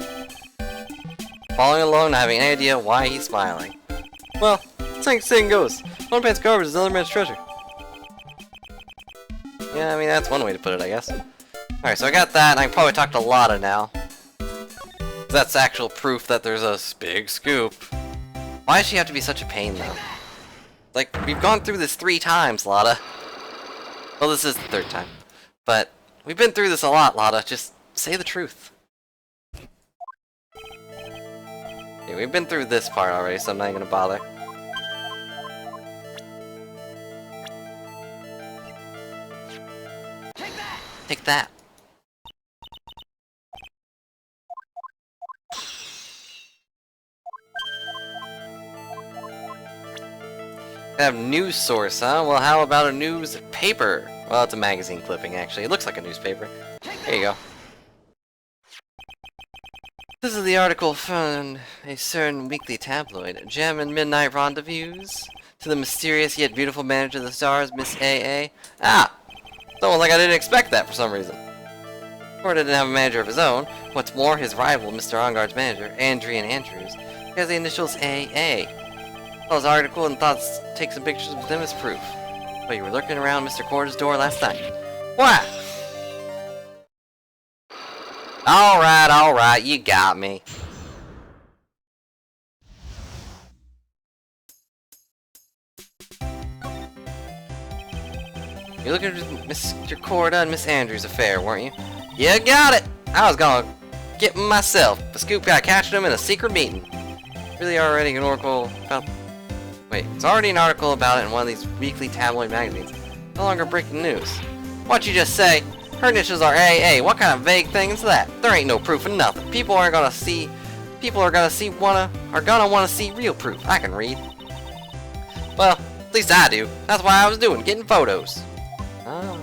Following along, not having any idea why he's smiling. Well, saying goes. One man's garbage is another man's treasure. Yeah, I mean, that's one way to put it, I guess. Alright, so I got that, and I can probably talk to Lotta now. That's actual proof that there's a big scoop. Why does she have to be such a pain, though? Like, we've gone through this 3 times, Lotta. Well, this is the 3rd time. But, we've been through this a lot, Lotta. Just say the truth. Yeah, we've been through this part already, so I'm not even gonna bother. Take that! I have news source, huh? Well, how about a news paper? Well, it's a magazine clipping, actually. It looks like a newspaper. There you go. This is the article from a certain weekly tabloid. Gem and Midnight Rendezvous. To the mysterious yet beautiful manager of the stars, Miss A.A. Ah! It's almost like I didn't expect that for some reason. Or didn't have a manager of his own. What's more, his rival, Mr. Onguard's manager, Andrian Andrews, has the initials A.A. Saw his article and thought to take some pictures with him as proof. But you were lurking around Mr. Corda's door last night. What? Alright, you got me. You're looking at Mr. Corda and Miss Andrews' affair, weren't you? You got it! I was gonna get myself, but Scoop got catching him in a secret meeting. Really already an article about... Wait, it's already an article about it in one of these weekly tabloid magazines. No longer breaking news. What'd you just say? Her initials are AA. What kind of vague thing is that? There ain't no proof of nothing. People are gonna wanna see real proof. I can read. Well, at least I do. That's why I was getting photos. Oh.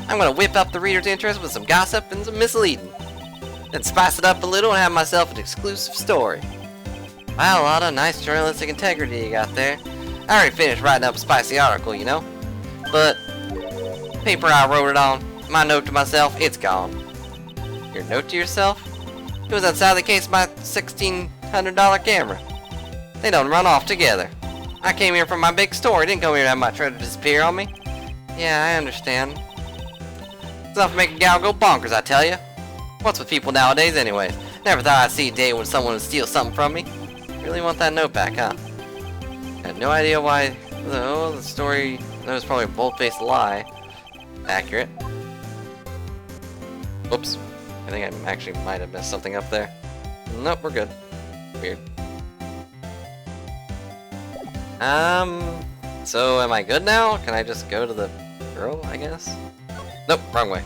I'm gonna whip up the reader's interest with some gossip and some misleading. Then spice it up a little and have myself an exclusive story. Wow, Lotta, nice journalistic integrity you got there. I already finished writing up a spicy article, you know. But, the paper I wrote it on, my note to myself, it's gone. Your note to yourself? It was outside the case of my $1,600 camera. They don't run off together. I came here for my big story, didn't come here to have my treasure disappear on me. Yeah, I understand. It's enough to make a gal go bonkers, I tell you. What's with people nowadays anyways? Never thought I'd see a day when someone would steal something from me. Really want that note back, huh? Had no idea why. Oh, the story, that was probably a bold-faced lie. Accurate. Whoops. I think I actually might have messed something up there. Nope, we're good. Weird. So am I good now? Can I just go to the girl, I guess? Nope, wrong way.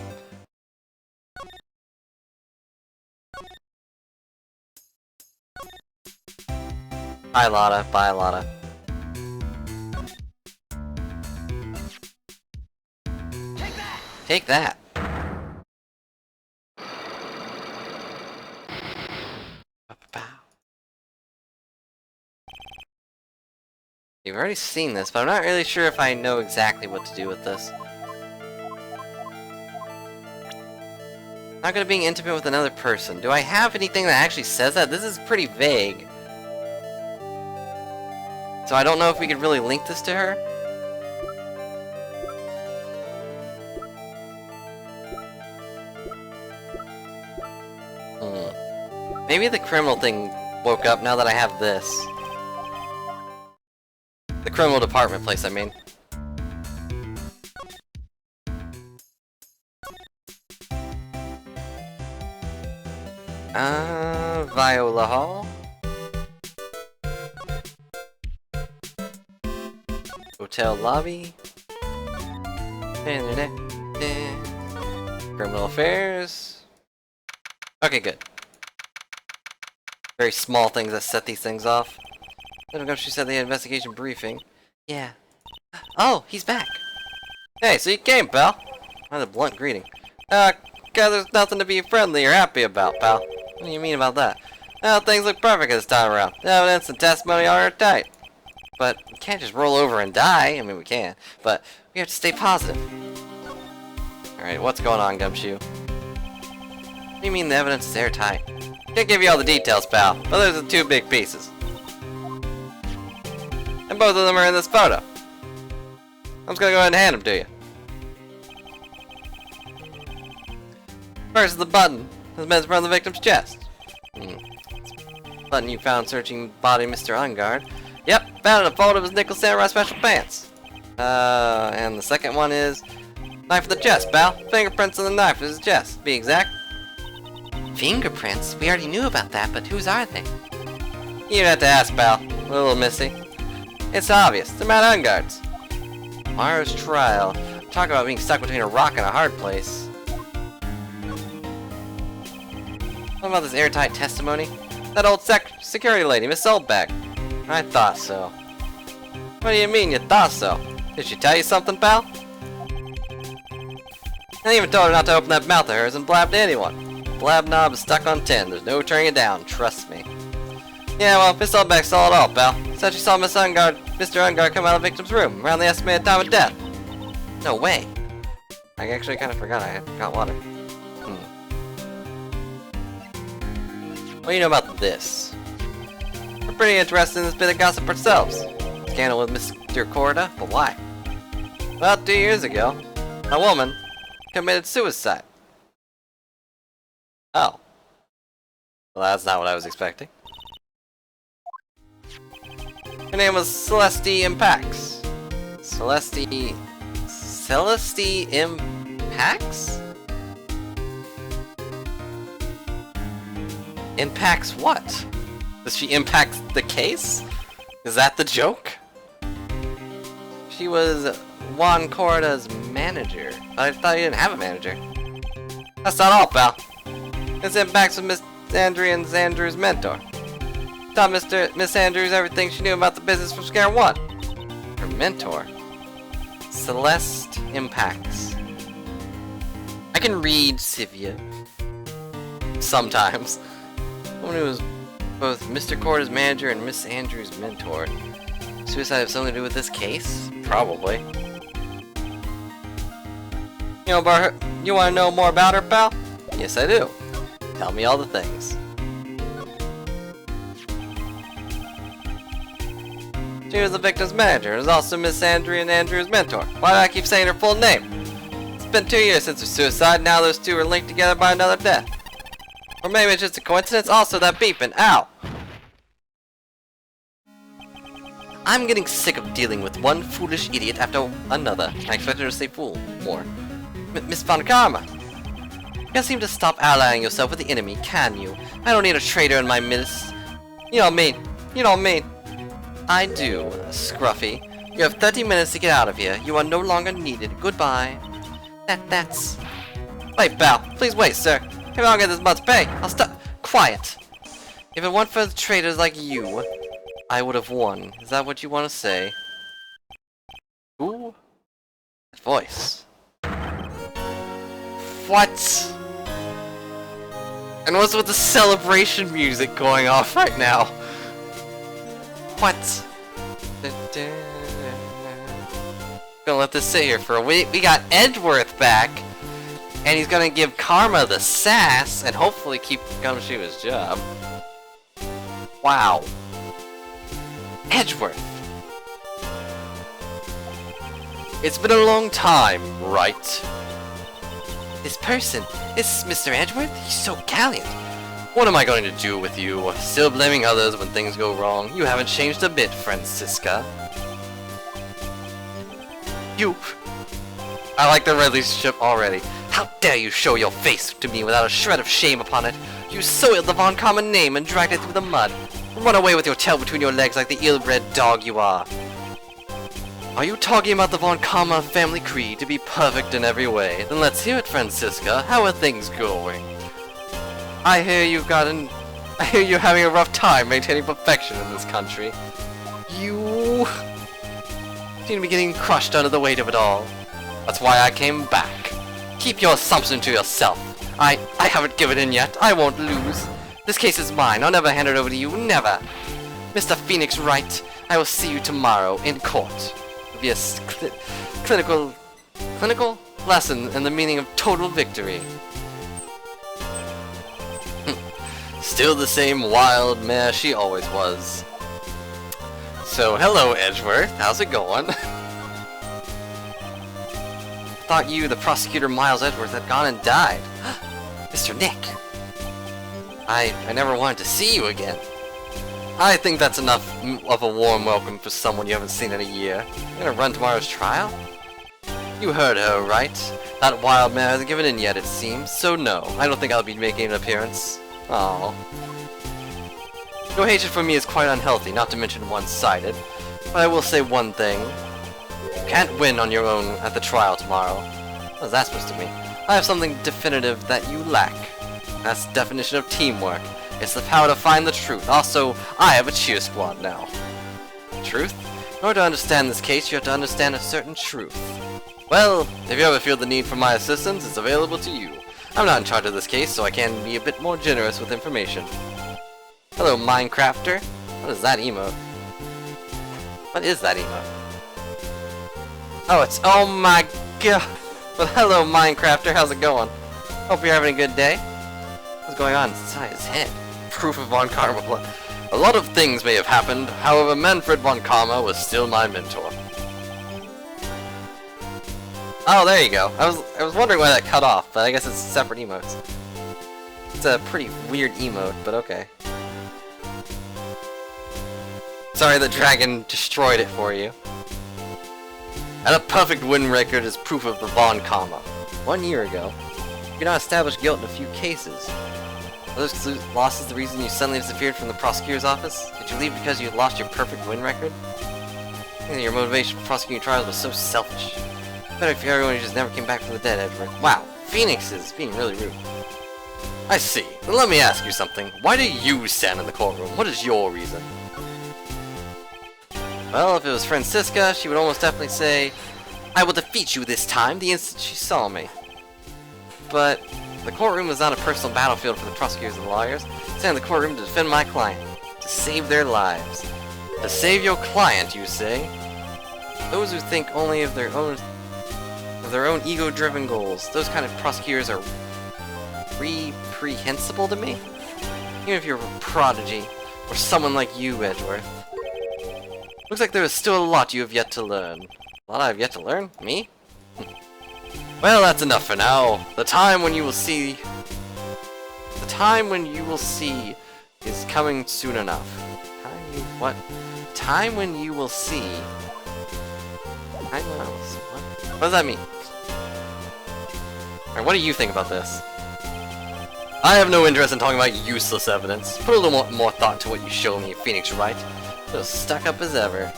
Bye, Lotta. Bye, Lotta. Take that. You've already seen this, but I'm not really sure if I know exactly what to do with this. Not good at being intimate with another person. Do I have anything that actually says that? This is pretty vague. So I don't know if we could really link this to her. Maybe the criminal thing woke up now that I have this. The criminal department place, I mean. Viola Hall. Hotel lobby. Criminal affairs. Okay, good. Very small things that set these things off. I don't know if she said they had investigation briefing. Yeah. Oh, he's back. Hey, so you came, pal. What a blunt greeting. Cause there's nothing to be friendly or happy about, pal. What do you mean about that? Well, things look perfect this time around. The evidence and testimony are tight. But we can't just roll over and die. I mean, we can. But we have to stay positive. Alright, what's going on, Gumshoe? What do you mean the evidence is airtight? Can't give you all the details, pal, but there's the two big pieces. And both of them are in this photo. I'm just gonna go ahead and hand them to you. First is the button that's meant to run the victim's chest. Button you found searching the body of Mr. Ungard. Yep, found in a fold of his nickel samurai special pants. And the second one is knife in the chest, pal. Fingerprints on the knife in his chest, to be exact. Fingerprints? We already knew about that, but whose are they? You'd have to ask, pal. A little missy. It's obvious. They're Matt Ungard's. Tomorrow's trial. Talk about being stuck between a rock and a hard place. What about this airtight testimony? That old security lady, Miss Oldback. I thought so. What do you mean you thought so? Did she tell you something, pal? I even told her not to open that mouth of hers and blab to anyone. The blab knob is stuck on 10. There's no turning it down. Trust me. Yeah, well, Miss Oldback saw it all, pal. Said she saw Mr. Ungard come out of the victim's room around the estimated time of death. No way. I actually kind of forgot I got water. What do you know about this? We're pretty interested in this bit of gossip ourselves. Scandal with Mr. Corda, but why? About 2 years ago, a woman committed suicide. Oh. Well, that's not what I was expecting. Her name was Celeste Impax. Celeste Impax? Impacts what? Does she impact the case? Is that the joke? She was Juan Corda's manager. I thought he didn't have a manager. That's not all, pal. This impacts with Miss Andrew's mentor. Taught Miss Andrews everything she knew about the business from Scare 1. Her mentor? Celeste Impacts. I can read Sivia. Sometimes. Someone who was both Mr. Corda's manager and Miss Andrews' mentor. Suicide have something to do with this case? Probably. You want to know more about her, pal? Yes, I do. Tell me all the things. She was the victim's manager and is also Miss Andrew's mentor. Why do I keep saying her full name? It's been 2 years since her suicide, now those two are linked together by another death. Or maybe it's just a coincidence. Also, that beeping. Ow! I'm getting sick of dealing with one foolish idiot after another. I expected her to say fool more. Miss Von Karma. You can't seem to stop allying yourself with the enemy, can you? I don't need a traitor in my midst. You don't mean. You don't mean. I do, Scruffy. You have 30 minutes to get out of here. You are no longer needed. Goodbye. That's... Wait, pal. Please wait, sir. If I don't get this month's pay, I'll stop. Quiet. If it weren't for the traitors like you, I would have won. Is that what you want to say? Ooh. That voice. What? And what's with the celebration music going off right now? What? Gonna let this sit here for a week. We got Edgeworth back, and he's gonna give Karma the sass, and hopefully keep Gumshoe's job. Wow. Edgeworth. It's been a long time, Wright. This person, this Mr. Edgeworth, he's so gallant. What am I going to do with you? Still blaming others when things go wrong? You haven't changed a bit, Francisca. You... I like the relationship already. How dare you show your face to me without a shred of shame upon it? You soiled the Von Common name and dragged it through the mud. Run away with your tail between your legs like the ill-bred dog you are. Are you talking about the Von Karma family creed to be perfect in every way? Then let's hear it, Francisca. How are things going? I hear you're having a rough time maintaining perfection in this country. You seem to be getting crushed under the weight of it all. That's why I came back. Keep your assumption to yourself. I haven't given in yet. I won't lose. This case is mine. I'll never hand it over to you. Never. Mr. Phoenix Wright, I will see you tomorrow in court. It'll be a clinical lesson in the meaning of total victory. Still the same wild mare she always was. So, hello Edgeworth. How's it going? Thought you, the prosecutor Miles Edgeworth, had gone and died. Mr. Nick. I never wanted to see you again. I think that's enough of a warm welcome for someone you haven't seen in a year. You gonna run tomorrow's trial? You heard her, right? That wild mare hasn't given in yet, it seems. So no, I don't think I'll be making an appearance. Aww. Your hatred for me is quite unhealthy, not to mention one-sided. But I will say one thing. You can't win on your own at the trial tomorrow. What is that supposed to mean? I have something definitive that you lack. That's the definition of teamwork. It's the power to find the truth. Also, I have a cheer squad now. Truth? In order to understand this case, you have to understand a certain truth. Well, if you ever feel the need for my assistance, it's available to you. I'm not in charge of this case, so I can be a bit more generous with information. Hello, Minecrafter. What is that emote? What is that emote? Oh, it's... Oh my god! Well, hello, Minecrafter. How's it going? Hope you're having a good day. What's going on inside his head? Proof of Von Karma blood. A lot of things may have happened, however Manfred Von Karma was still my mentor. Oh, there you go. I was wondering why that cut off, but I guess it's separate emotes. It's a pretty weird emote, but okay. Sorry the dragon destroyed it for you. And a perfect win record is proof of the Von Karma. 1 year ago, you could not establish guilt in a few cases. Are those losses the reason you suddenly disappeared from the prosecutor's office? Did you leave because you had lost your perfect win record? I think your motivation for prosecuting trials was so selfish. Better if everyone who just never came back from the dead, Edward. Wow, Phoenix is being really rude. I see. Then let me ask you something. Why do you stand in the courtroom? What is your reason? Well, if it was Francisca, she would almost definitely say, I will defeat you this time the instant she saw me. But the courtroom is not a personal battlefield for the prosecutors and lawyers. I stand in the courtroom to defend my client, to save their lives. To save your client, you say? Those who think only of their own ego-driven goals, those kind of prosecutors are reprehensible to me? Even if you're a prodigy, or someone like you, Edgeworth. Looks like there is still a lot you have yet to learn. A lot I have yet to learn? Me? Well, that's enough for now. The time when you will see... The time when you will see is coming soon enough. What? Time when you will see... Time when I will see... What does that mean? Alright, what do you think about this? I have no interest in talking about useless evidence. Put a little more thought to what you show me, Phoenix Wright. Still stuck up as ever.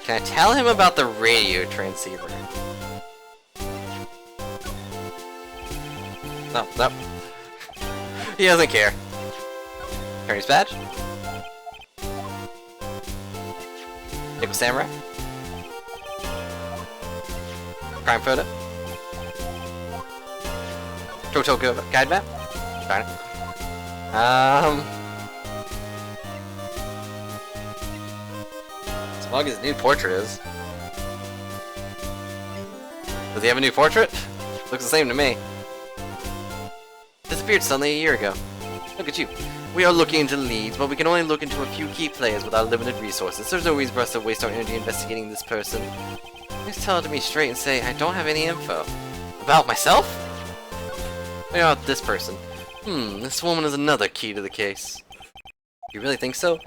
Can I tell him about the radio transceiver? No, no. He doesn't care. Attorney's badge? Nickel Samurai? Crime photo? Toto guide map? Darn it. Smug his new portrait is. Does he have a new portrait? Looks the same to me. Disappeared suddenly a year ago. Look at you. We are looking into leads, but we can only look into a few key players with our limited resources. There's no reason for us to waste our energy investigating this person. Please tell it to me straight and say I don't have any info. About myself? What about this person? This woman is another key to the case. You really think so?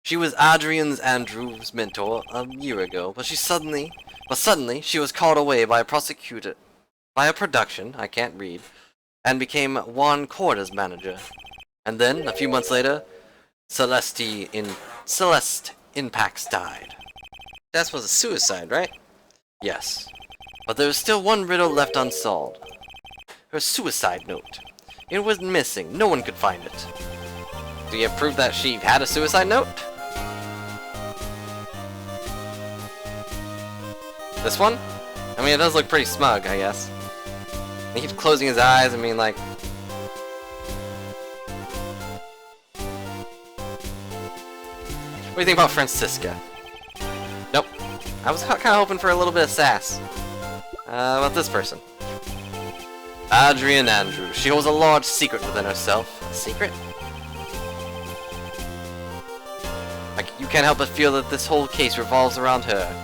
She was Adrian's Andrew's mentor a year ago, but suddenly she was called away by a production, I can't read, and became Juan Corda's manager. And then, a few months later, Celeste Impax died. That was a suicide, right? Yes. But there is still one riddle left unsolved. Her suicide note. It was missing. No one could find it. Do you have proof that she had a suicide note? This one? I mean, it does look pretty smug, I guess. He keeps closing his eyes. I mean, like... What do you think about Francisca? Nope. I was kind of hoping for a little bit of sass. About this person. Adrian Andrews. She holds a large secret within herself. A secret? Like, you can't help but feel that this whole case revolves around her.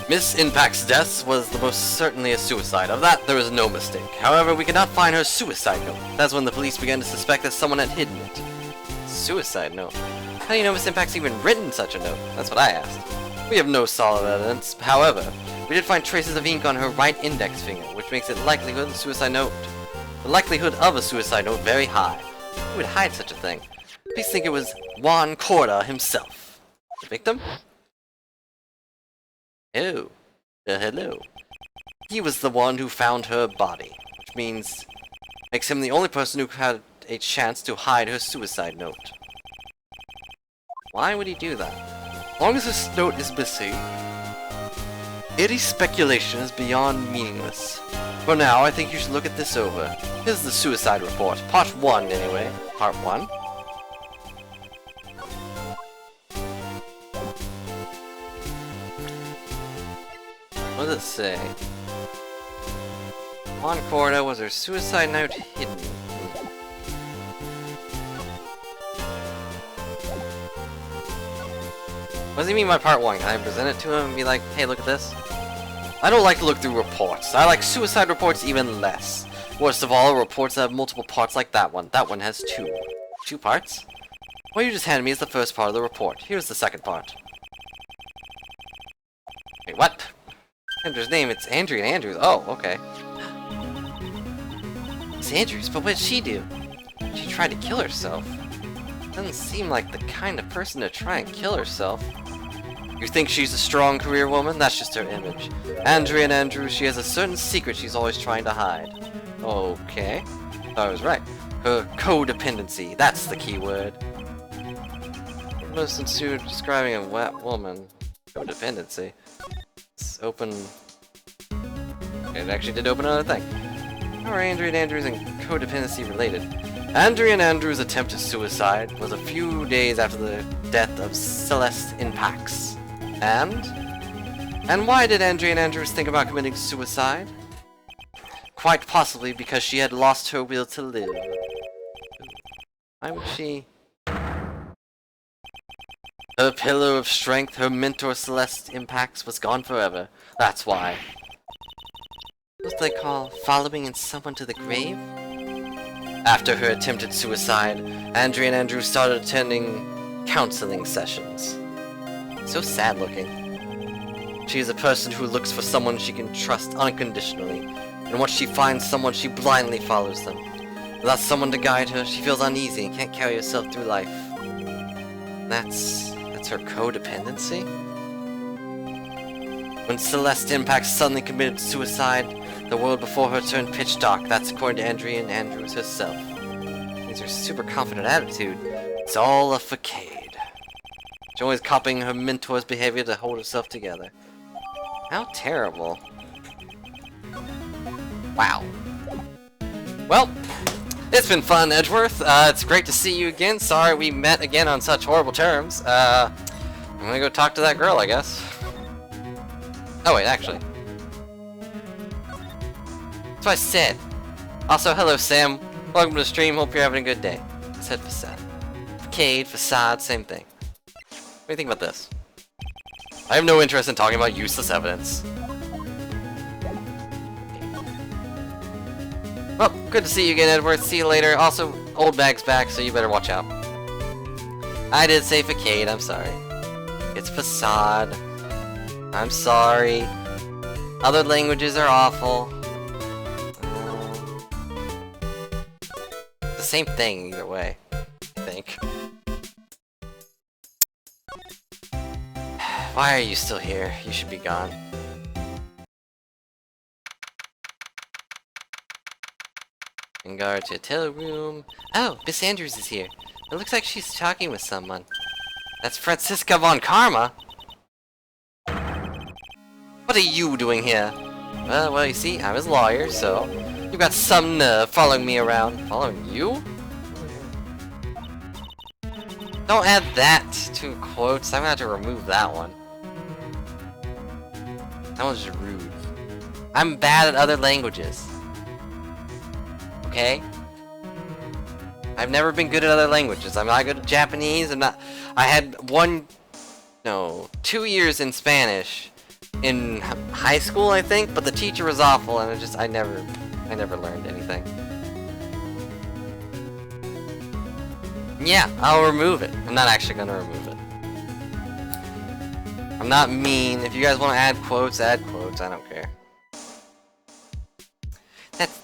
Miss Impact's death was the most certainly a suicide. Of that, there is no mistake. However, we could not find her suicide note. That's when the police began to suspect that someone had hidden it. Suicide note? How do you know Miss Impact's even written such a note? That's what I asked. We have no solid evidence. However, we did find traces of ink on her right index finger, which makes it likelihood of a suicide note. The likelihood of a suicide note very high. Who would hide such a thing? Please think it was Juan Corda himself. The victim? Oh, hello. He was the one who found her body, which makes him the only person who had a chance to hide her suicide note. Why would he do that? As long as this note is missing, any speculation is beyond meaningless. For now, I think you should look at this over. Here's the suicide report. Part 1, anyway. Part 1. What does it say? Juan Corda, was her suicide note hidden? What does he mean by part 1? Can I present it to him and be like, hey, look at this? I don't like to look through reports. I like suicide reports even less. Worst of all, reports that have multiple parts like that one. That one has 2. 2 parts? What you just handed me is the first part of the report. Here's the second part. Wait, what? Andrew's name, it's Andrea Andrews. Oh, okay. It's Andrews, but what did she do? She tried to kill herself. Doesn't seem like the kind of person to try and kill herself. You think she's a strong career woman? That's just her image. Andrea Andrews, she has a certain secret she's always trying to hide. Okay. Thought I was right. Her codependency, that's the key word. Most sincere describing a wet woman. Codependency. Let's open... It actually did open another thing. How are Andrea Andrews and codependency related? Andrea Andrews' attempted suicide was a few days after the death of Celeste Impax. And why did Andrea Andrews think about committing suicide? Quite possibly because she had lost her will to live. Why would she? Her pillar of strength, her mentor Celeste Impax, was gone forever. That's why. What they call following in someone to the grave? After her attempted suicide, Andrea Andrews started attending counseling sessions. So sad looking. She is a person who looks for someone she can trust unconditionally, and once she finds someone, she blindly follows them. Without someone to guide her, she feels uneasy and can't carry herself through life. That's her codependency? When Celeste Impax suddenly committed suicide, the world before her turned pitch dark. That's according to Andrea Andrews herself. Means her super confident attitude. It's all a facade. She's always copying her mentor's behavior to hold herself together. How terrible. Wow. Well, it's been fun, Edgeworth. It's great to see you again. Sorry we met again on such horrible terms. I'm gonna go talk to that girl, I guess. Oh wait, actually. That's what I said. Also, hello Sam. Welcome to the stream. Hope you're having a good day. I said facade. Facade, same thing. What do you think about this? I have no interest in talking about useless evidence. Well, good to see you again, Edward. See you later. Also, old bag's back, so you better watch out. I did say facade, I'm sorry. It's facade. I'm sorry. Other languages are awful. The same thing either way, I think. Why are you still here? You should be gone. And guard to hotel room. Oh, Miss Andrews is here. It looks like she's talking with someone. That's Francisca von Karma. What are you doing here? Well, you see, I'm his lawyer, so you've got some nerve following me around. Following you? Don't add that to quotes. I'm gonna have to remove that one. That one's just rude. I'm bad at other languages. Okay? I've never been good at other languages. I'm not good at Japanese. I had 2 years in Spanish in high school, I think, but the teacher was awful, and I never learned anything. Yeah, I'll remove it. I'm not actually gonna remove it. I'm not mean. If you guys want to add quotes, add quotes. I don't care.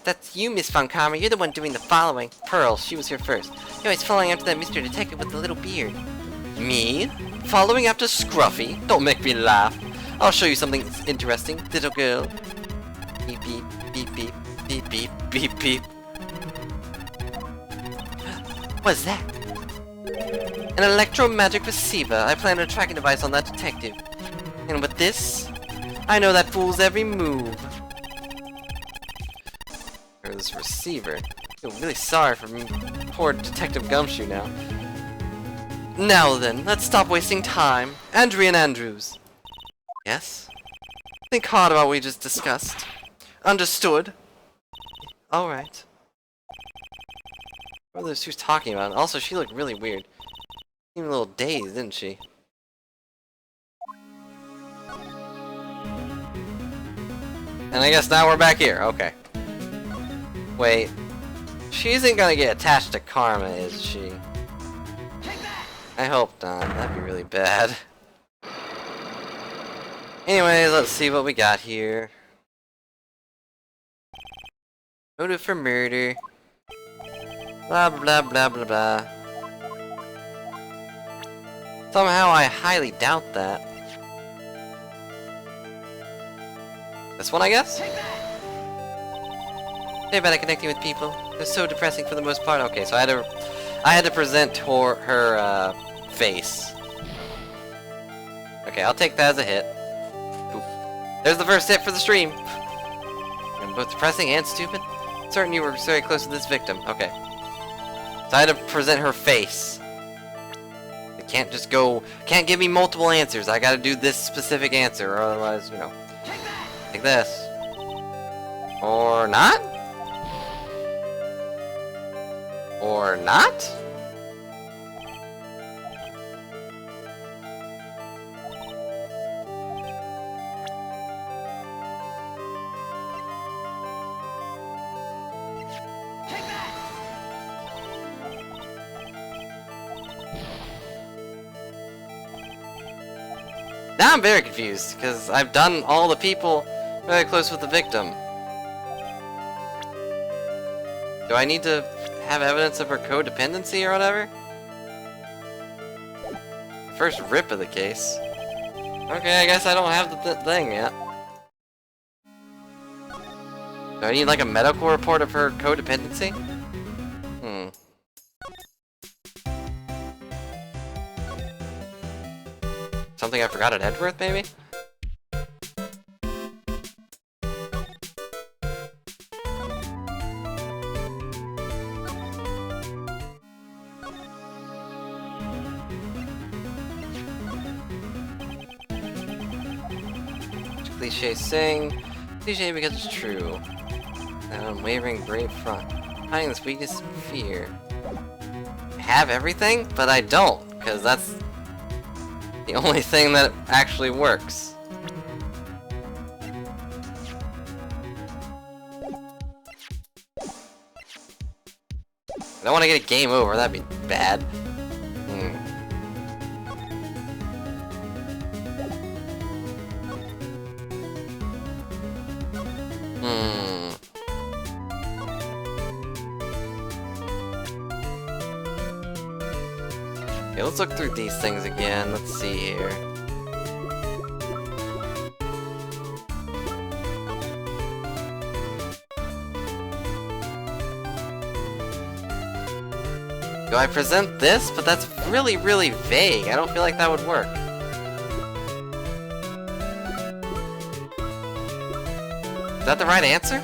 That's you, Miss Von Karma. You're the one doing the following. Pearl, she was here first. You're always following after that Mr. Detective with the little beard. Me? Following after Scruffy? Don't make me laugh. I'll show you something interesting, little girl. Beep beep, beep beep, beep beep, beep beep. What's that? An electromagic receiver. I plan a tracking device on that detective. And with this, I know that fool's every move. Or this receiver. I feel really sorry for poor Detective Gumshoe now. Now then, let's stop wasting time. Andrian Andrews. Yes? Think hard about what we just discussed. Understood? Alright. What was she was talking about? Also, she looked really weird. Even a little dazed, didn't she? And I guess now we're back here. Okay. Wait. She isn't gonna get attached to Karma, is she? I hope not. That'd be really bad. Anyways, let's see what we got here. Motive for murder. Blah blah blah blah blah. Somehow I highly doubt that. This one, I guess? They're bad at connecting with people. They're so depressing for the most part. Okay, so I had to present her face. Okay, I'll take that as a hit. Oof. There's the first hit for the stream. I'm both depressing and stupid. Certain you were very close to this victim. Okay. So I had to present her face. It can't just go... Can't give me multiple answers. I gotta do this specific answer, or otherwise, you know... Like this. Or not? Or not? Now I'm very confused, because I've done all the people very close with the victim. Do I need to have evidence of her codependency or whatever? First rip of the case. Okay, I guess I don't have the thing yet. Do I need like a medical report of her codependency? Something I forgot at Edgeworth, maybe? Cliche saying, cliche because it's true. That unwavering brave front. Hiding this weakness and fear. I have everything, but I don't, because that's the only thing that actually works. I don't want to get a game over, that'd be bad. Okay, let's look through these things again. Let's see here. Do I present this? But that's really, really vague. I don't feel like that would work. Is that the right answer?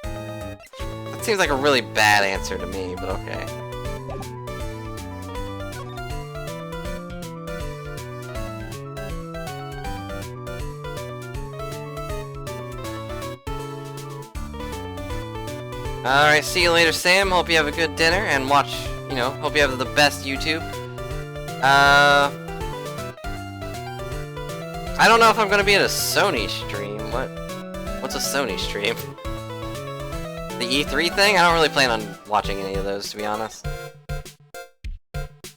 That seems like a really bad answer to me, but okay. Alright, see you later, Sam. Hope you have a good dinner and watch, you know, hope you have the best YouTube. I don't know if I'm gonna be at a Sony stream. What's a Sony stream? The E3 thing? I don't really plan on watching any of those, to be honest.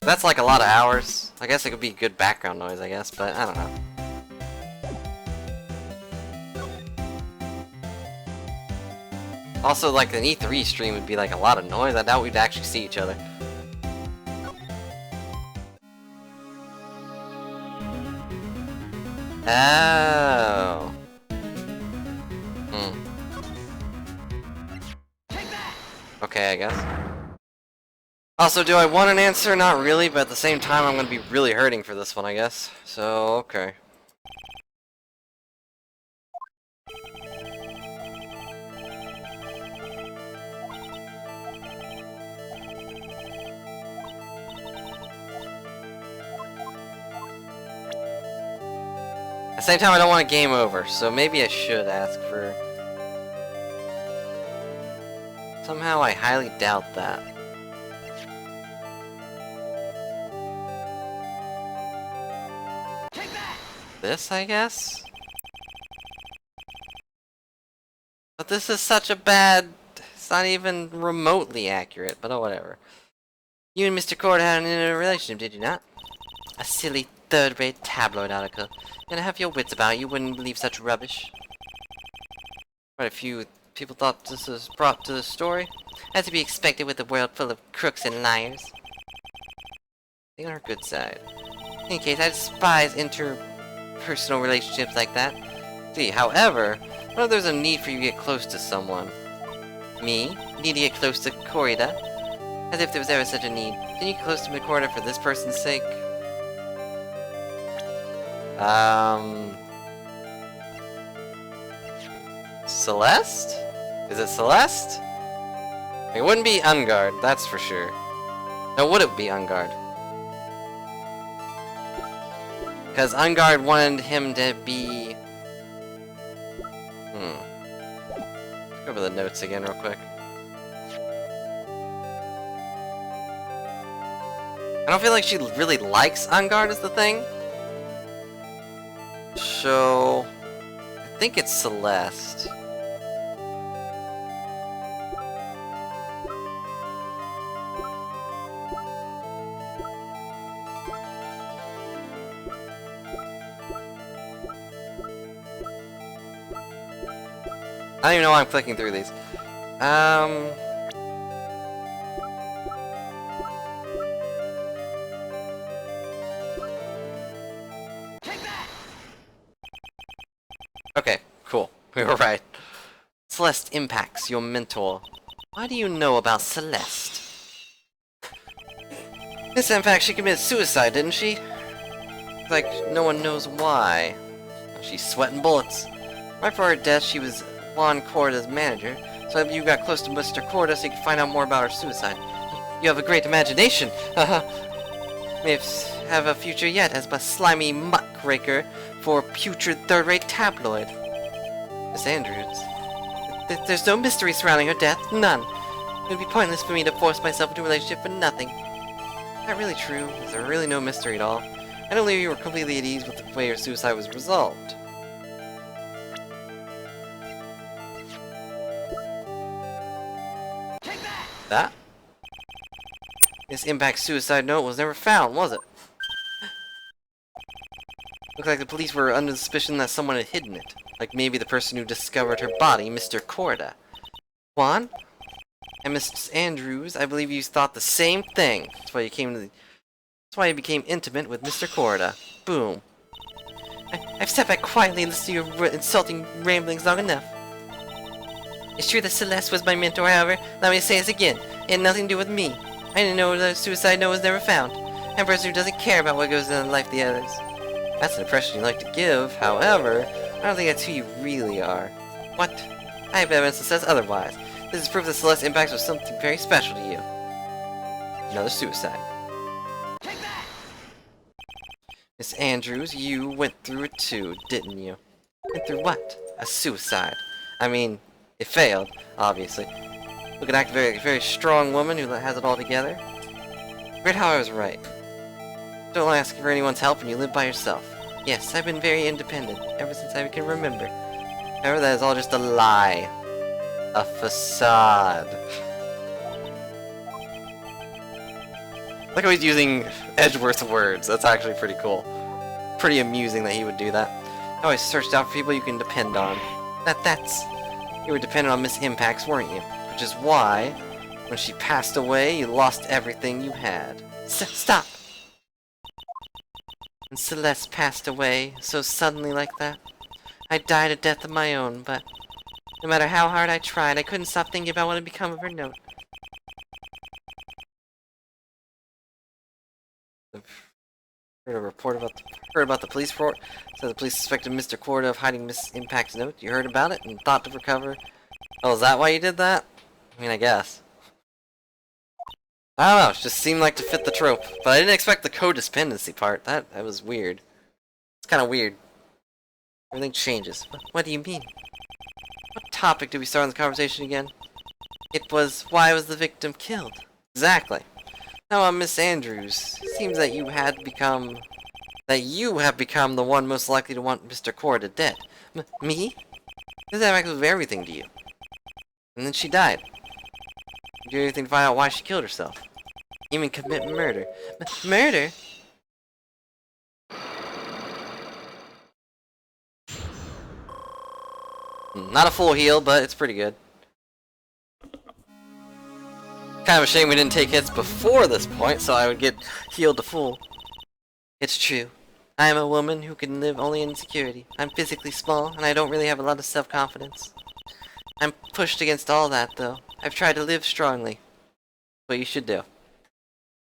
That's like a lot of hours. I guess it could be good background noise, I guess, but I don't know. Also, like, an E3 stream would be like a lot of noise. I doubt we'd actually see each other. Oh. Okay, I guess. Also, do I want an answer? Not really, but at the same time, I'm gonna be really hurting for this one, I guess. So, okay. At the same time, I don't want a game over, so maybe I should ask for... Somehow, I highly doubt that. This, I guess? But this is such a bad... It's not even remotely accurate, but oh, whatever. You and Mr. Cord had an interrelationship, did you not? A silly, third-rate tabloid article. Gonna have your wits about you, wouldn't believe such rubbish. Quite a few people thought this was brought to the story. As to be expected with a world full of crooks and liars. Stay on our good side. In any case, I despise interpersonal relationships like that. See, however, what if there's a need for you to get close to someone? Me? Need to get close to Corrida? As if there was ever such a need. Can you get close to Corrida for this person's sake? Celeste? Is it Celeste? It wouldn't be Ungard, that's for sure. No, would it be Ungard? Because Ungard wanted him to be... Let's go over the notes again real quick. I don't feel like she really likes Ungard is the thing. So... I think it's Celeste. I don't even know why I'm clicking through these. Okay, cool. We were right. Celeste impacts your mentor. What do you know about Celeste? This, in fact, she committed suicide, didn't she? It's like no one knows why. She's sweating bullets. Right before her death, she was Juan Corda's manager, so you got close to Mr. Corda so you could find out more about her suicide. You have a great imagination. May have a future yet as a slimy muckraker for a putrid third-rate tabloid. Miss Andrews. There's no mystery surrounding her death. None. It would be pointless for me to force myself into a relationship for nothing. Not really true. Is there really no mystery at all? I don't believe you were completely at ease with the way your suicide was resolved. That? This impact suicide note was never found, was it? Looks like the police were under suspicion that someone had hidden it. Like maybe the person who discovered her body, Mr. Corda. Juan? And Miss Andrews, I believe you thought the same thing. That's why you became intimate with Mr. Corda. Boom. I've sat back quietly and listened to your insulting ramblings long enough. It's true that Celeste was my mentor, however. Let me say this again. It had nothing to do with me. I didn't know the suicide note was never found. I'm a person who doesn't care about what goes on in the life of the others. That's an impression you like to give. However, I don't think that's who you really are. What? I have evidence that says otherwise. This is proof that Celeste's impact was something very special to you. Another suicide. Take that! Miss Andrews, you went through it too, didn't you? Went through what? A suicide. I mean, it failed, obviously. Look at that very strong woman who has it all together. Great how I was right. Don't ask for anyone's help and you live by yourself. Yes, I've been very independent, ever since I can remember. However, that is all just a lie. A facade. Look how he's using Edgeworth's words. That's actually pretty cool. Pretty amusing that he would do that. I always searched out for people you can depend on. That's... You were dependent on Miss Impacts, weren't you? Which is why, when she passed away, you lost everything you had. Stop! And Celeste passed away so suddenly like that. I died a death of my own, but no matter how hard I tried, I couldn't stop thinking about what had become of her note. Heard a report about the police report. So the police suspected Mr. Corda of hiding Miss Impact's note. You heard about it and thought to recover. Oh, is that why you did that? I mean, I guess. I don't know, it just seemed like to fit the trope. But I didn't expect the codependency part. That was weird. It's kind of weird. Everything changes. What do you mean? What topic did we start on the conversation again? It was, why was the victim killed? Exactly. Now, Miss Andrews, it seems that you have become the one most likely to want Mr. Corda dead. Me? This impact was everything to you. And then she died. You do anything to find out why she killed herself. Even commit murder. Murder? Not a full heal, but it's pretty good. Kind of a shame we didn't take hits before this point, so I would get healed to full. It's true. I am a woman who can live only in insecurity. I'm physically small, and I don't really have a lot of self-confidence. I'm pushed against all that, though. I've tried to live strongly. What you should do.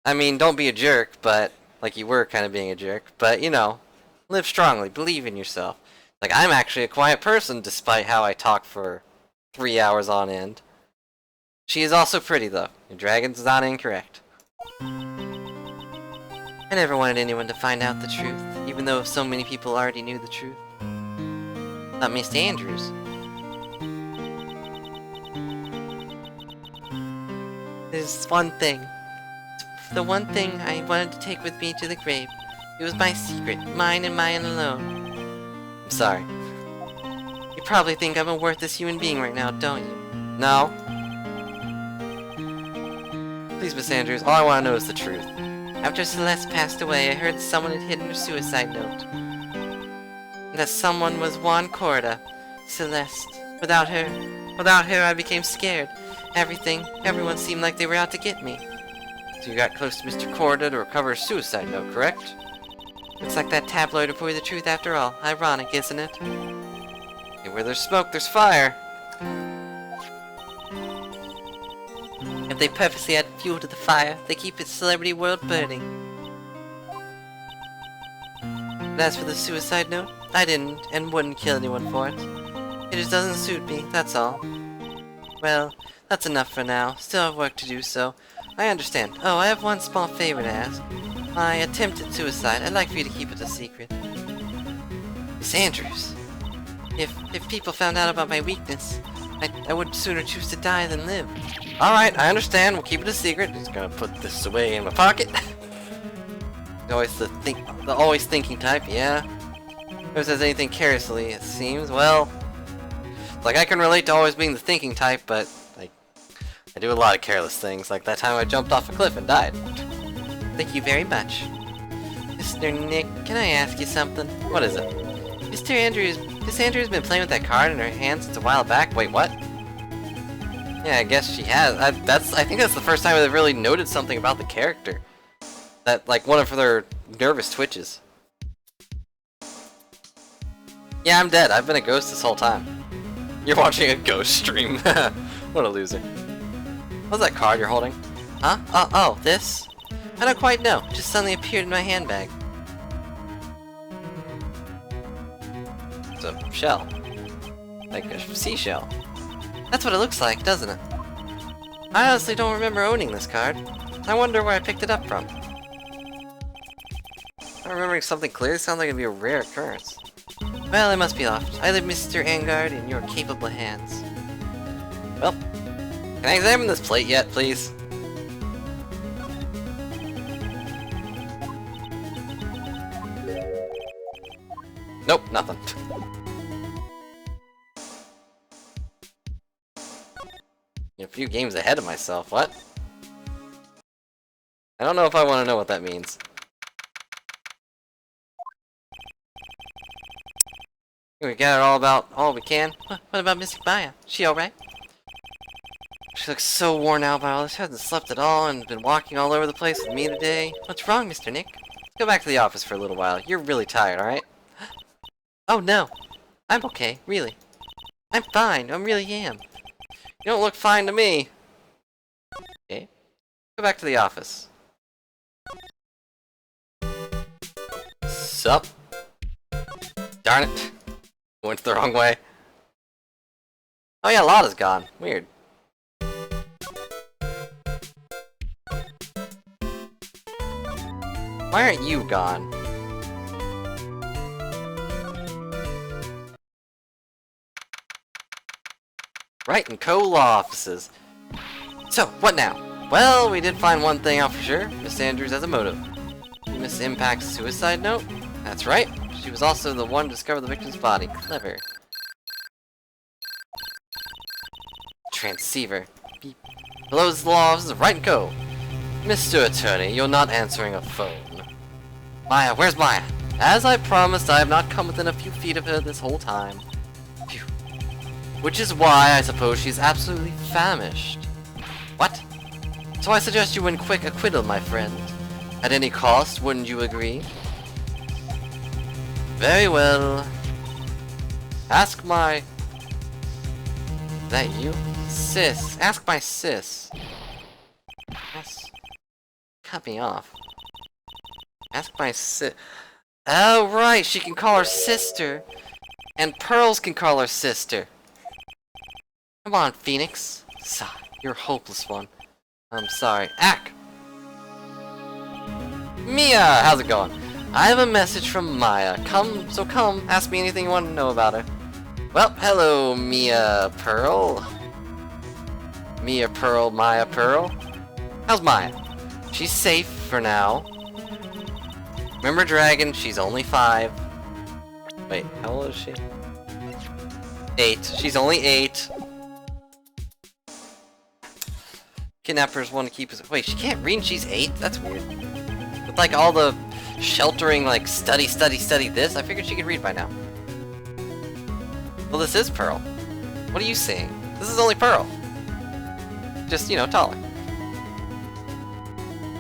I mean, don't be a jerk, but... Like you were kind of being a jerk. But, you know, live strongly. Believe in yourself. Like, I'm actually a quiet person, despite how I talk for 3 hours on end. She is also pretty, though. Your dragon's not incorrect. I never wanted anyone to find out the truth, even though so many people already knew the truth. Not Miss Andrews. There's one thing. The one thing I wanted to take with me to the grave. It was my secret, mine and mine alone. I'm sorry. You probably think I'm a worthless human being right now, don't you? No. Please, Miss Andrews, all I want to know is the truth. After Celeste passed away, I heard that someone had hidden her suicide note. And that someone was Juan Corda. Celeste. Without her, I became scared. Everyone seemed like they were out to get me. So you got close to Mr. Corda to recover a suicide note, correct? Looks like that tabloid reported the truth after all. Ironic, isn't it? Okay, where there's smoke, there's fire. If they purposely add fuel to the fire, they keep its celebrity world burning. And as for the suicide note, I didn't and wouldn't kill anyone for it. It just doesn't suit me, that's all. Well, that's enough for now. Still have work to do, so I understand. Oh, I have one small favor to ask. My attempted suicide, I'd like for you to keep it a secret. Miss Andrews, if people found out about my weakness, I would sooner choose to die than live. Alright, I understand. We'll keep it a secret. Just gonna put this away in my pocket. Always the always thinking type, yeah. Never says anything carelessly, it seems. Well, like I can relate to always being the thinking type, but like I do a lot of careless things, like that time I jumped off a cliff and died. Thank you very much. Mr. Nick, can I ask you something? What is it? Miss Andrews been playing with that card in her hand since a while back. Wait, what? Yeah, I guess she has. I think that's the first time I've really noted something about the character. That, like, one of their nervous twitches. Yeah, I'm dead. I've been a ghost this whole time. You're watching a ghost stream. What a loser. What's that card you're holding? Huh? Oh, this? I don't quite know. Just suddenly appeared in my handbag. It's a shell. Like a seashell. That's what it looks like, doesn't it? I honestly don't remember owning this card. I wonder where I picked it up from. I'm remembering something clear. It sounds like it'd be a rare occurrence. Well, I must be off. I leave Mr. Angard in your capable hands. Well, can I examine this plate yet, please? Nope, nothing. A few games ahead of myself, what? I don't know if I want to know what that means. We got all we can. What about Miss Maya? She alright? She looks so worn out by all this. She hasn't slept at all and been walking all over the place with me today. What's wrong, Mr. Nick? Go back to the office for a little while. You're really tired, alright? Oh no. I'm okay, really. I'm fine. I really am. You don't look fine to me. Okay. Go back to the office. Sup? Darn it. Went the wrong way. Oh yeah, Lotta's gone. Weird. Why aren't you gone? Wright and Co. law offices. So, what now? Well, we did find one thing out for sure. Miss Andrews has a motive. Miss Impact's suicide note? That's right. She was also the one to discover the victim's body. Clever. Transceiver. Beep. Hello, this is the law office of Wright and Co. Mr. Attorney, you're not answering a phone. Maya, where's Maya? As I promised, I have not come within a few feet of her this whole time. Phew. Which is why I suppose she's absolutely famished. What? So I suggest you win quick acquittal, my friend. At any cost, wouldn't you agree? Very well. Ask my... Is that you? Sis. Ask my sis. Yes. Cut me off. Ask my sis. Oh, right. She can call her sister. And Pearls can call her sister. Come on, Phoenix. Sigh. You're a hopeless one. I'm sorry. Ack! Mia! How's it going? I have a message from Maya. Come, ask me anything you want to know about her. Well, hello, Mia Pearl. Mia Pearl, Maya Pearl. How's Maya? She's safe for now. Remember Dragon? She's only 5. Wait, how old is she? 8. She's only 8. Kidnappers want to keep us. Wait, she can't read and she's 8? That's weird. With like all the sheltering, like study this, I figured she could read by now. Well, this is Pearl. What are you saying? This is only Pearl. Just, you know, taller.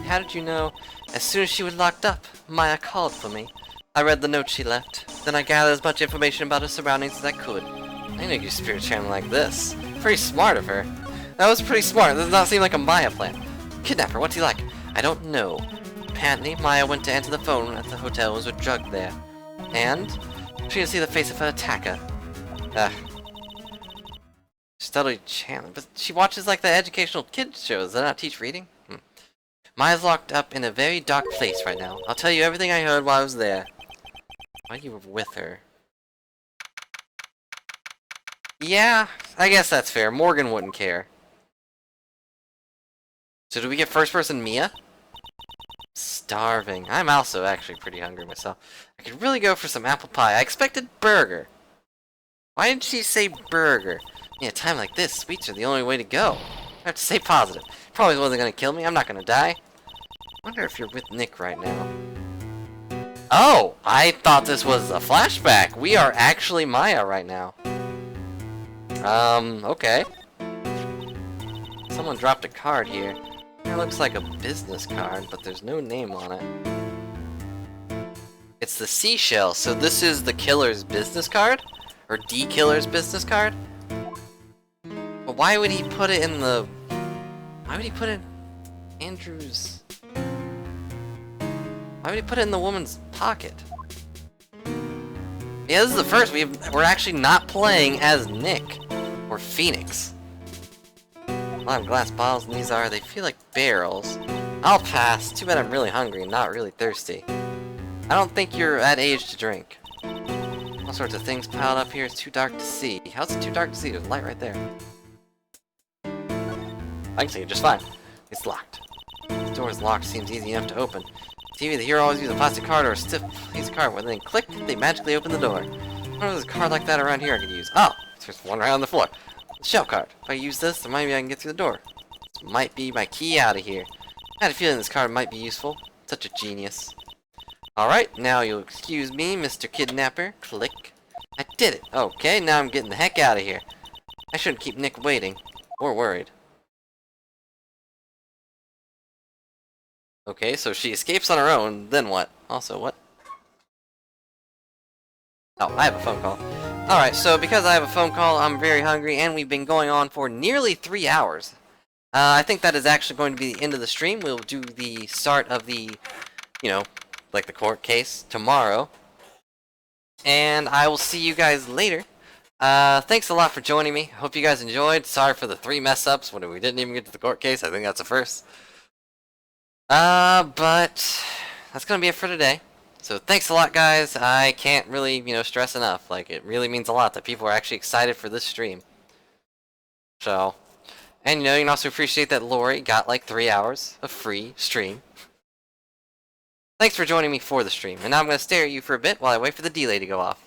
How did you know? As soon as she was locked up, Maya called for me. I read the note she left. Then I gathered as much information about her surroundings as I could. I knew your spirit channel like this. Pretty smart of her. That was pretty smart. This does not seem like a Maya plan. Kidnapper, what's he like? I don't know. Apparently, Maya went to answer the phone at the hotel and was drugged there. And she can see the face of her attacker. Steadily channel, but she watches like the educational kids shows. Does that not teach reading? Maya's locked up in a very dark place right now. I'll tell you everything I heard while I was there. Why you were with her? Yeah, I guess that's fair. Morgan wouldn't care. So do we get first person Mia? Starving. I'm also actually pretty hungry myself. I could really go for some apple pie. I expected burger. Why didn't she say burger? In a time like this, sweets are the only way to go. I have to stay positive. Probably wasn't gonna kill me. I'm not gonna die. Wonder if you're with Nick right now. Oh! I thought this was a flashback. We are actually Maya right now. Okay. Someone dropped a card here. It looks like a business card, but there's no name on it. It's the seashell, so this is the killer's business card? Or D-killer's business card? But why would he put it in the... Why would he put it in Andrew's... Why would he put it in the woman's pocket? Yeah, this is the first. We're actually not playing as Nick. Or Phoenix. A lot of glass bottles, and they feel like barrels. I'll pass. Too bad I'm really hungry and not really thirsty. I don't think you're at age to drink. All sorts of things piled up here. It's too dark to see. How's it too dark to see? There's light right there. I can see it just fine. It's locked. The door is locked. Seems easy enough to open. TV, the hero always use a plastic card or a stiff piece of card. When they click, they magically open the door. I wonder if there's a card like that around here I could use. Oh! There's one right on the floor. The shell card. If I use this, then maybe I can get through the door. This might be my key out of here. I had a feeling this card might be useful. Such a genius. Alright, now you'll excuse me, Mr. Kidnapper. Click. I did it. Okay, now I'm getting the heck out of here. I shouldn't keep Nick waiting. Or worried. Okay, so she escapes on her own, then what? Also, what? Oh, I have a phone call. Alright, so because I have a phone call, I'm very hungry, and we've been going on for nearly 3 hours. I think that is actually going to be the end of the stream. We'll do the start of the, you know, like the court case tomorrow. And I will see you guys later. Thanks a lot for joining me. Hope you guys enjoyed. Sorry for the 3 mess-ups when we didn't even get to the court case. I think that's a first. But that's gonna be it for today. So thanks a lot, guys. I can't really, stress enough. Like, it really means a lot that people are actually excited for this stream. So, and you can also appreciate that Lori got like 3 hours of free stream. Thanks for joining me for the stream, and now I'm gonna stare at you for a bit while I wait for the delay to go off.